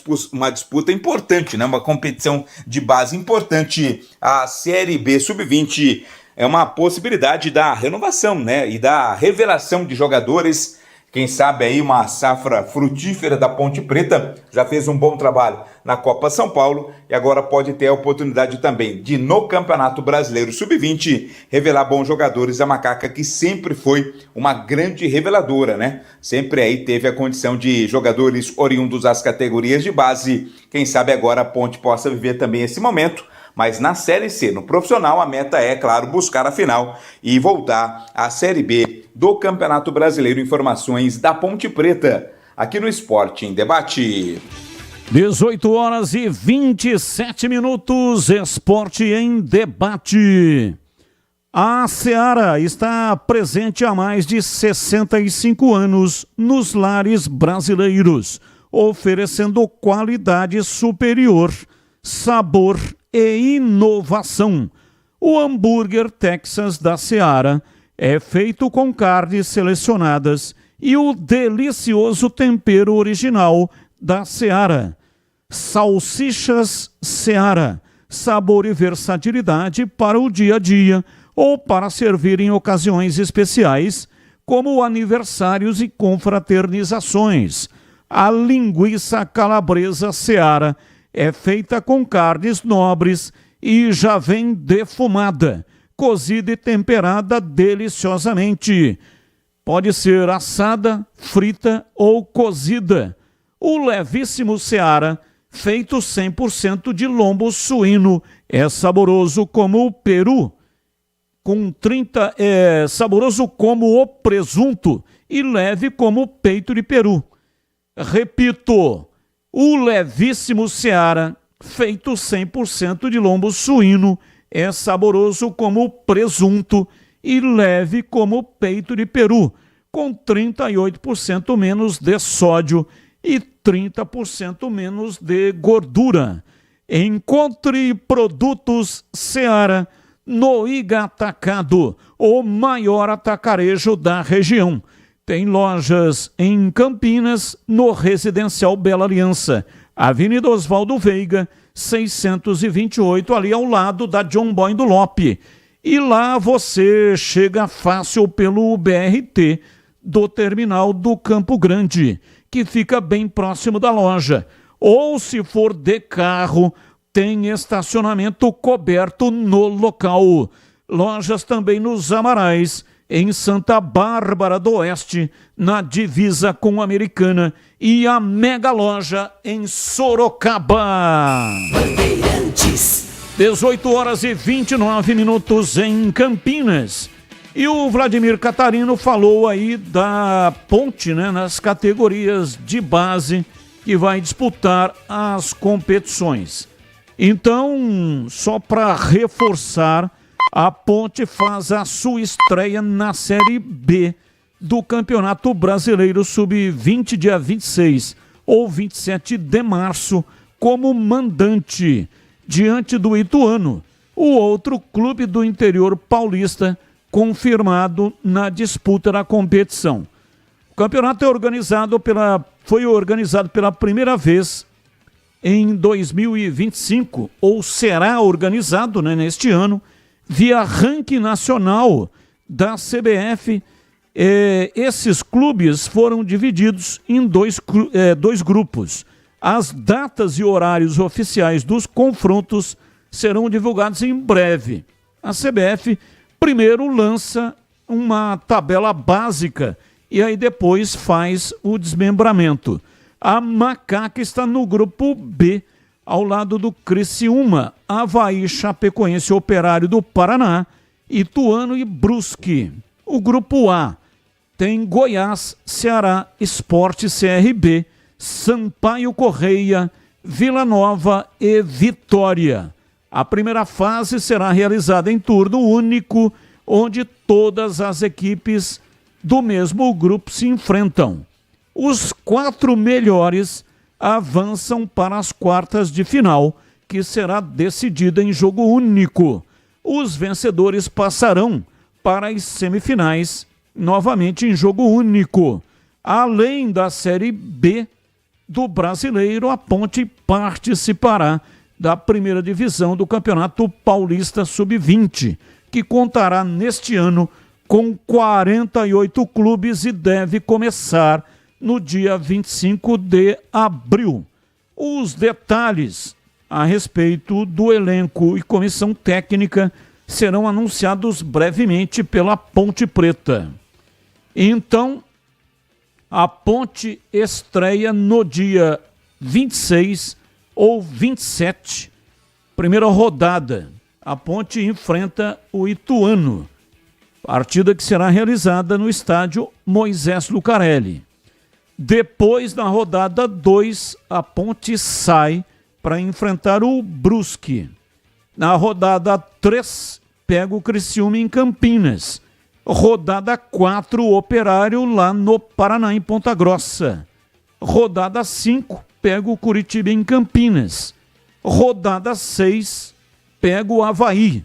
disputa importante, né? Uma competição de base importante. A Série B Sub-20 é uma possibilidade da renovação, né? E da revelação de jogadores. Quem sabe aí uma safra frutífera da Ponte Preta, já fez um bom trabalho na Copa São Paulo e agora pode ter a oportunidade também de, no Campeonato Brasileiro Sub-20, revelar bons jogadores. A Macaca que sempre foi uma grande reveladora, né? Sempre aí teve a condição de jogadores oriundos das categorias de base. Quem sabe agora a Ponte possa viver também esse momento. Mas na Série C, no profissional, a meta é, claro, buscar a final e voltar à Série B do Campeonato Brasileiro. Informações da Ponte Preta, aqui no Esporte em Debate. 18 horas e 27 minutos, Esporte em Debate. A Seara está presente há mais de 65 anos nos lares brasileiros, oferecendo qualidade superior, sabor e inovação. O hambúrguer Texas da Seara é feito com carnes selecionadas e o delicioso tempero original da Seara. Salsichas Seara, sabor e versatilidade para o dia a dia ou para servir em ocasiões especiais, como aniversários e confraternizações. A linguiça calabresa Seara é feita com carnes nobres e já vem defumada, cozida e temperada deliciosamente. Pode ser assada, frita ou cozida. O levíssimo Seara, feito 100% de lombo suíno, é saboroso como o peru, saboroso como o presunto e leve como o peito de peru. Repito, o levíssimo Seara, feito 100% de lombo suíno, é saboroso como o presunto e leve como o peito de peru, com 38% menos de sódio e 30% menos de gordura. Encontre produtos Seara no Iga Atacado, o maior atacarejo da região. Tem lojas em Campinas, no Residencial Bela Aliança, Avenida Oswaldo Veiga, 628, ali ao lado da John Boy do Lope. E lá você chega fácil pelo BRT do terminal do Campo Grande, que fica bem próximo da loja. Ou, se for de carro, tem estacionamento coberto no local. Lojas também nos Amarais, em Santa Bárbara do Oeste, na divisa com a Americana, e a Mega Loja em Sorocaba. 18 horas e 29 minutos em Campinas. E o Vladimir Catarino falou aí da Ponte, né, nas categorias de base que vai disputar as competições. Então, só para reforçar, a Ponte faz a sua estreia na Série B do Campeonato Brasileiro Sub-20, dia 26 ou 27 de março, como mandante, diante do Ituano, o outro clube do interior paulista confirmado na disputa da competição. O campeonato foi organizado pela primeira vez em 2025, ou será organizado, né, neste ano, via ranking nacional da CBF. Esses clubes foram divididos em dois grupos. As datas e horários oficiais dos confrontos serão divulgados em breve. A CBF primeiro lança uma tabela básica e aí depois faz o desmembramento. A Macaca está no grupo B, ao lado do Criciúma, Avaí, Chapecoense, Operário do Paraná, Ituano e Brusque. O grupo A tem Goiás, Ceará, Sport, CRB, Sampaio Correia, Vila Nova e Vitória. A primeira fase será realizada em turno único, onde todas as equipes do mesmo grupo se enfrentam. Os 4 melhores avançam para as quartas de final, que será decidida em jogo único. Os vencedores passarão para as semifinais, novamente em jogo único. Além da Série B do Brasileiro, a Ponte participará da primeira divisão do Campeonato Paulista Sub-20, que contará neste ano com 48 clubes e deve começar no dia 25 de abril. Os detalhes a respeito do elenco e comissão técnica serão anunciados brevemente pela Ponte Preta. Então, a Ponte estreia no dia 26 ou 27, primeira rodada. A Ponte enfrenta o Ituano, partida que será realizada no estádio Moisés Lucarelli. Depois, na rodada 2, a Ponte sai para enfrentar o Brusque. Na rodada 3, pega o Criciúma em Campinas. Rodada 4, o Operário lá no Paraná, em Ponta Grossa. Rodada 5, pega o Curitiba em Campinas. Rodada 6, pega o Avaí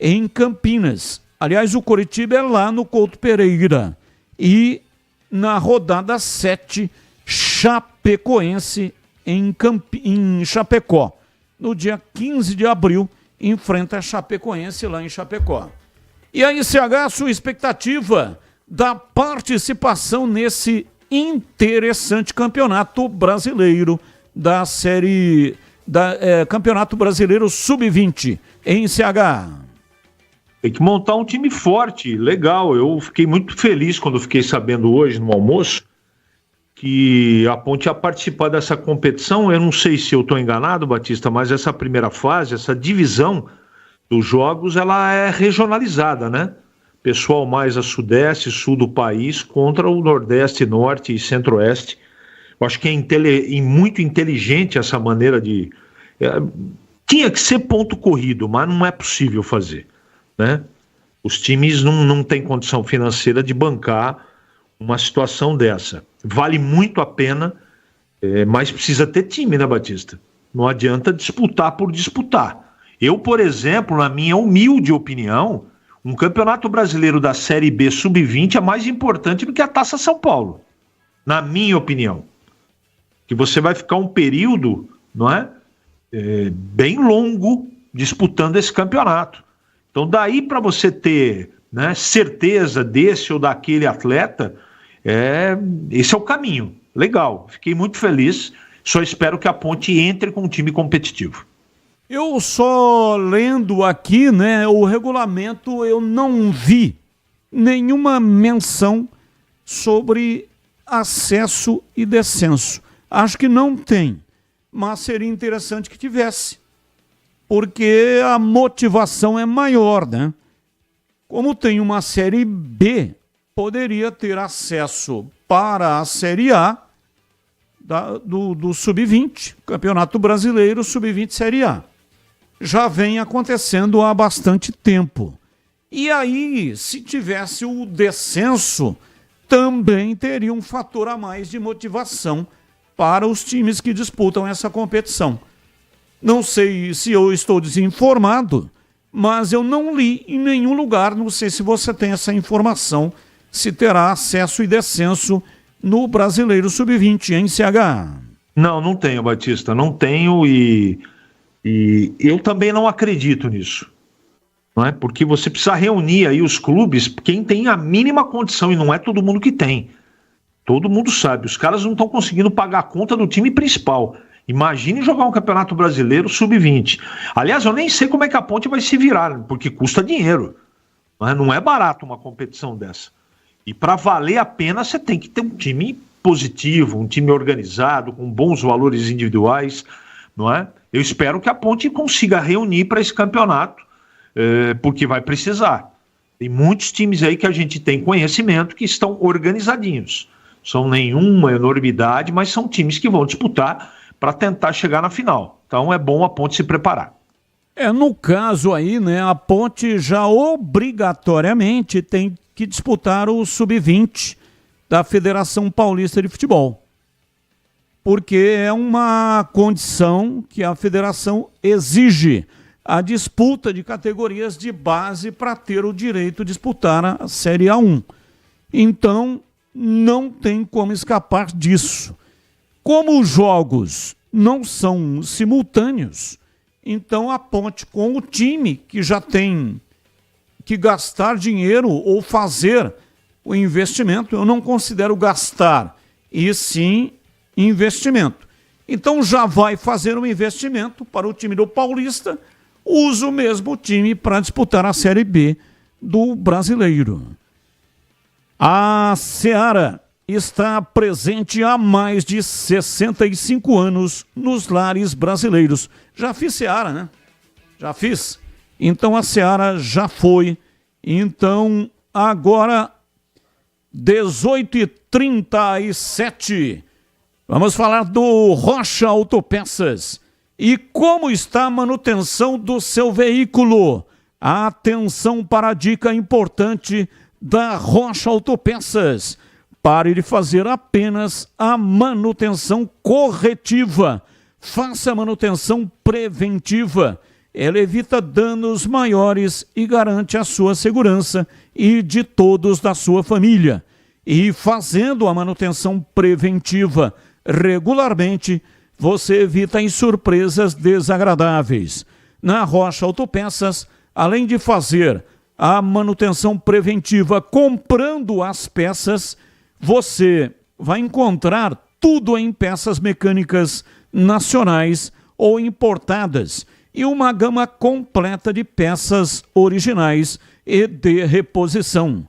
em Campinas. Aliás, o Curitiba é lá no Couto Pereira. E na rodada 7, Chapecoense em Chapecó. No dia 15 de abril, enfrenta a Chapecoense lá em Chapecó. E aí, CH, sua expectativa da participação nesse interessante Campeonato Brasileiro da série Campeonato Brasileiro Sub-20 em CH? Tem que montar um time forte, legal. Eu fiquei muito feliz quando fiquei sabendo hoje no almoço que a Ponte ia participar dessa competição. Eu não sei se eu estou enganado, Batista, mas essa primeira fase, essa divisão dos jogos, ela é regionalizada, né? Pessoal mais a sudeste, sul do país contra o nordeste, norte e centro-oeste. Eu acho que é muito inteligente essa maneira de... tinha que ser ponto corrido, mas não é possível fazer, né? Os times não têm condição financeira de bancar uma situação dessa. Vale muito a pena, mas precisa ter time, né, Batista? Não adianta disputar por disputar. Eu, por exemplo, na minha humilde opinião, um campeonato brasileiro da Série B Sub-20 é mais importante do que a Taça São Paulo. Na minha opinião. Que você vai ficar um período, não é? Bem longo disputando esse campeonato. Então, daí para você ter, né, certeza desse ou daquele atleta, esse é o caminho. Legal, fiquei muito feliz. Só espero que a Ponte entre com um time competitivo. Eu só lendo aqui, né, o regulamento eu não vi nenhuma menção sobre acesso e descenso. Acho que não tem, mas seria interessante que tivesse, porque a motivação é maior, né? Como tem uma Série B, poderia ter acesso para a Série A do Sub-20, Campeonato Brasileiro Sub-20 Série A. Já vem acontecendo há bastante tempo. E aí, se tivesse o descenso, também teria um fator a mais de motivação para os times que disputam essa competição. Não sei se eu estou desinformado, mas eu não li em nenhum lugar, não sei se você tem essa informação, se terá acesso e descenso no Brasileiro Sub-20, hein, CH? Não tenho, Batista, não tenho e eu também não acredito nisso. Não é? Porque você precisa reunir aí os clubes, quem tem a mínima condição, e não é todo mundo que tem. Todo mundo sabe, os caras não estão conseguindo pagar a conta do time principal. Imagine jogar um Campeonato Brasileiro Sub-20. Aliás, eu nem sei como é que a Ponte vai se virar, porque custa dinheiro. Não é barato uma competição dessa. E para valer a pena, você tem que ter um time positivo, um time organizado, com bons valores individuais, não é? Eu espero que a Ponte consiga reunir para esse campeonato, porque vai precisar. Tem muitos times aí que a gente tem conhecimento que estão organizadinhos. São nenhuma enormidade, mas são times que vão disputar para tentar chegar na final. Então é bom a Ponte se preparar. No caso aí, né, a Ponte já obrigatoriamente tem que disputar o Sub-20 da Federação Paulista de Futebol. Porque é uma condição que a federação exige a disputa de categorias de base para ter o direito de disputar a Série A1. Então, não tem como escapar disso. Como os jogos não são simultâneos, então a Ponte, com o time que já tem que gastar dinheiro ou fazer o investimento, eu não considero gastar, e sim investimento. Então já vai fazer um investimento para o time do Paulista, usa o mesmo time para disputar a Série B do Brasileiro. A Seara está presente há mais de 65 anos nos lares brasileiros. Já fiz Seara, né? Já fiz. Então a Seara já foi. Então agora 18h37. Vamos falar do Rocha Autopeças. E como está a manutenção do seu veículo? Atenção para a dica importante da Rocha Autopeças. Pare de fazer apenas a manutenção corretiva. Faça a manutenção preventiva. Ela evita danos maiores e garante a sua segurança e de todos da sua família. E fazendo a manutenção preventiva regularmente, você evita as surpresas desagradáveis. Na Rocha Autopeças, além de fazer a manutenção preventiva comprando as peças, você vai encontrar tudo em peças mecânicas nacionais ou importadas e uma gama completa de peças originais e de reposição.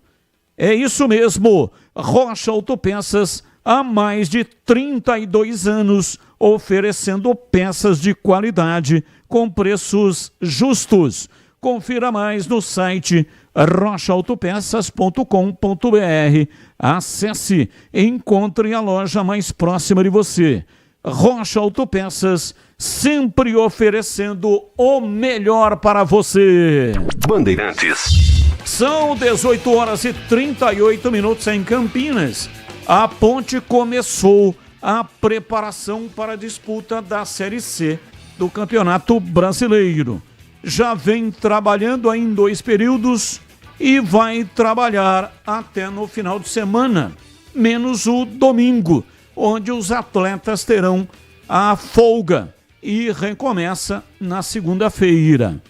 É isso mesmo, Rocha Autopeças, há mais de 32 anos, oferecendo peças de qualidade com preços justos. Confira mais no site rochaautopeças.com.br. Acesse e encontre a loja mais próxima de você. Rocha Autopeças, sempre oferecendo o melhor para você. Bandeirantes. São 18h38 em Campinas. A Ponte começou a preparação para a disputa da Série C do Campeonato Brasileiro. Já vem trabalhando aí em 2 períodos e vai trabalhar até no final de semana, menos o domingo, onde os atletas terão a folga e recomeça na segunda-feira.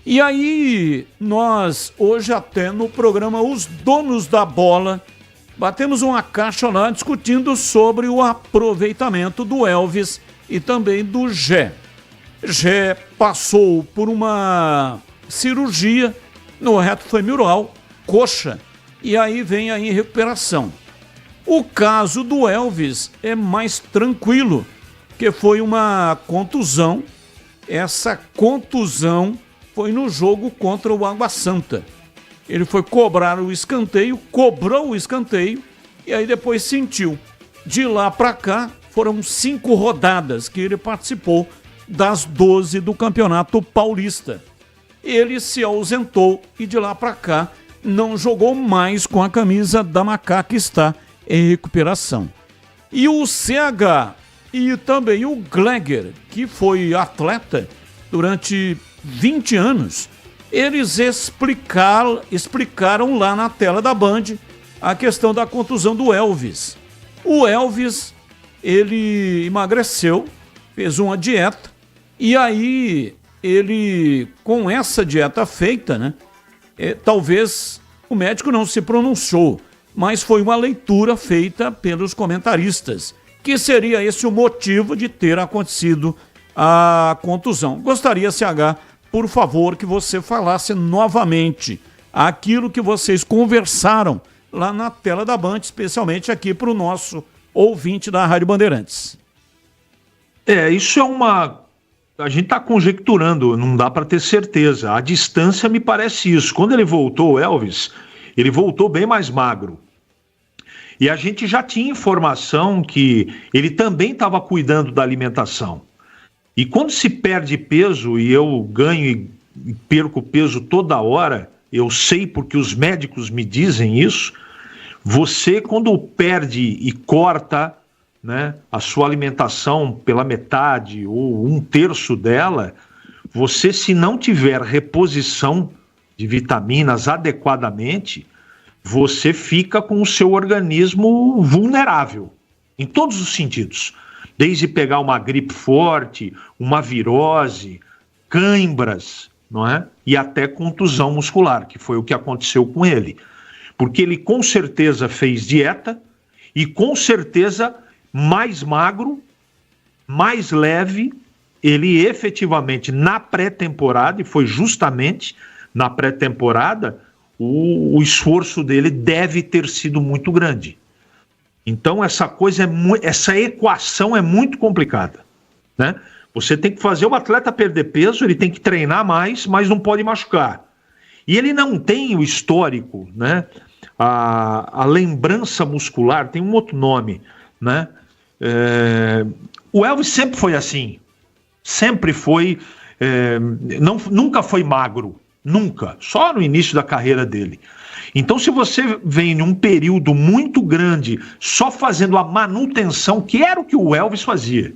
E aí, nós, hoje até no programa Os Donos da Bola, batemos uma caixa lá discutindo sobre o aproveitamento do Elvis e também do Gé. Gé passou por uma cirurgia no reto femoral, coxa, e aí vem aí recuperação. O caso do Elvis é mais tranquilo, que foi uma contusão. Essa contusão foi no jogo contra o Água Santa. Ele foi cobrar o escanteio, cobrou o escanteio e aí depois sentiu. De lá para cá foram 5 rodadas que ele participou das 12 do Campeonato Paulista. Ele se ausentou e de lá para cá não jogou mais com a camisa da Macaca, está em recuperação. E o CH e também o Gleger, que foi atleta durante 20 anos, eles explicaram lá na tela da Band a questão da contusão do Elvis. O Elvis, ele emagreceu, fez uma dieta, e aí ele, com essa dieta feita, né, talvez o médico não se pronunciou, mas foi uma leitura feita pelos comentaristas, que seria esse o motivo de ter acontecido a contusão. Gostaria, CH, por favor, que você falasse novamente aquilo que vocês conversaram lá na tela da Band, especialmente aqui para o nosso ouvinte da Rádio Bandeirantes. Isso é uma... A gente está conjecturando, não dá para ter certeza. A distância me parece isso. Quando ele voltou, o Elvis, ele voltou bem mais magro. E a gente já tinha informação que ele também estava cuidando da alimentação. E quando se perde peso, e eu ganho e perco peso toda hora, eu sei porque os médicos me dizem isso, você quando perde e corta, né, a sua alimentação pela metade ou 1/3 dela, você, se não tiver reposição de vitaminas adequadamente, você fica com o seu organismo vulnerável, em todos os sentidos. Desde pegar uma gripe forte, uma virose, cãibras, não é? E até contusão muscular, que foi o que aconteceu com ele. Porque ele com certeza fez dieta e com certeza mais magro, mais leve, ele efetivamente na pré-temporada, e foi justamente na pré-temporada, o esforço dele deve ter sido muito grande. Então essa equação é muito complicada, né? Você tem que fazer o atleta perder peso, ele tem que treinar mais, mas não pode machucar. E ele não tem o histórico, né? A lembrança muscular, tem um outro nome, né? O Elvis sempre foi assim, sempre foi, nunca foi magro, nunca, só no início da carreira dele. Então, se você vem num período muito grande só fazendo a manutenção, que era o que o Elvis fazia,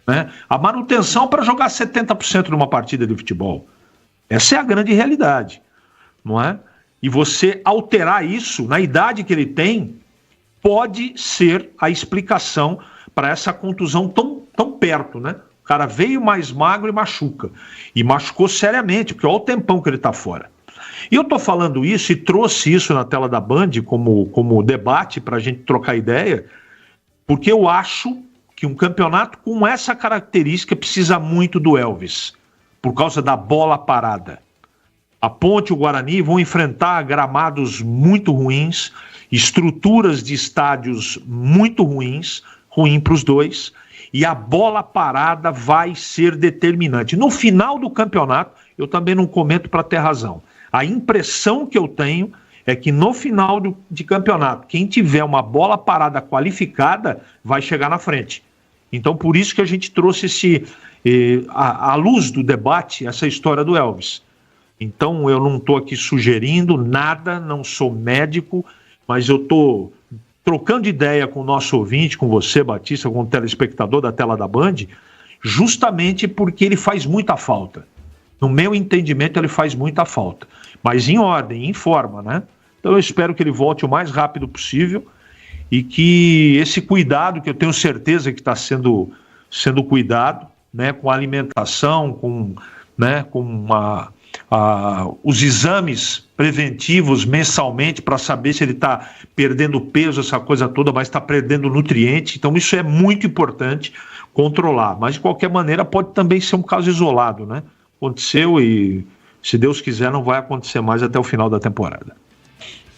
né? A manutenção para jogar 70% numa partida de futebol, essa é a grande realidade, não é? E você alterar isso na idade que ele tem pode ser a explicação para essa contusão tão perto, né? O cara veio mais magro e machuca. E machucou seriamente, porque olha o tempão que ele está fora. E eu estou falando isso e trouxe isso na tela da Band como debate para a gente trocar ideia, porque eu acho que um campeonato com essa característica precisa muito do Elvis, por causa da bola parada. A Ponte e o Guarani vão enfrentar gramados muito ruins, estruturas de estádios muito ruins, ruim para os dois, e a bola parada vai ser determinante. No final do campeonato, eu também não comento para ter razão. A impressão que eu tenho é que no final de campeonato, quem tiver uma bola parada qualificada vai chegar na frente. Então, por isso que a gente trouxe à luz do debate, essa história do Elvis. Então, eu não estou aqui sugerindo nada, não sou médico, mas eu estou trocando ideia com o nosso ouvinte, com você, Batista, com o telespectador da tela da Band, justamente porque ele faz muita falta. No meu entendimento, ele faz muita falta. Mas em ordem, em forma, né? Então eu espero que ele volte o mais rápido possível e que esse cuidado, que eu tenho certeza que está sendo cuidado, né? Com a alimentação, com os exames preventivos mensalmente para saber se ele está perdendo peso, essa coisa toda, mas está perdendo nutriente. Então isso é muito importante controlar. Mas de qualquer maneira pode também ser um caso isolado, né? Aconteceu e, se Deus quiser, não vai acontecer mais até o final da temporada.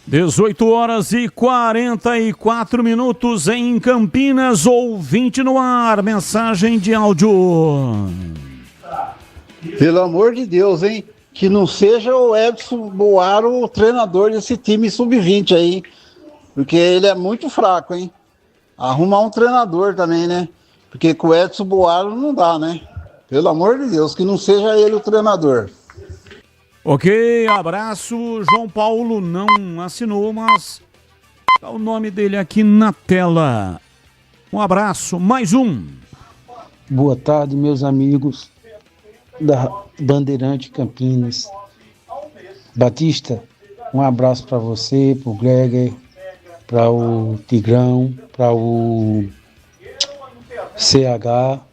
18 horas e 44 minutos em Campinas, ouvinte no ar, mensagem de áudio. Pelo amor de Deus, hein? Que não seja o Edson Boaro o treinador desse time sub-20 aí, porque ele é muito fraco, hein? Arrumar um treinador também, né? Porque com o Edson Boaro não dá, né? Pelo amor de Deus, que não seja ele o treinador. Ok, abraço. João Paulo não assinou, mas tá o nome dele aqui na tela. Um abraço, mais um. Boa tarde, meus amigos da Bandeirante Campinas. Batista, um abraço para você, para o Greger, para o Tigrão, para o CH.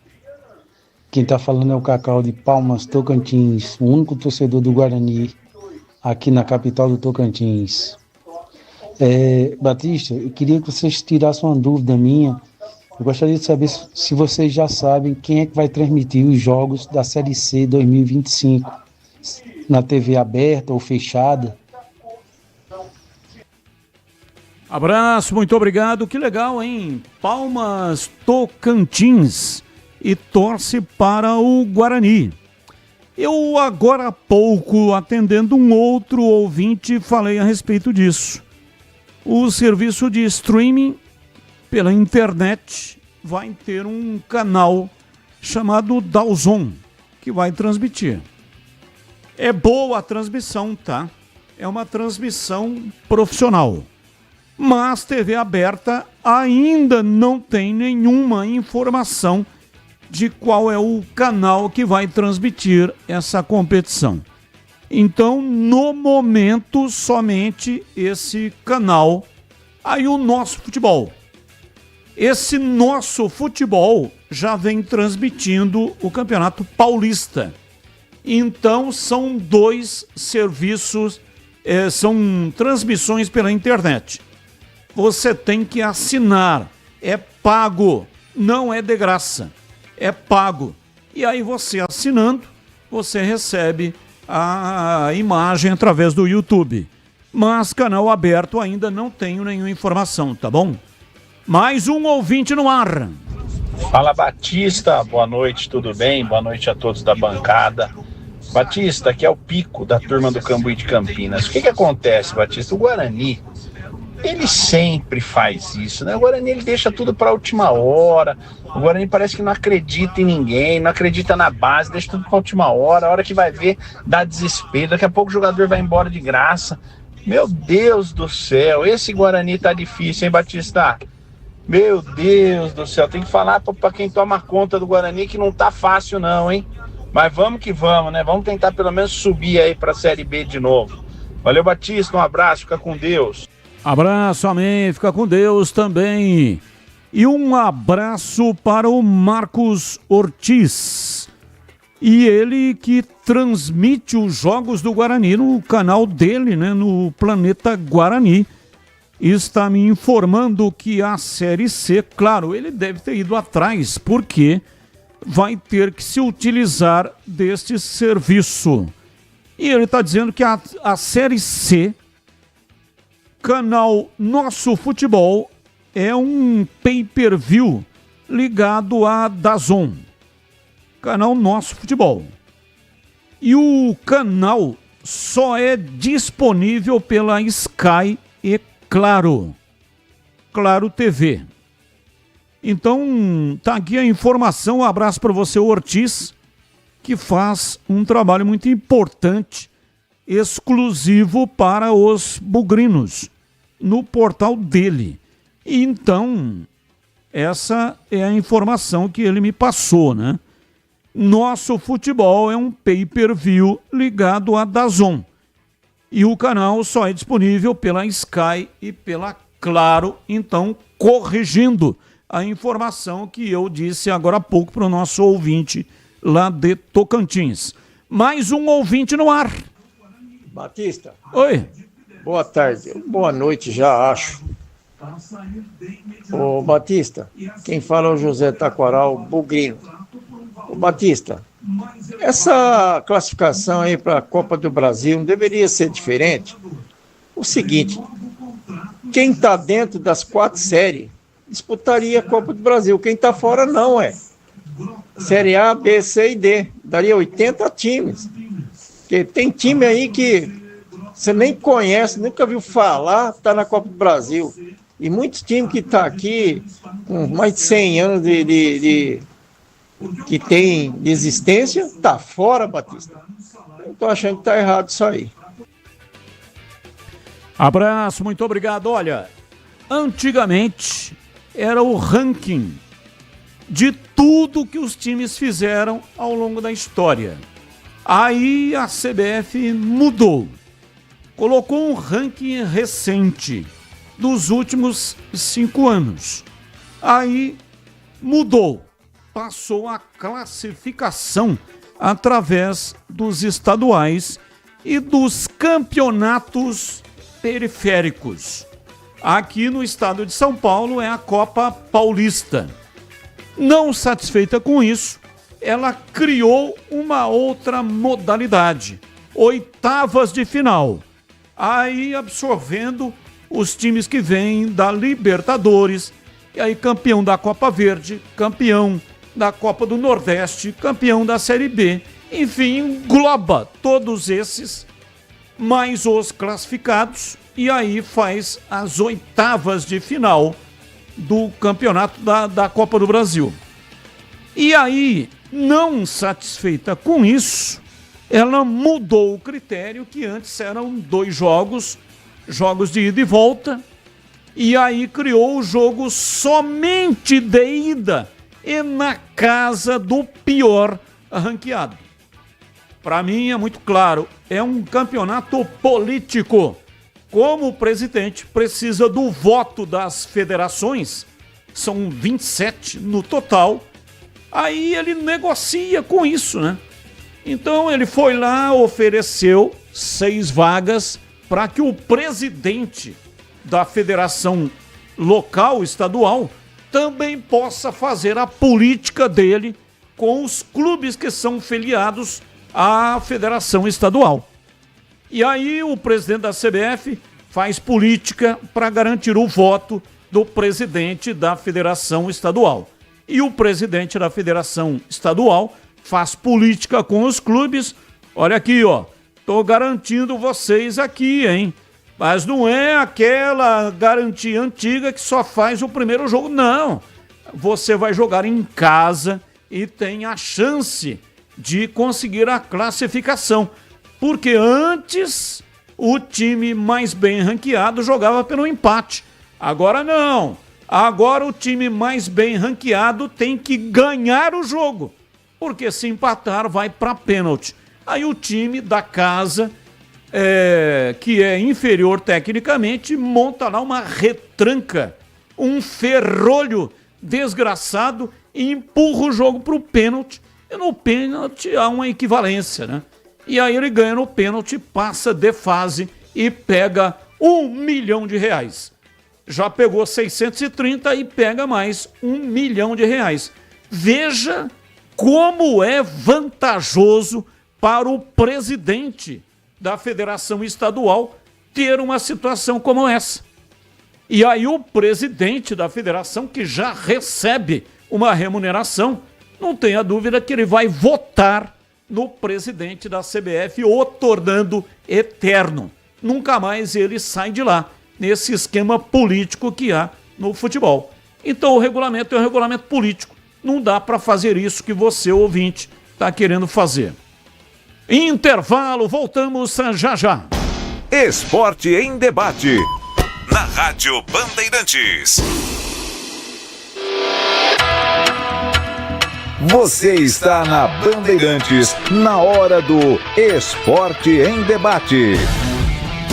Quem está falando é o Cacau de Palmas, Tocantins, o único torcedor do Guarani aqui na capital do Tocantins. Batista, eu queria que vocês tirassem uma dúvida minha. Eu gostaria de saber se vocês já sabem quem é que vai transmitir os jogos da Série C 2025, na TV aberta ou fechada. Abraço, muito obrigado. Que legal, hein? Palmas, Tocantins. E torce para o Guarani. Eu agora há pouco, atendendo um outro ouvinte, falei a respeito disso. O serviço de streaming pela internet vai ter um canal chamado DAZN, que vai transmitir. É boa a transmissão, tá? É uma transmissão profissional. Mas TV aberta ainda não tem nenhuma informação de qual é o canal que vai transmitir essa competição. Então, no momento, somente esse canal. Aí o Nosso Futebol. Esse Nosso Futebol já vem transmitindo o Campeonato Paulista. Então, são dois serviços, são transmissões pela internet. Você tem que assinar, é pago, não é de graça. É pago. E aí você assinando, você recebe a imagem através do YouTube. Mas canal aberto ainda não tenho nenhuma informação, tá bom? Mais um ouvinte no ar. Fala, Batista, boa noite, tudo bem? Boa noite a todos da bancada. Batista, aqui é o Pico da turma do Cambuí de Campinas. O que acontece, Batista? O Guarani, ele sempre faz isso, né? O Guarani, ele deixa tudo para a última hora. O Guarani parece que não acredita em ninguém, não acredita na base, deixa tudo para a última hora. A hora que vai ver, dá desespero. Daqui a pouco o jogador vai embora de graça. Meu Deus do céu, esse Guarani tá difícil, hein, Batista? Meu Deus do céu, tem que falar para quem toma conta do Guarani que não tá fácil não, hein? Mas vamos que vamos, né? Vamos tentar pelo menos subir aí para a Série B de novo. Valeu, Batista, um abraço, fica com Deus. Abraço, amém, fica com Deus também. E um abraço para o Marcos Ortiz. E ele que transmite os jogos do Guarani no canal dele, né, no Planeta Guarani. Está me informando que a Série C, claro, ele deve ter ido atrás, porque vai ter que se utilizar deste serviço. E ele está dizendo que a Série C, canal Nosso Futebol, é um pay-per-view ligado a DAZN, canal Nosso Futebol. E o canal só é disponível pela Sky e Claro TV. Então, tá aqui a informação, um abraço para você, Ortiz, que faz um trabalho muito importante, exclusivo para os bugrinos, no portal dele. E então, essa é a informação que ele me passou, né? Nosso Futebol é um pay-per-view ligado a DAZN. E o canal só é disponível pela Sky e pela Claro. Então, corrigindo a informação que eu disse agora há pouco para o nosso ouvinte lá de Tocantins. Mais um ouvinte no ar. Batista. Oi. Boa tarde. Boa noite, já acho. Ô Batista, quem fala é o José Taquaral Bugrino. Ô Batista, essa classificação aí para a Copa do Brasil não deveria ser diferente? O seguinte, quem está dentro das 4 séries disputaria a Copa do Brasil. Quem está fora não, Série A, B, C e D. Daria 80 times. Porque tem time aí que você nem conhece, nunca viu falar, está na Copa do Brasil. E muitos times que estão aqui com mais de 100 anos que tem de existência, está fora, Batista. Eu estou achando que está errado isso aí. Abraço, muito obrigado. Olha, antigamente era o ranking de tudo que os times fizeram ao longo da história. Aí a CBF mudou. Colocou um ranking recente dos últimos 5 anos. Aí mudou. Passou a classificação através dos estaduais e dos campeonatos periféricos. Aqui no estado de São Paulo é a Copa Paulista. Não satisfeita com isso, ela criou uma outra modalidade, oitavas de final. Aí absorvendo os times que vêm da Libertadores, e aí campeão da Copa Verde, campeão da Copa do Nordeste, campeão da Série B, enfim, engloba todos esses, mais os classificados, e aí faz as oitavas de final do campeonato da Copa do Brasil. E aí, não satisfeita com isso, ela mudou o critério, que antes eram 2 jogos de ida e volta, e aí criou o jogo somente de ida e na casa do pior ranqueado. Para mim é muito claro, é um campeonato político. Como o presidente precisa do voto das federações, são 27 no total, aí ele negocia com isso, né? Então ele foi lá, ofereceu 6 vagas para que o presidente da federação local, estadual, também possa fazer a política dele com os clubes que são filiados à federação estadual. E aí o presidente da CBF faz política para garantir o voto do presidente da federação estadual. E o presidente da federação estadual faz política com os clubes. Olha aqui, ó, tô garantindo vocês aqui, hein? Mas não é aquela garantia antiga que só faz o primeiro jogo, não. Você vai jogar em casa e tem a chance de conseguir a classificação. Porque antes o time mais bem ranqueado jogava pelo empate. Agora não. Agora o time mais bem ranqueado tem que ganhar o jogo. Porque se empatar vai para pênalti. Aí o time da casa, que é inferior tecnicamente, monta lá uma retranca, um ferrolho desgraçado e empurra o jogo para o pênalti. E no pênalti há uma equivalência, né? E aí ele ganha no pênalti, passa de fase e pega R$1 milhão. Já pegou 630 e pega mais R$1 milhão. Veja como é vantajoso para o presidente da federação estadual ter uma situação como essa. E aí o presidente da federação, que já recebe uma remuneração, não tenha dúvida que ele vai votar no presidente da CBF, o tornando eterno. Nunca mais ele sai de lá, nesse esquema político que há no futebol. Então o regulamento é um regulamento político. Não dá para fazer isso que você, ouvinte, está querendo fazer. Intervalo, voltamos já já. Esporte em debate, na Rádio Bandeirantes. Você está na Bandeirantes, na hora do Esporte em Debate.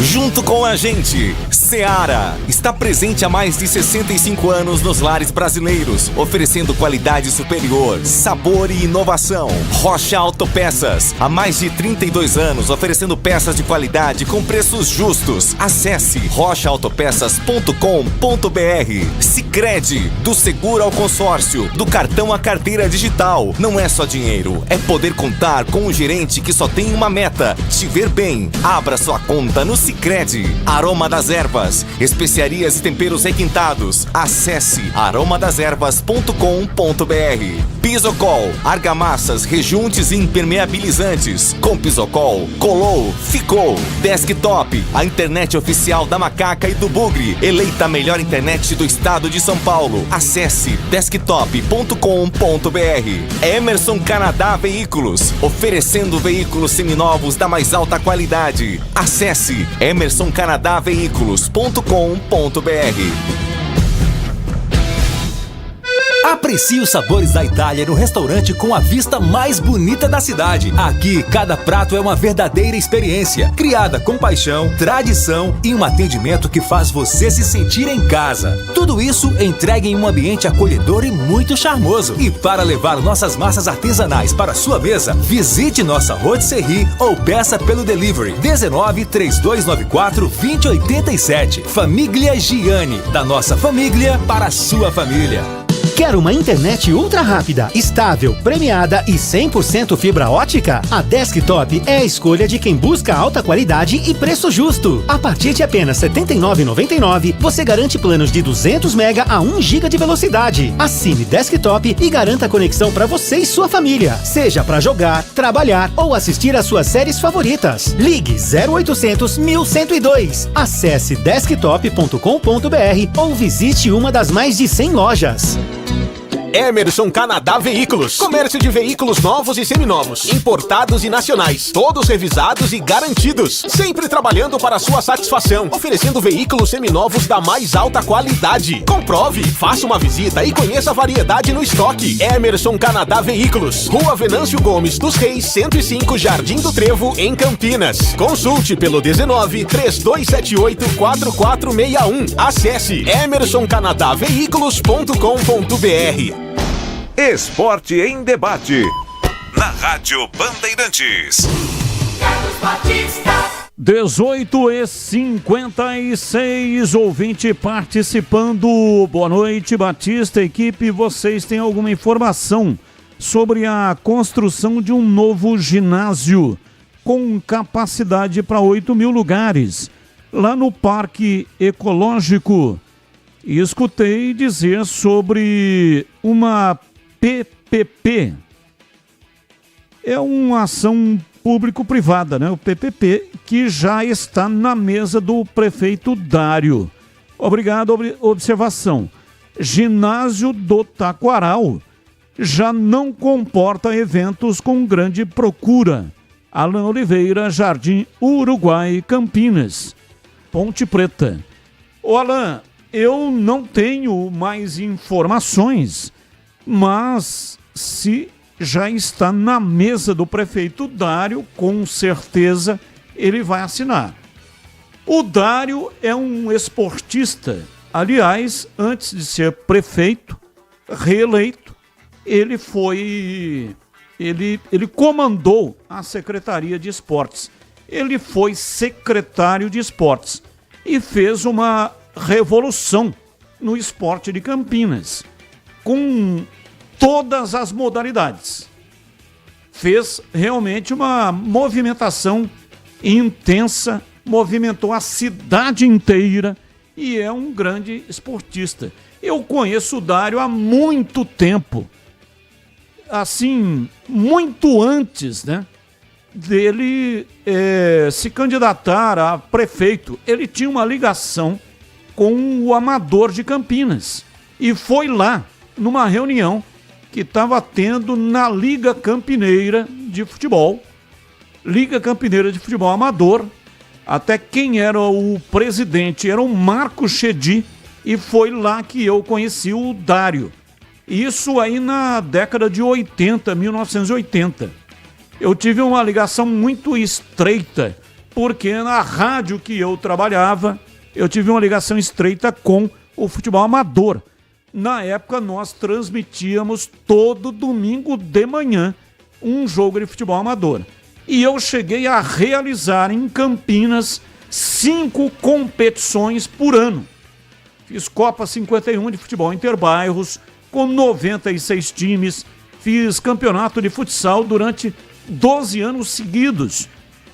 Junto com a gente, Seara está presente há mais de 65 anos nos lares brasileiros, oferecendo qualidade superior, sabor e inovação. Rocha Autopeças, há mais de 32 anos, oferecendo peças de qualidade com preços justos. Acesse rochaautopeças.com.br. Sicredi, do seguro ao consórcio, do cartão à carteira digital. Não é só dinheiro, é poder contar com um gerente que só tem uma meta: te ver bem. Abra sua conta no Sicredi. Aroma das Ervas, especialista especiarias e temperos requintados. Acesse aromadasherbas.com.br. Pisocol, argamassas, rejuntes e impermeabilizantes. Com Pisocol, colou, ficou. Desktop, a internet oficial da Macaca e do Bugre. Eleita a melhor internet do estado de São Paulo. Acesse desktop.com.br. Emerson Canadá Veículos, oferecendo veículos seminovos da mais alta qualidade. Acesse emersoncanadaveículos.com.br. Aprecie os sabores da Itália no restaurante com a vista mais bonita da cidade. Aqui, cada prato é uma verdadeira experiência, criada com paixão, tradição e um atendimento que faz você se sentir em casa. Tudo isso entregue em um ambiente acolhedor e muito charmoso. E para levar nossas massas artesanais para sua mesa, visite nossa rotisserie ou peça pelo delivery 19 3294 2087. Família Gianni, da nossa família para a sua família. Quer uma internet ultra rápida, estável, premiada e 100% fibra ótica? A Desktop é a escolha de quem busca alta qualidade e preço justo. A partir de apenas R$ 79,99, você garante planos de 200 MB a 1 GB de velocidade. Assine Desktop e garanta a conexão para você e sua família, seja para jogar, trabalhar ou assistir às suas séries favoritas. Ligue 0800 1102. Acesse desktop.com.br ou visite uma das mais de 100 lojas. Emerson Canadá Veículos. Comércio de veículos novos e seminovos, importados e nacionais, todos revisados e garantidos. Sempre trabalhando para a sua satisfação, oferecendo veículos seminovos da mais alta qualidade. Comprove, faça uma visita e conheça a variedade no estoque. Emerson Canadá Veículos, Rua Venâncio Gomes dos Reis, 105, Jardim do Trevo, em Campinas. Consulte pelo 19 3278 4461. Acesse emersoncanadaveículos.com.br. Esporte em debate. Na Rádio Bandeirantes. 18h56, ouvinte participando. Boa noite, Batista, equipe. Vocês têm alguma informação sobre a construção de um novo ginásio com capacidade para 8.000 lugares lá no Parque Ecológico? E escutei dizer sobre uma PPP. É uma ação público-privada, né? O PPP, que já está na mesa do prefeito Dário. Obrigado. Observação. Ginásio do Taquaral já não comporta eventos com grande procura. Alan Oliveira, Jardim Uruguai, Campinas. Ponte Preta. Ô Alan, eu não tenho mais informações, mas se já está na mesa do prefeito Dário, com certeza ele vai assinar. O Dário é um esportista. Aliás, antes de ser prefeito, reeleito, ele comandou a Secretaria de Esportes. Ele foi secretário de Esportes e fez uma revolução no esporte de Campinas, com todas as modalidades. Fez realmente uma movimentação intensa, movimentou a cidade inteira e é um grande esportista. Eu conheço o Dário há muito tempo, assim, muito antes, né, dele se candidatar a prefeito. Ele tinha uma ligação com o Amador de Campinas e foi lá numa reunião que estava tendo na Liga Campineira de Futebol, Liga Campineira de Futebol Amador. Até quem era o presidente era o Marco Chedi, e foi lá que eu conheci o Dário. Isso aí na década de 80, 1980. Eu tive uma ligação muito estreita, porque na rádio que eu trabalhava, eu tive uma ligação estreita com o futebol amador. Na época, nós transmitíamos todo domingo de manhã um jogo de futebol amador. E eu cheguei a realizar em Campinas 5 competições por ano. Fiz Copa 51 de futebol interbairros, com 96 times. Fiz campeonato de futsal durante 12 anos seguidos.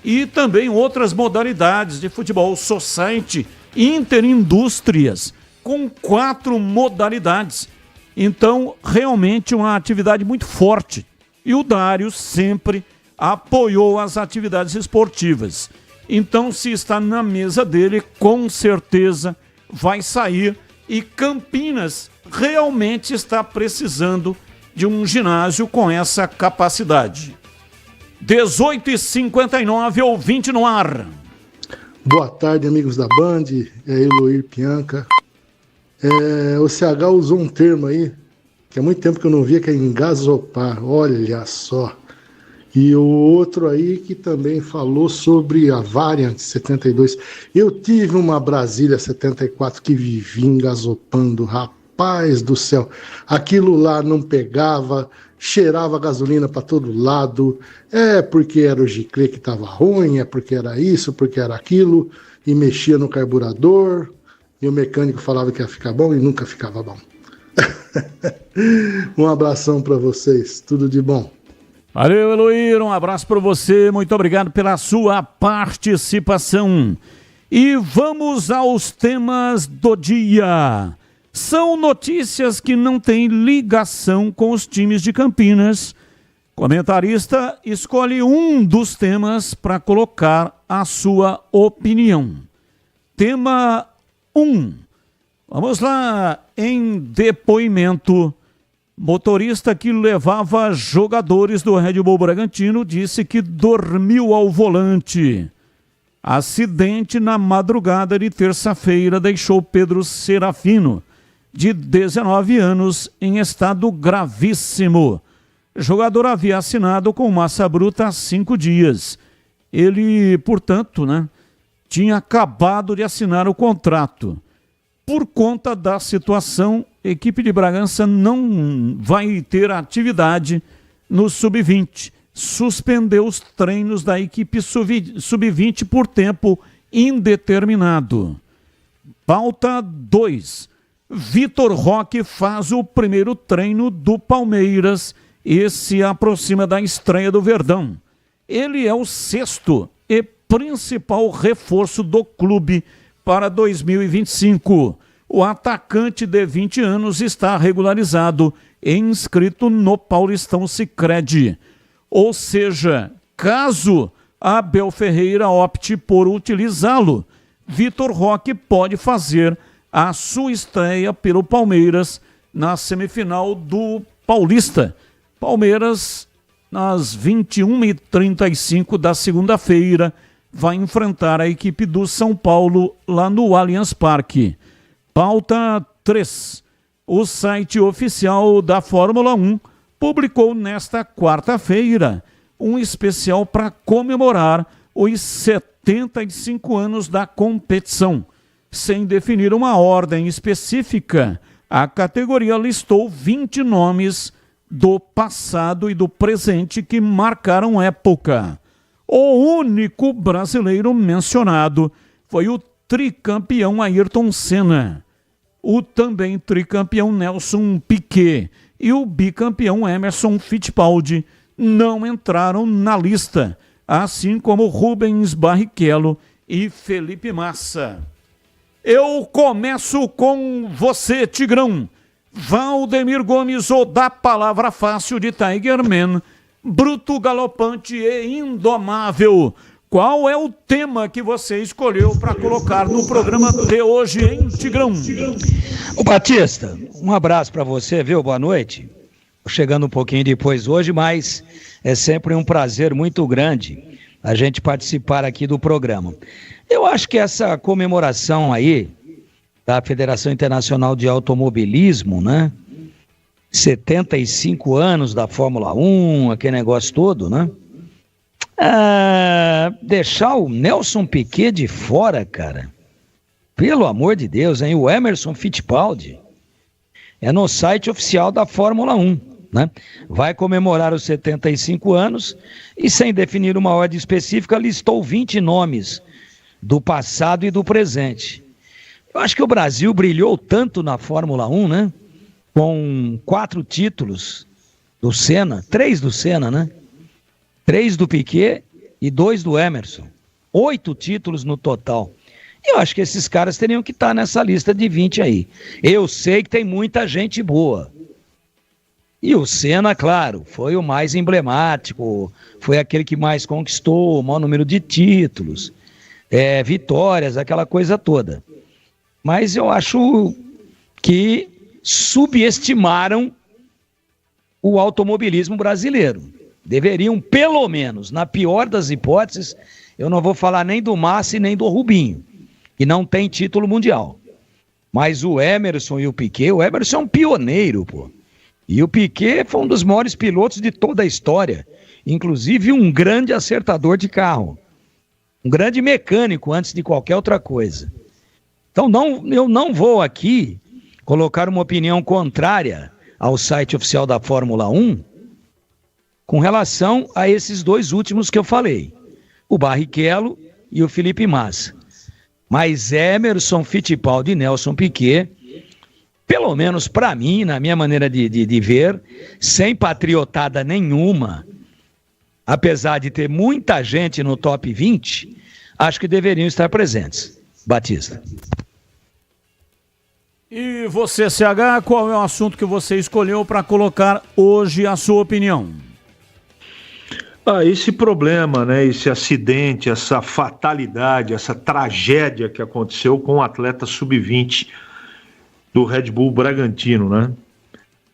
E também outras modalidades de futebol society interindústrias, com 4 modalidades. Então, realmente uma atividade muito forte. E o Dário sempre apoiou as atividades esportivas. Então, se está na mesa dele, com certeza vai sair. E Campinas realmente está precisando de um ginásio com essa capacidade. 18h59, ouvinte no ar. Boa tarde, amigos da Band, é Eloir Pianca. O CH usou um termo aí, que há muito tempo que eu não via, que é engasopar, olha só. E o outro aí que também falou sobre a Variant 72. Eu tive uma Brasília 74 que vivia engasopando, rapaz do céu. Aquilo lá não pegava, cheirava gasolina para todo lado. É porque era o giclê que estava ruim, é porque era isso, porque era aquilo. E mexia no carburador. E o mecânico falava que ia ficar bom e nunca ficava bom. Um abração para vocês, tudo de bom. Valeu, Eloir, um abraço para você, muito obrigado pela sua participação. E vamos aos temas do dia. São notícias que não têm ligação com os times de Campinas. Comentarista escolhe um dos temas para colocar a sua opinião. Tema 1. Vamos lá, em depoimento. Motorista que levava jogadores do Red Bull Bragantino disse que dormiu ao volante. Acidente na madrugada de terça-feira deixou Pedro Serafino, de 19 anos, em estado gravíssimo. O jogador havia assinado com massa bruta há 5 dias. Ele, portanto, tinha acabado de assinar o contrato. Por conta da situação, a equipe de Bragança não vai ter atividade no Sub-20. Suspendeu os treinos da equipe Sub-20 por tempo indeterminado. Pauta 2. Vitor Roque faz o primeiro treino do Palmeiras e se aproxima da estreia do Verdão. Ele é o 6º e principal reforço do clube para 2025. O atacante de 20 anos está regularizado e inscrito no Paulistão Sicredi. Ou seja, caso Abel Ferreira opte por utilizá-lo, Vitor Roque pode fazer a sua estreia pelo Palmeiras na semifinal do Paulista. Palmeiras, nas 21h35 da segunda-feira, vai enfrentar a equipe do São Paulo lá no Allianz Parque. Pauta 3. O site oficial da Fórmula 1 publicou nesta quarta-feira um especial para comemorar os 75 anos da competição. Sem definir uma ordem específica, a categoria listou 20 nomes do passado e do presente que marcaram época. O único brasileiro mencionado foi o tricampeão Ayrton Senna, o também tricampeão Nelson Piquet e o bicampeão Emerson Fittipaldi não entraram na lista, assim como Rubens Barrichello e Felipe Massa. Eu começo com você, Tigrão. Valdemir Gomes, ou da palavra fácil de Tigerman, bruto, galopante e indomável. Qual é o tema que você escolheu para colocar no programa de hoje, hein, Tigrão? Ô Batista, um abraço para você, viu? Boa noite. Chegando um pouquinho depois hoje, mas é sempre um prazer muito grande a gente participar aqui do programa. Eu acho que essa comemoração aí da Federação Internacional de Automobilismo, 75 anos da Fórmula 1, aquele negócio todo, deixar o Nelson Piquet de fora, cara, pelo amor de Deus, hein? O Emerson Fittipaldi é no site oficial da Fórmula 1, vai comemorar os 75 anos e, sem definir uma ordem específica, listou 20 nomes do passado e do presente. Eu acho que o Brasil brilhou tanto na Fórmula 1, com 4 títulos do Senna, 3 do Senna, 3 do Piquet e 2 do Emerson. 8 títulos no total. Eu acho que esses caras teriam que estar nessa lista de 20 aí. Eu sei que tem muita gente boa. E o Senna, claro, foi o mais emblemático, foi aquele que mais conquistou, o maior número de títulos, vitórias, aquela coisa toda. Mas eu acho que subestimaram o automobilismo brasileiro. Deveriam, pelo menos, na pior das hipóteses, eu não vou falar nem do Massa e nem do Rubinho, que não tem título mundial. Mas o Emerson e o Piquet, o Emerson é um pioneiro, pô. E o Piquet foi um dos maiores pilotos de toda a história, inclusive um grande acertador de carro, um grande mecânico antes de qualquer outra coisa. Então eu não vou aqui colocar uma opinião contrária ao site oficial da Fórmula 1 com relação a esses dois últimos que eu falei, o Barrichello e o Felipe Massa. Mas Emerson Fittipaldi e Nelson Piquet, pelo menos para mim, na minha maneira de ver, sem patriotada nenhuma, apesar de ter muita gente no top 20, acho que deveriam estar presentes. Batista. E você, CH, qual é o assunto que você escolheu para colocar hoje a sua opinião? Esse problema, né, esse acidente, essa fatalidade, essa tragédia que aconteceu com o atleta sub-20 do Red Bull Bragantino, né?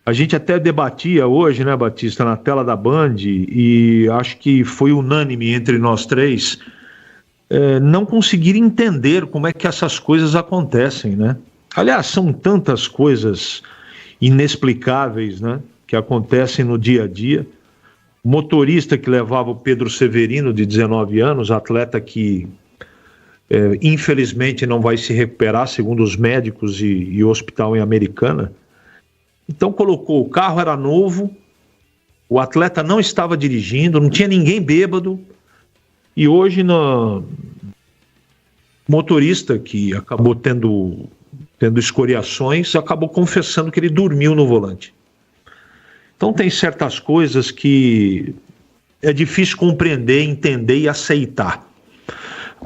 A gente até debatia hoje, né, Batista, na tela da Band, e acho que foi unânime entre nós três, não conseguir entender como é que essas coisas acontecem, né? Aliás, são tantas coisas inexplicáveis, né, que acontecem no dia a dia. O motorista que levava o Pedro Severino, de 19 anos, atleta que infelizmente não vai se recuperar, segundo os médicos e o hospital em Americana. Então colocou, o carro era novo, o atleta não estava dirigindo, não tinha ninguém bêbado, e hoje no motorista que acabou tendo escoriações, acabou confessando que ele dormiu no volante. Então tem certas coisas que é difícil compreender, entender e aceitar.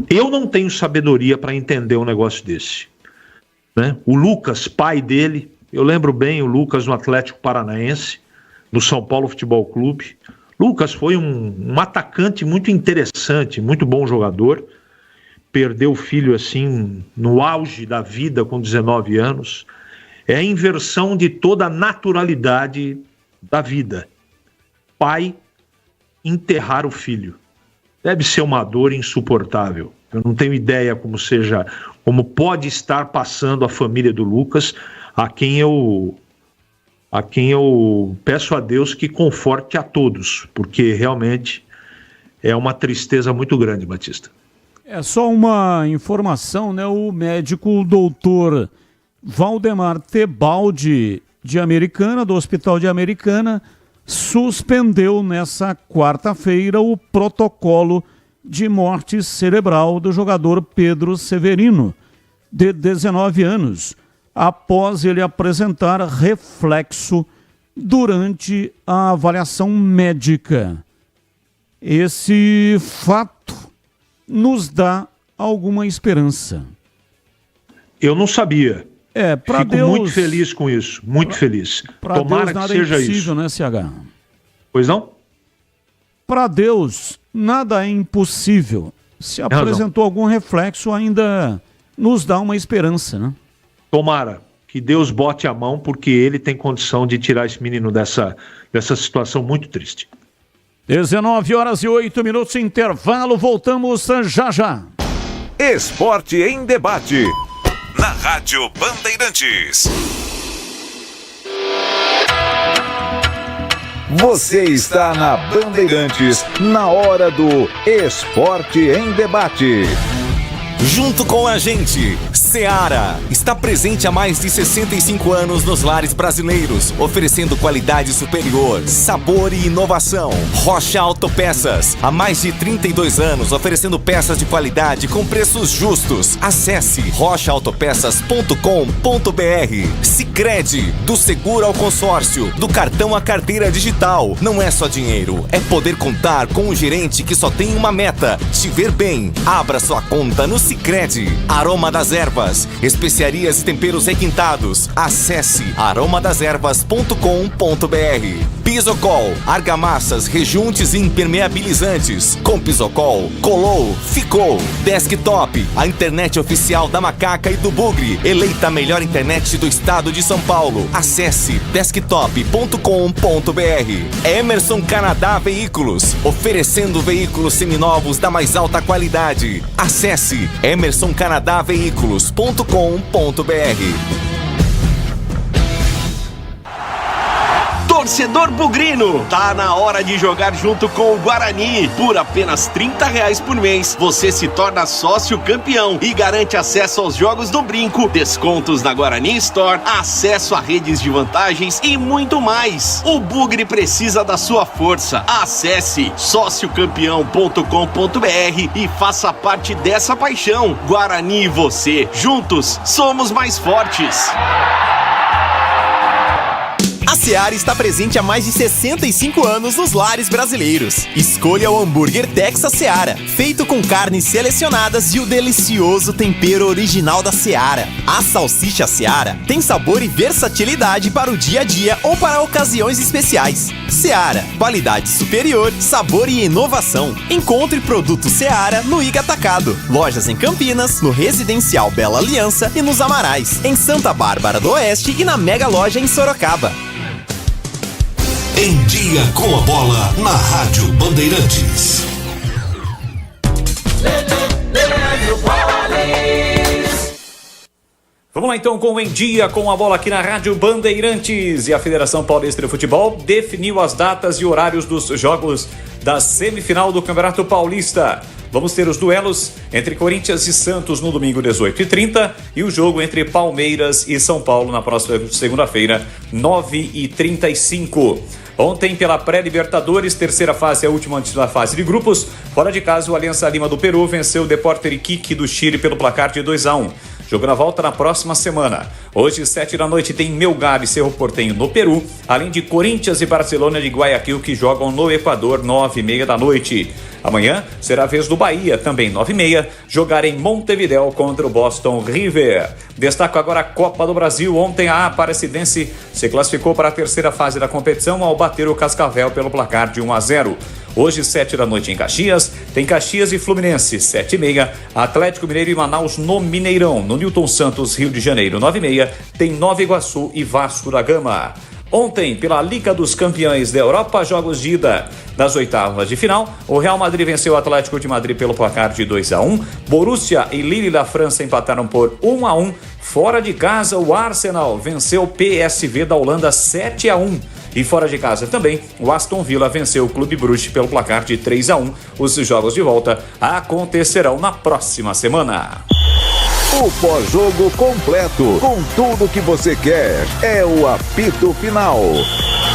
Eu não tenho sabedoria para entender um negócio desse, né? O Lucas, pai dele, eu lembro bem o Lucas no Atlético Paranaense, no São Paulo Futebol Clube. Lucas foi um atacante muito interessante, muito bom jogador. Perdeu o filho assim no auge da vida com 19 anos. É a inversão de toda a naturalidade da vida. Pai enterrar o filho. Deve ser uma dor insuportável. Eu não tenho ideia como pode estar passando a família do Lucas, a quem eu peço a Deus que conforte a todos, porque realmente é uma tristeza muito grande, Batista. É só uma informação, né? O médico doutor Valdemar Tebaldi, de Americana, do Hospital de Americana, suspendeu nessa quarta-feira o protocolo de morte cerebral do jogador Pedro Severino, de 19 anos, após ele apresentar reflexo durante a avaliação médica. Esse fato nos dá alguma esperança. Eu não sabia. Para Fico Deus, muito feliz com isso, muito feliz. Tomara Deus, que seja isso. Né, CH? Pois não? Para Deus, nada é impossível. Se apresentou algum reflexo, ainda nos dá uma esperança, né? Tomara que Deus bote a mão, porque Ele tem condição de tirar esse menino dessa situação muito triste. 19h08, intervalo, voltamos já já. Esporte em debate. Na Rádio Bandeirantes. Você está na Bandeirantes, na hora do Esporte em Debate. Junto com a gente, Seara está presente há mais de 65 anos nos lares brasileiros, oferecendo qualidade superior, sabor e inovação. Rocha Autopeças, há mais de 32 anos oferecendo peças de qualidade com preços justos. Acesse rochaautopeças.com.br. Sicredi, do seguro ao consórcio, do cartão à carteira digital. Não é só dinheiro, é poder contar com um gerente que só tem uma meta: te ver bem. Abra sua conta no Sicredi. Aroma das Ervas, especiarias e temperos requintados. Acesse aromadeservas.com.br. Pisocol, argamassas, rejuntes e impermeabilizantes. Com Pisocol, colou, ficou. Desktop, a internet oficial da Macaca e do Bugre, eleita a melhor internet do estado de São Paulo. Acesse desktop.com.br. Emerson Canadá Veículos, oferecendo veículos seminovos da mais alta qualidade. Acesse emersoncanadaveículos.com.br. Torcedor bugrino, tá na hora de jogar junto com o Guarani. Por apenas R$30 por mês, você se torna sócio campeão e garante acesso aos jogos do Brinco, descontos na Guarani Store, acesso a redes de vantagens e muito mais. O Bugre precisa da sua força. Acesse sociocampeão.com.br e faça parte dessa paixão. Guarani e você, juntos, somos mais fortes. A Seara está presente há mais de 65 anos nos lares brasileiros. Escolha o hambúrguer Texas Seara, feito com carnes selecionadas e o delicioso tempero original da Seara. A salsicha Seara tem sabor e versatilidade para o dia a dia ou para ocasiões especiais. Seara, qualidade superior, sabor e inovação. Encontre produto Seara no Iga Atacado. Lojas em Campinas, no Residencial Bela Aliança e nos Amarais. Em Santa Bárbara do Oeste e na Mega Loja em Sorocaba. Em Dia com a Bola, na Rádio Bandeirantes. Vamos lá então com o Em Dia com a Bola aqui na Rádio Bandeirantes. E a Federação Paulista de Futebol definiu as datas e horários dos jogos da semifinal do Campeonato Paulista. Vamos ter os duelos entre Corinthians e Santos no domingo 18h30 e o jogo entre Palmeiras e São Paulo na próxima segunda-feira, 9h35. Ontem, pela pré-Libertadores, terceira fase, a última antes da fase de grupos, fora de casa, o Alianza Lima do Peru venceu o Deportes Iquique do Chile pelo placar de 2-1. Jogo na volta na próxima semana. Hoje, 7h, tem Melgar e Cerro Porteño no Peru, além de Corinthians e Barcelona de Guayaquil, que jogam no Equador, 9h30. Amanhã será a vez do Bahia, também 9h30, jogar em Montevidéu contra o Boston River. Destaco agora a Copa do Brasil. Ontem a Aparecidense se classificou para a terceira fase da competição ao bater o Cascavel pelo placar de 1-0. Hoje, 7h em Caxias, tem Caxias e Fluminense, 7h30, Atlético Mineiro e Manaus no Mineirão. No Newton Santos, Rio de Janeiro, 9h30, tem Nova Iguaçu e Vasco da Gama. Ontem, pela Liga dos Campeões da Europa, jogos de ida das oitavas de final, o Real Madrid venceu o Atlético de Madrid pelo placar de 2-1, Borussia e Lille da França empataram por 1-1, fora de casa o Arsenal venceu o PSV da Holanda 7-1. E fora de casa também, o Aston Villa venceu o Clube Brugge pelo placar de 3-1. Os jogos de volta acontecerão na próxima semana. O pós-jogo completo, com tudo que você quer, é o apito final.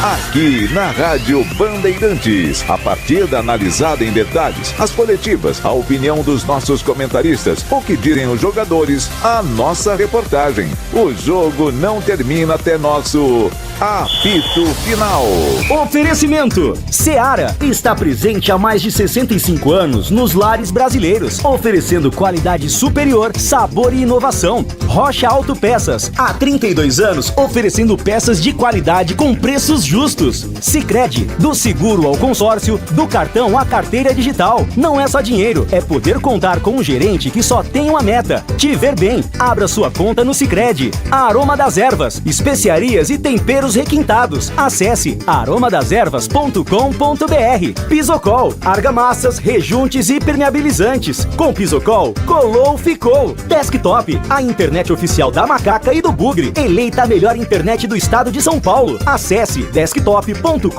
Aqui na Rádio Bandeirantes, a partida analisada em detalhes, as coletivas, a opinião dos nossos comentaristas, o que direm os jogadores, a nossa reportagem. O jogo não termina até nosso apito final. Oferecimento: Seara está presente há mais de 65 anos nos lares brasileiros, oferecendo qualidade superior, sabor e inovação. Rocha Autopeças, há 32 anos oferecendo peças de qualidade com preços justos. Sicredi, do seguro ao consórcio, do cartão à carteira digital. Não é só dinheiro, é poder contar com um gerente que só tem uma meta: te ver bem. Abra sua conta no Sicredi. Aroma das Ervas, especiarias e temperos requintados. Acesse aromadeservas.com.br. Pisocol, argamassas, rejuntes e impermeabilizantes. Com Pisocol, colou, ficou. Desktop, a internet oficial da Macaca e do Bugre, eleita a melhor internet do estado de São Paulo. Acesse desktop.com.br.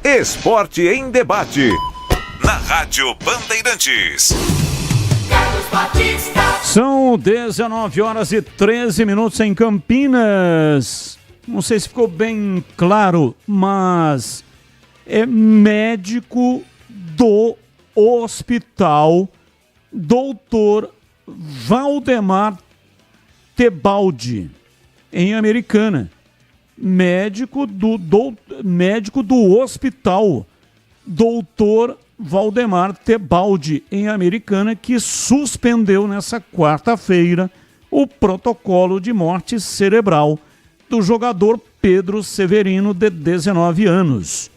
Esporte em debate, na Rádio Bandeirantes. São 19h13 em Campinas. Não sei se ficou bem claro, mas é médico do Hospital Doutor Valdemar Tebaldi, em Americana. Médico do Hospital Doutor Valdemar Tebaldi, em Americana, que suspendeu nessa quarta-feira o protocolo de morte cerebral do jogador Pedro Severino, de 19 anos.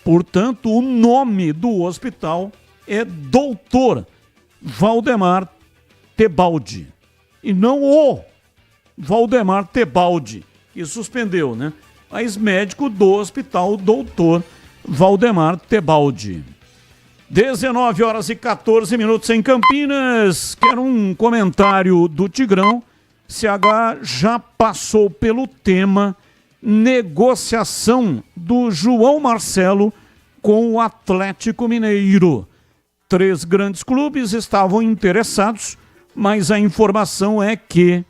Portanto, o nome do hospital é Doutor Valdemar Tebaldi, e não o Valdemar Tebaldi, que suspendeu, né? Mas médico do Hospital Doutor Valdemar Tebaldi. 19h14 em Campinas. Quero um comentário do Tigrão. CH já passou pelo tema negociação do João Marcelo com o Atlético Mineiro. 3 grandes clubes estavam interessados, mas a informação é que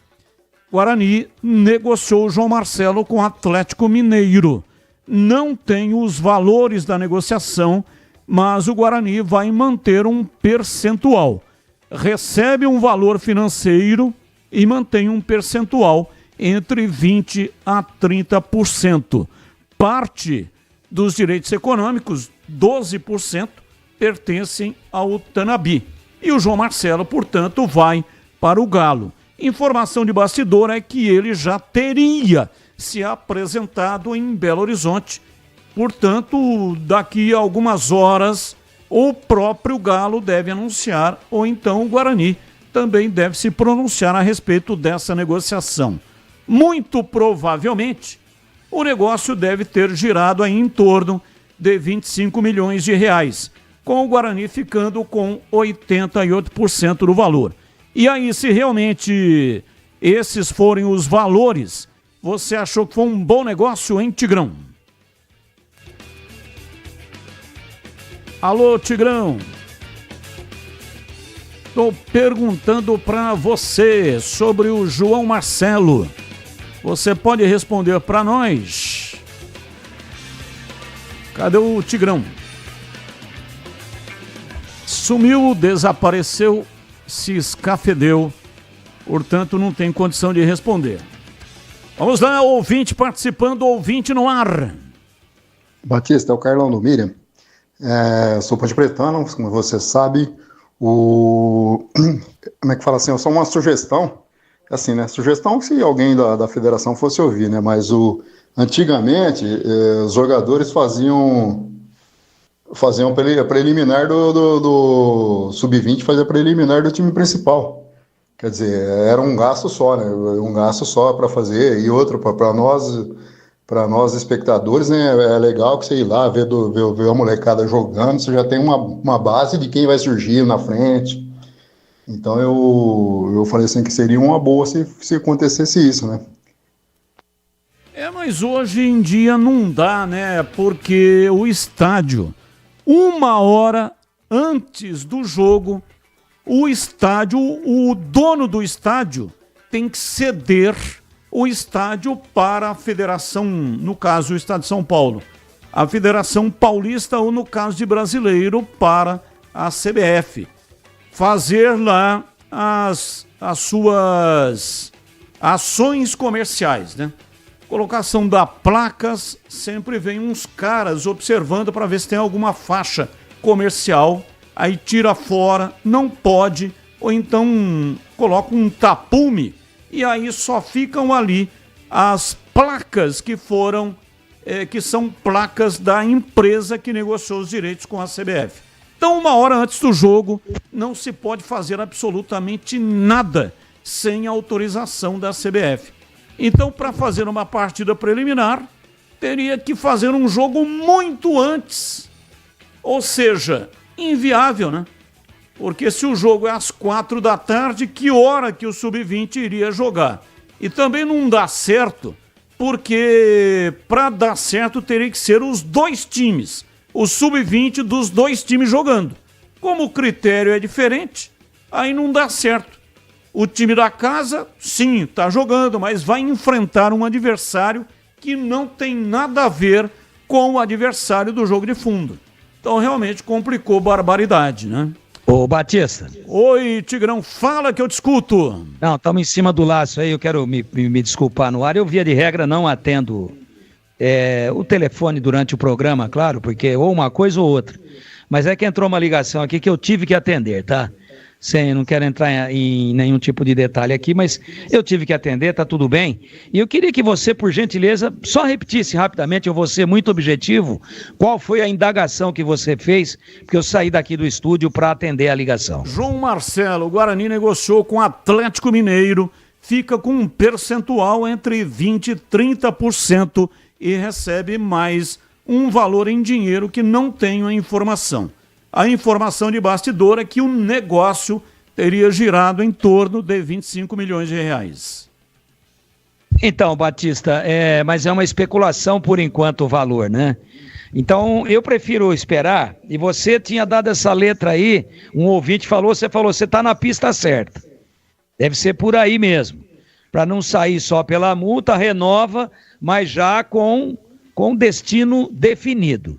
Guarani negociou o João Marcelo com o Atlético Mineiro. Não tem os valores da negociação, mas o Guarani vai manter um percentual. Recebe um valor financeiro e mantém um percentual entre 20% a 30%. Parte dos direitos econômicos, 12%, pertencem ao Tanabi. E o João Marcelo, portanto, vai para o Galo. Informação de bastidor é que ele já teria se apresentado em Belo Horizonte. Portanto, daqui a algumas horas, o próprio Galo deve anunciar, ou então o Guarani também deve se pronunciar a respeito dessa negociação. Muito provavelmente, o negócio deve ter girado aí em torno de 25 milhões de reais, com o Guarani ficando com 88% do valor. E aí, se realmente esses forem os valores, você achou que foi um bom negócio, hein, Tigrão? Alô, Tigrão. Estou perguntando para você sobre o João Marcelo. Você pode responder para nós? Cadê o Tigrão? Sumiu, desapareceu, se escafedeu, portanto não tem condição de responder. Vamos lá, ouvinte participando, ouvinte no ar. Batista, é o Carlão do Miriam. Sou pontepretano, como você sabe. Como é que fala assim? Só uma sugestão. Assim, né? Sugestão se alguém da federação fosse ouvir, né? Mas antigamente os jogadores faziam a preliminar do Sub-20, fazia a preliminar do time principal. Quer dizer, era um gasto só, né? Um gasto só para fazer, e outro para nós espectadores, né? É legal que você ir lá ver a molecada jogando, você já tem uma base de quem vai surgir na frente. Então eu falei assim que seria uma boa se acontecesse isso, né? Mas hoje em dia não dá, né? Porque o estádio, 1 hora antes do jogo, o dono do estádio tem que ceder o estádio para a federação, no caso o Estado de São Paulo, a Federação Paulista, ou no caso de Brasileiro, para a CBF. Fazer lá as suas ações comerciais, né? Colocação da placas, sempre vem uns caras observando para ver se tem alguma faixa comercial, aí tira fora, não pode, ou então coloca um tapume, e aí só ficam ali as placas que são placas da empresa que negociou os direitos com a CBF. Então, 1 hora antes do jogo, não se pode fazer absolutamente nada sem autorização da CBF. Então, para fazer uma partida preliminar, teria que fazer um jogo muito antes. Ou seja, inviável, né? Porque se o jogo é às 4 da tarde, que hora que o Sub-20 iria jogar? E também não dá certo, porque para dar certo teria que ser os 2 times, o Sub-20 dos 2 times jogando. Como o critério é diferente, Aí não dá certo. O time da casa, sim, está jogando, mas vai enfrentar um adversário que não tem nada a ver com o adversário do jogo de fundo. Então realmente complicou barbaridade, né? Ô, Batista. Oi, Tigrão, fala que eu te escuto. Não, estamos em cima do laço aí, eu quero me desculpar no ar. Eu, via de regra, não atendo o telefone durante o programa, claro, porque ou uma coisa ou outra. Mas é que entrou uma ligação aqui que eu tive que atender, tá? Não quero entrar em nenhum tipo de detalhe aqui, mas eu tive que atender, tá tudo bem. E eu queria que você, por gentileza, só repetisse rapidamente, eu vou ser muito objetivo, qual foi a indagação que você fez, porque eu saí daqui do estúdio para atender a ligação. João Marcelo, o Guarani negociou com o Atlético Mineiro, fica com um percentual entre 20% e 30% e recebe mais um valor em dinheiro que não tenho a informação. A informação de bastidor é que o negócio teria girado em torno de 25 milhões de reais. Então, Batista, mas é uma especulação por enquanto o valor, né? Então, eu prefiro esperar, e você tinha dado essa letra aí, um ouvinte falou, você está na pista certa. Deve ser por aí mesmo. Para não sair só pela multa, renova, mas já com destino definido.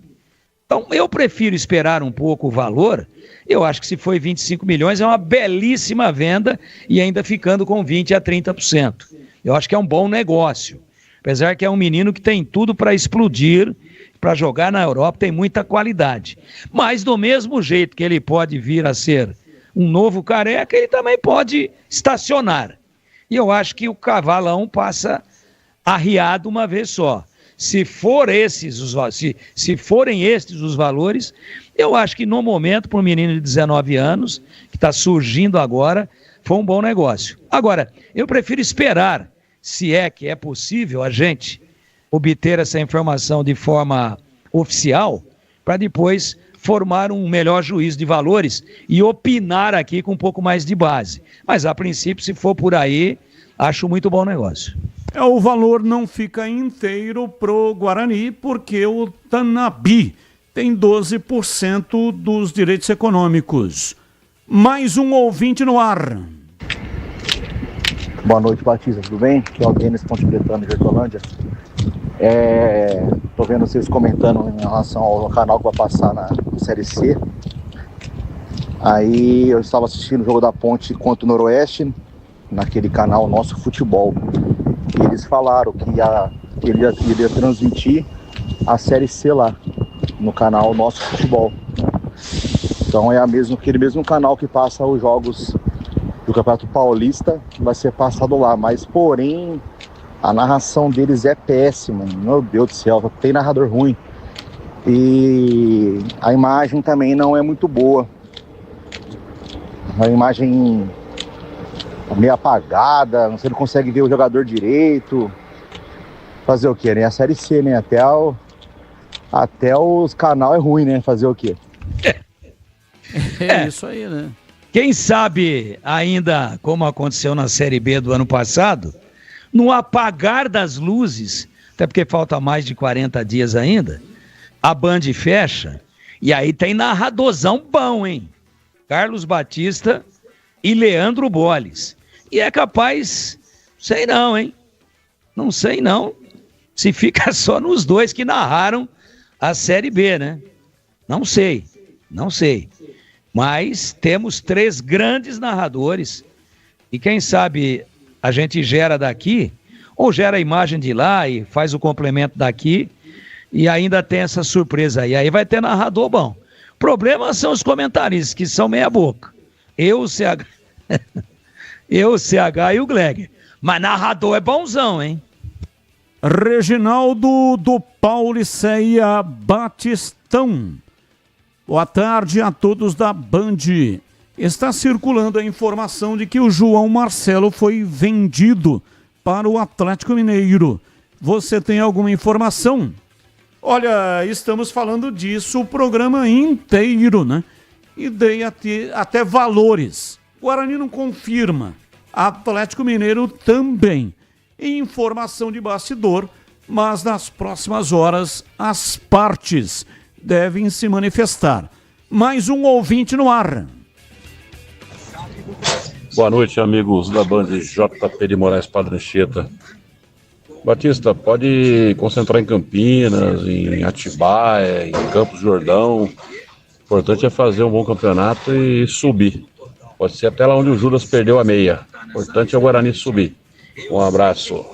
Então, eu prefiro esperar um pouco o valor. Eu acho que se foi 25 milhões é uma belíssima venda e ainda ficando com 20% a 30%. Eu acho que é um bom negócio. Apesar que é um menino que tem tudo para explodir, para jogar na Europa, tem muita qualidade. Mas do mesmo jeito que ele pode vir a ser um novo Careca, ele também pode estacionar. E eu acho que o cavalão passa arriado uma vez só. Se forem estes os valores, eu acho que no momento, para um menino de 19 anos, que está surgindo agora, foi um bom negócio. Agora, eu prefiro esperar, se é que é possível a gente obter essa informação de forma oficial, para depois formar um melhor juízo de valores e opinar aqui com um pouco mais de base. Mas, a princípio, se for por aí, acho muito bom negócio. O valor não fica inteiro pro Guarani, porque o Tanabi tem 12% dos direitos econômicos. Mais um ouvinte no ar. Boa noite, Batista, tudo bem? Aqui é o Denis Ponte Pretano de Hortolândia. Tô vendo vocês comentando em relação ao canal que vai passar na Série C. Aí eu estava assistindo o jogo da Ponte contra o Noroeste, naquele canal Nosso Futebol. E eles falaram que ele iria transmitir a Série C lá, no canal Nosso Futebol. Então é aquele mesmo canal que passa os jogos do Campeonato Paulista, que vai ser passado lá. Mas, porém, a narração deles é péssima. Meu Deus do céu, só tem narrador ruim. E a imagem também não é muito boa. A imagem meio apagada, você não consegue ver o jogador direito. Fazer o quê, né? A Série C, né? Até os canal é ruim, né? Fazer o quê? É isso aí, né? Quem sabe ainda, como aconteceu na Série B do ano passado, no apagar das luzes, até porque falta mais de 40 dias ainda, a Band fecha e aí tem narradorzão bom, hein? Carlos Batista e Leandro Bolles. E é capaz, sei não, hein? Não sei não, se fica só nos dois que narraram a Série B, né? Não sei. Mas temos 3 grandes narradores e quem sabe a gente gera daqui ou gera a imagem de lá e faz o complemento daqui e ainda tem essa surpresa aí. Aí vai ter narrador bom. O problema são os comentaristas, que são meia boca. Eu, o CH e o Gleger. Mas narrador é bonzão, hein? Reginaldo do Pauliceia Batistão. Boa tarde a todos da Band. Está circulando a informação de que o João Marcelo foi vendido para o Atlético Mineiro. Você tem alguma informação? Olha, estamos falando disso o programa inteiro, né? E dei até valores. Guarani não confirma. Atlético Mineiro também. Informação de bastidor, mas nas próximas horas as partes devem se manifestar. Mais um ouvinte no ar. Boa noite, amigos da Band JP de Moraes Padre Anchieta. Batista, pode concentrar em Campinas, em Atibaia, em Campos do Jordão. O importante é fazer um bom campeonato e subir. Pode ser até lá onde o Judas perdeu a meia. O importante é o Guarani subir. Um abraço.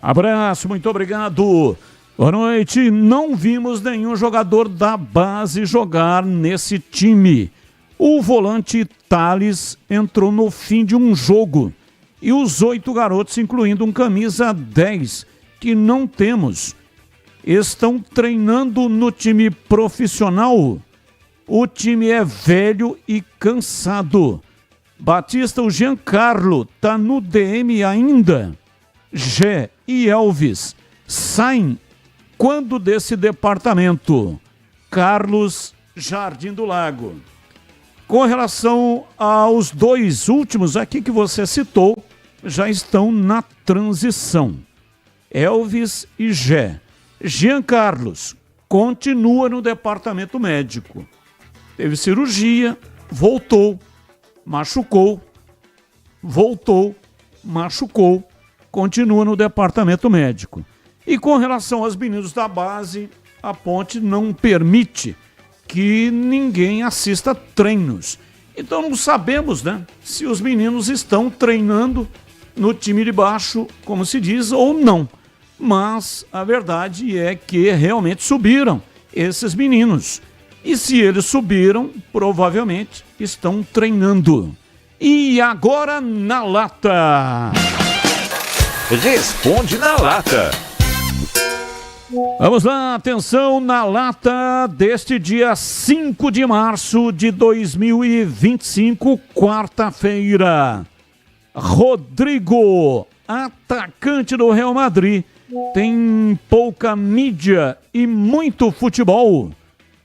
Abraço, muito obrigado. Boa noite. Não vimos nenhum jogador da base jogar nesse time. O volante Thales entrou no fim de um jogo. E os 8 garotos, incluindo um camisa 10, que não temos, estão treinando no time profissional. O time é velho e cansado. Batista, o Giancarlo tá no DM ainda. Gé e Elvis saem quando desse departamento? Carlos Jardim do Lago. Com relação aos 2 últimos aqui que você citou, já estão na transição. Elvis e Gé. Jean Carlos continua no departamento médico. Teve cirurgia, voltou, machucou, voltou, machucou, continua no departamento médico. E com relação aos meninos da base, a Ponte não permite que ninguém assista treinos. Então não sabemos, né, se os meninos estão treinando no time de baixo, como se diz, ou não. Mas a verdade é que realmente subiram esses meninos. E se eles subiram, provavelmente estão treinando. E agora na lata. Responde na lata. Vamos lá, atenção na lata deste dia 5 de março de 2025, quarta-feira. Rodrigo, atacante do Real Madrid, tem pouca mídia e muito futebol.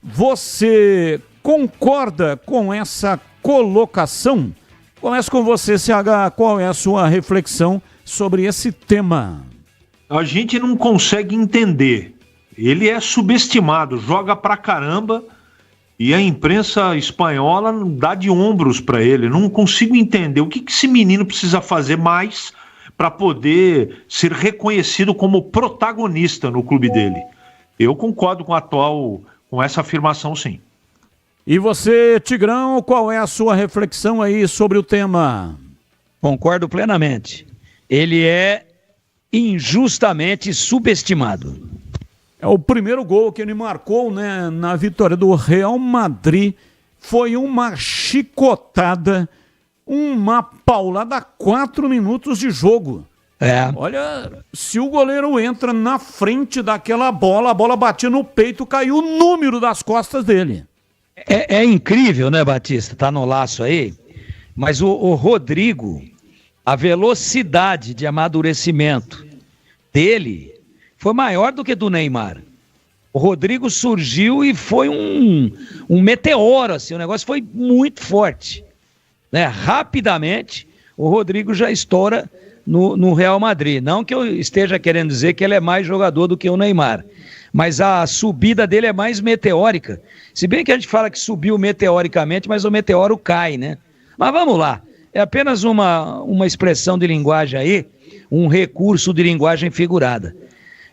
Você concorda com essa colocação? Começo com você, CH, qual é a sua reflexão sobre esse tema? A gente não consegue entender. Ele é subestimado, joga pra caramba e a imprensa espanhola dá de ombros pra ele. Não consigo entender o que esse menino precisa fazer mais para poder ser reconhecido como protagonista no clube dele. Eu concordo com essa afirmação, sim. E você, Tigrão, qual é a sua reflexão aí sobre o tema? Concordo plenamente. Ele é injustamente subestimado. É o primeiro gol que ele marcou, né, na vitória do Real Madrid. Foi uma chicotada, uma paulada a 4 minutos de jogo. Olha, se o goleiro entra na frente daquela bola, a bola batia no peito, caiu o número das costas dele. É incrível, né, Batista? Tá no laço aí. Mas o Rodrigo, a velocidade de amadurecimento dele foi maior do que do Neymar. O Rodrigo surgiu e foi um meteoro, assim, o negócio foi muito forte. Né? Rapidamente, o Rodrigo já estoura no Real Madrid. Não que eu esteja querendo dizer que ele é mais jogador do que o Neymar, mas a subida dele é mais meteórica. Se bem que a gente fala que subiu meteoricamente, mas o meteoro cai, né? Mas vamos lá, é apenas uma expressão de linguagem aí, um recurso de linguagem figurada.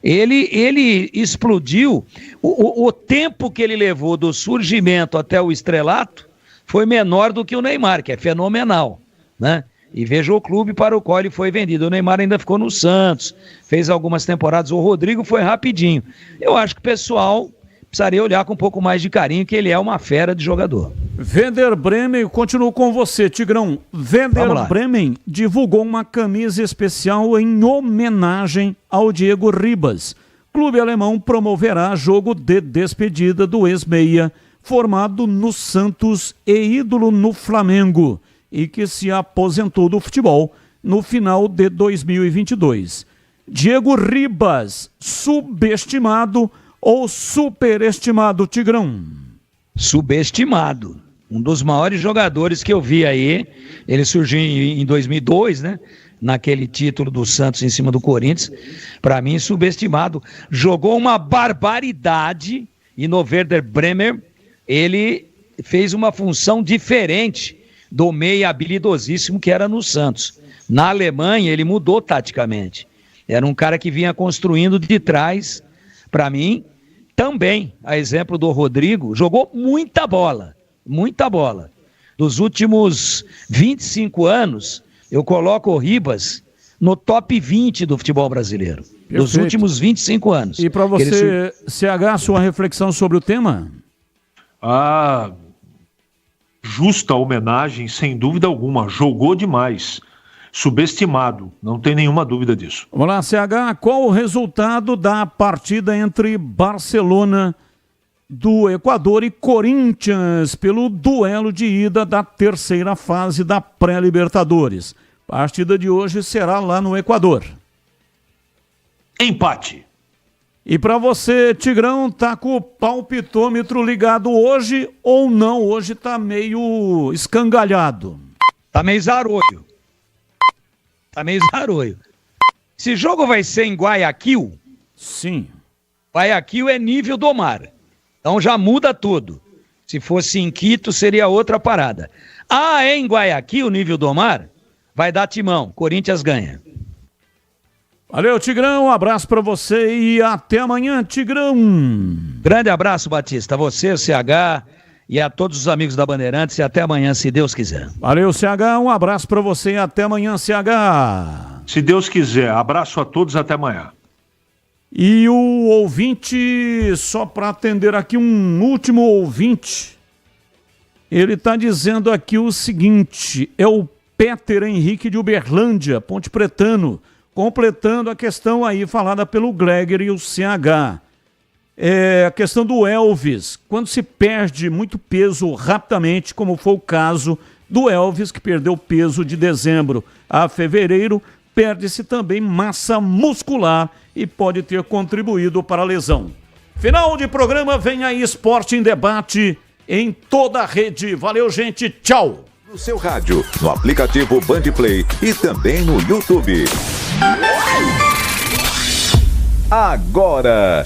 Ele explodiu, o tempo que ele levou do surgimento até o estrelato foi menor do que o Neymar, que é fenomenal, né? E veja o clube para o qual ele foi vendido. O Neymar ainda ficou no Santos, fez algumas temporadas, o Rodrigo foi rapidinho. Eu acho que o pessoal precisaria olhar com um pouco mais de carinho, que ele é uma fera de jogador. Werder Bremen, continuo com você, Tigrão. Werder Bremen divulgou uma camisa especial em homenagem ao Diego Ribas. Clube alemão promoverá jogo de despedida do ex-meia, formado no Santos e ídolo no Flamengo, e que se aposentou do futebol no final de 2022. Diego Ribas, subestimado ou superestimado, Tigrão? Subestimado. Um dos maiores jogadores que eu vi aí. Ele surgiu em 2002, né? Naquele título do Santos em cima do Corinthians. Para mim, subestimado. Jogou uma barbaridade e no Werder Bremen ele fez uma função diferente do meia habilidosíssimo que era no Santos. Na Alemanha, ele mudou taticamente. Era um cara que vinha construindo de trás. Para mim, também, a exemplo do Rodrigo, jogou muita bola. Muita bola. Dos últimos 25 anos, eu coloco o Ribas no top 20 do futebol brasileiro. Perfeito. Dos últimos 25 anos. E para você, CH, sua reflexão sobre o tema? Justa homenagem, sem dúvida alguma. Jogou demais. Subestimado, não tem nenhuma dúvida disso. Vamos lá, CH, qual o resultado da partida entre Barcelona do Equador e Corinthians pelo duelo de ida da terceira fase da pré-Libertadores? A partida de hoje será lá no Equador. Empate. E para você, Tigrão, tá com o palpitômetro ligado hoje ou não? Hoje tá meio escangalhado. Tá meio zarolho. Esse jogo vai ser em Guayaquil? Sim. Guayaquil é nível do mar. Então já muda tudo. Se fosse em Quito, seria outra parada. É em Guayaquil, nível do mar? Vai dar timão. Corinthians ganha. Valeu, Tigrão. Um abraço pra você e até amanhã, Tigrão. Grande abraço, Batista. A você, o CH e a todos os amigos da Bandeirantes. E até amanhã, se Deus quiser. Valeu, CH. Um abraço pra você e até amanhã, CH. Se Deus quiser. Abraço a todos, até amanhã. E o ouvinte, só para atender aqui um último ouvinte, ele está dizendo aqui o seguinte, é o Peter Henrique de Uberlândia, Ponte Pretano, completando a questão aí falada pelo Gleger e o CH. É a questão do Elvis, quando se perde muito peso rapidamente, como foi o caso do Elvis, que perdeu peso de dezembro a fevereiro, perde-se também massa muscular e pode ter contribuído para a lesão. Final de programa, vem aí Esporte em Debate em toda a rede. Valeu, gente, tchau! No seu rádio, no aplicativo Bandplay e também no YouTube. Agora,